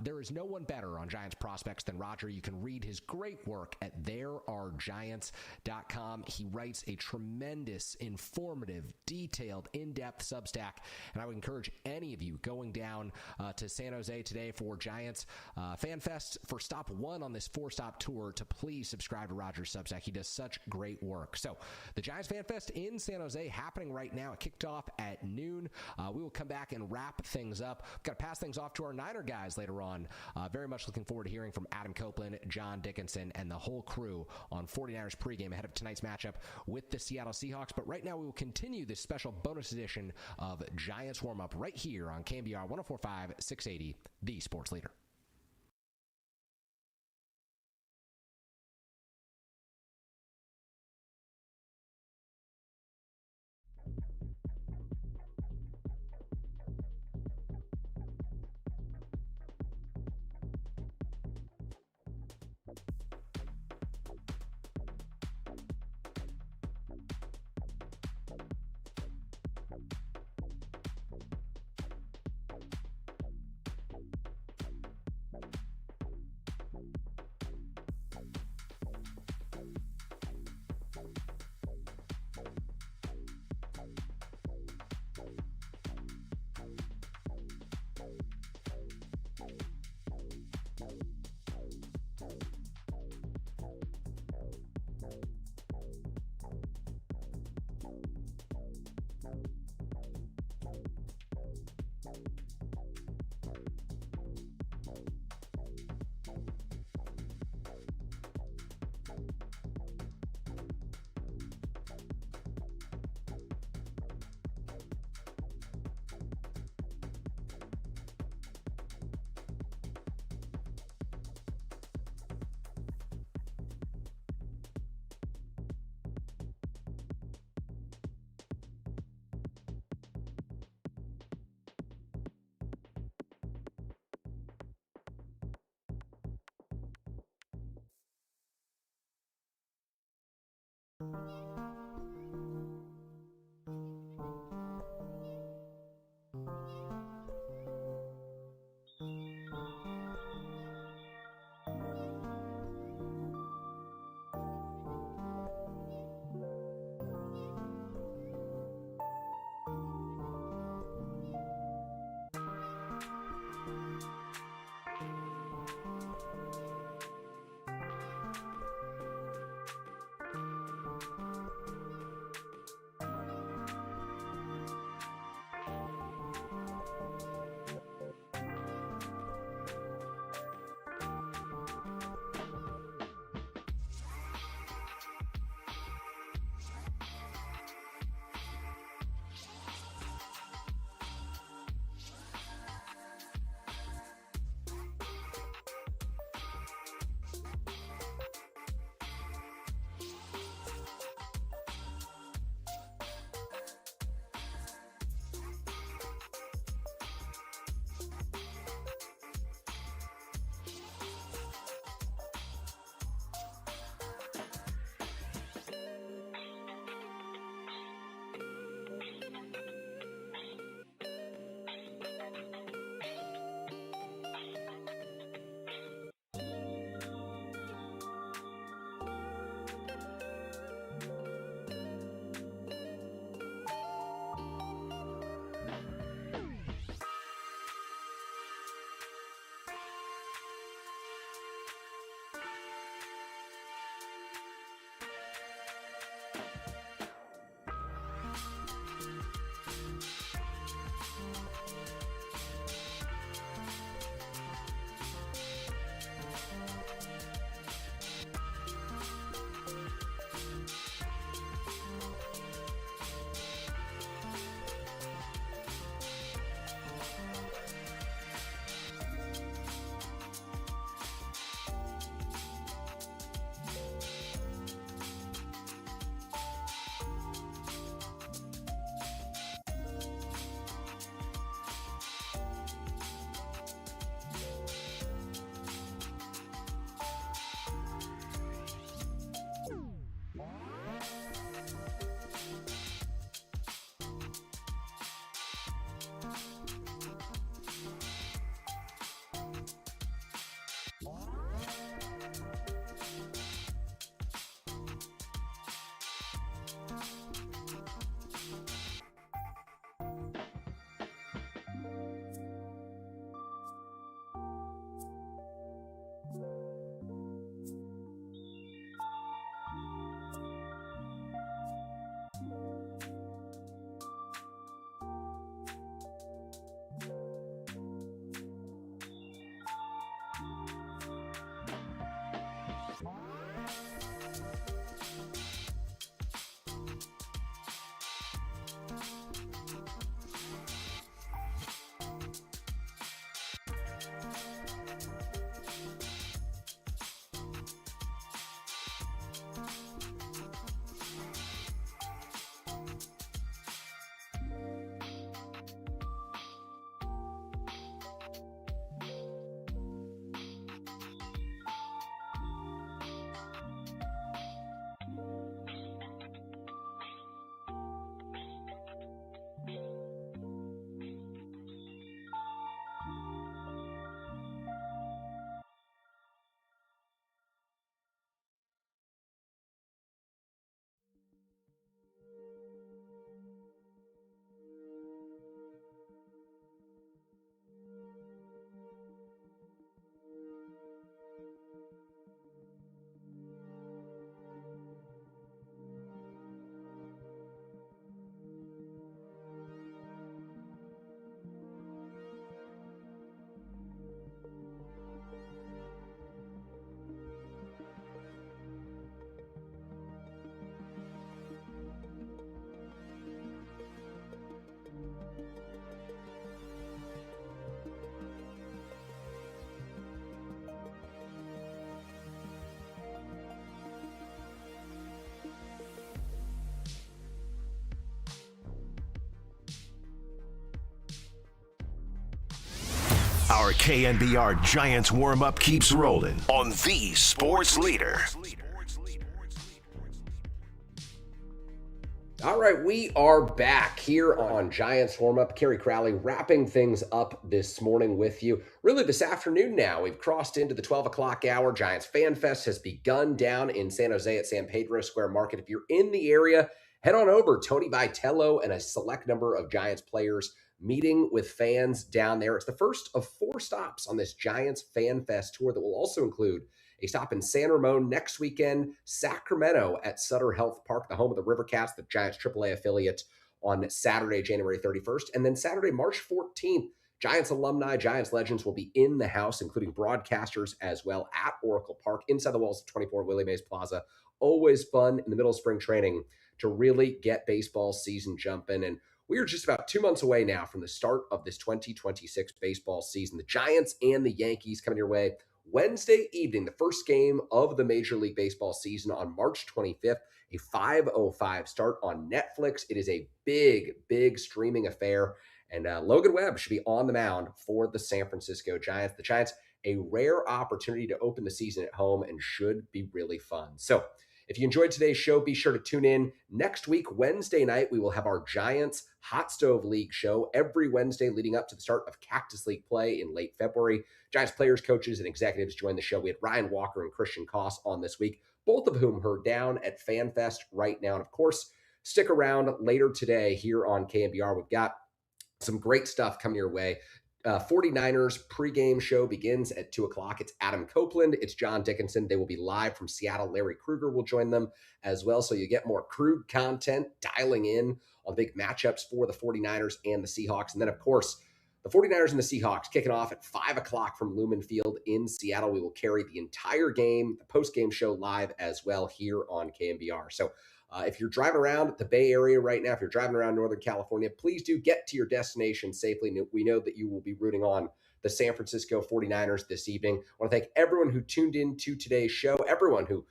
There is no one better on Giants prospects than Roger. You can read his great work at therearegiants.com. He writes a tremendous, informative, detailed, in-depth Substack, and I would encourage any of you going down to San Jose today for Giants Fan Fest for stop one on this 4-stop tour to please subscribe to Roger's Substack. He does such great work. So the Giants Fan Fest in San Jose happening right now. It kicked off at noon. We will come back and wrap things up. We've got to pass things off to our Niner guys later on. Very much looking forward to hearing from Adam Copeland, John Dickinson, and the whole crew on 49ers pregame ahead of tonight's matchup with the Seattle Seahawks. But right now we will continue this special bonus edition of Giants Warm-Up right here on KNBR 104.5 680, the sports leader. Our KNBR Giants warm-up keeps rolling on the Sports Leader. All right, we are back here on Giants Warm-Up. Kerry Crowley wrapping things up this morning with you. Really this afternoon now. We've crossed into the 12 o'clock hour. Giants Fan Fest has begun down in San Jose at San Pedro Square Market. If you're in the area, head on over. Tony Vitello and a select number of Giants players meeting with fans down there. It's the first of 4 stops on this Giants Fan Fest tour that will also include a stop in San Ramon next weekend, Sacramento at Sutter Health Park, the home of the Rivercats, the Giants AAA affiliate, on Saturday, January 31st. And then Saturday, March 14th, Giants alumni, Giants legends will be in the house, including broadcasters as well, at Oracle Park, inside the walls of 24 Willie Mays Plaza. Always fun in the middle of spring training to really get baseball season jumping. And we are just about 2 months away now from the start of this 2026 baseball season. The Giants and the Yankees coming your way Wednesday evening, the first game of the Major League Baseball season on March 25th, a 5:05 start on Netflix. It is a big, big streaming affair, and Logan Webb should be on the mound for the San Francisco Giants. The Giants, a rare opportunity to open the season at home, and should be really fun. So if you enjoyed today's show, be sure to tune in. Next week, Wednesday night, we will have our Giants Hot Stove League show every Wednesday leading up to the start of Cactus League play in late February. Giants players, coaches, and executives join the show. We had Ryan Walker and Christian Koss on this week, both of whom are down at FanFest right now. And of course, stick around later today here on KNBR. We've got some great stuff coming your way. 49ers pregame show begins at 2 o'clock. It's Adam Copeland. It's John Dickinson. They will be live from Seattle. Larry Krueger will join them as well. So you get more Krug content dialing in on the big matchups for the 49ers and the Seahawks. And then, of course, the 49ers and the Seahawks kicking off at 5 o'clock from Lumen Field in Seattle. We will carry the entire game, the post-game show live as well here on KNBR. So if you're driving around the Bay Area right now, if you're driving around Northern California, please do get to your destination safely. We know that you will be rooting on the San Francisco 49ers this evening. I want to thank everyone who tuned in to today's show, everyone who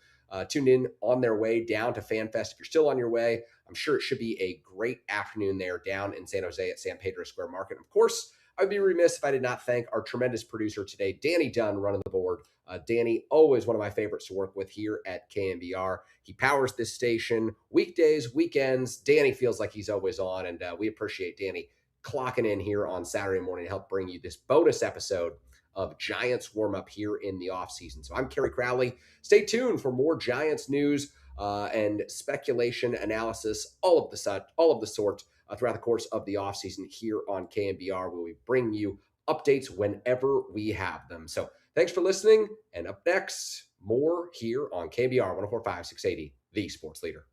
tuned in on their way down to FanFest. If you're still on your way, I'm sure it should be a great afternoon there down in San Jose at San Pedro Square Market. Of course, I'd be remiss if I did not thank our tremendous producer today, Danny Dunn, running the board. Danny, always one of my favorites to work with here at KNBR. He powers this station weekdays, weekends. Danny feels like he's always on, and we appreciate Danny clocking in here on Saturday morning to help bring you this bonus episode of Giants warm-up here in the offseason. So I'm Kerry Crowley. Stay tuned for more Giants news and speculation, analysis, all of the sort throughout the course of the offseason here on KNBR, where we bring you updates whenever we have them. So thanks for listening, and up next, more here on KNBR 104.5 680, the Sports Leader.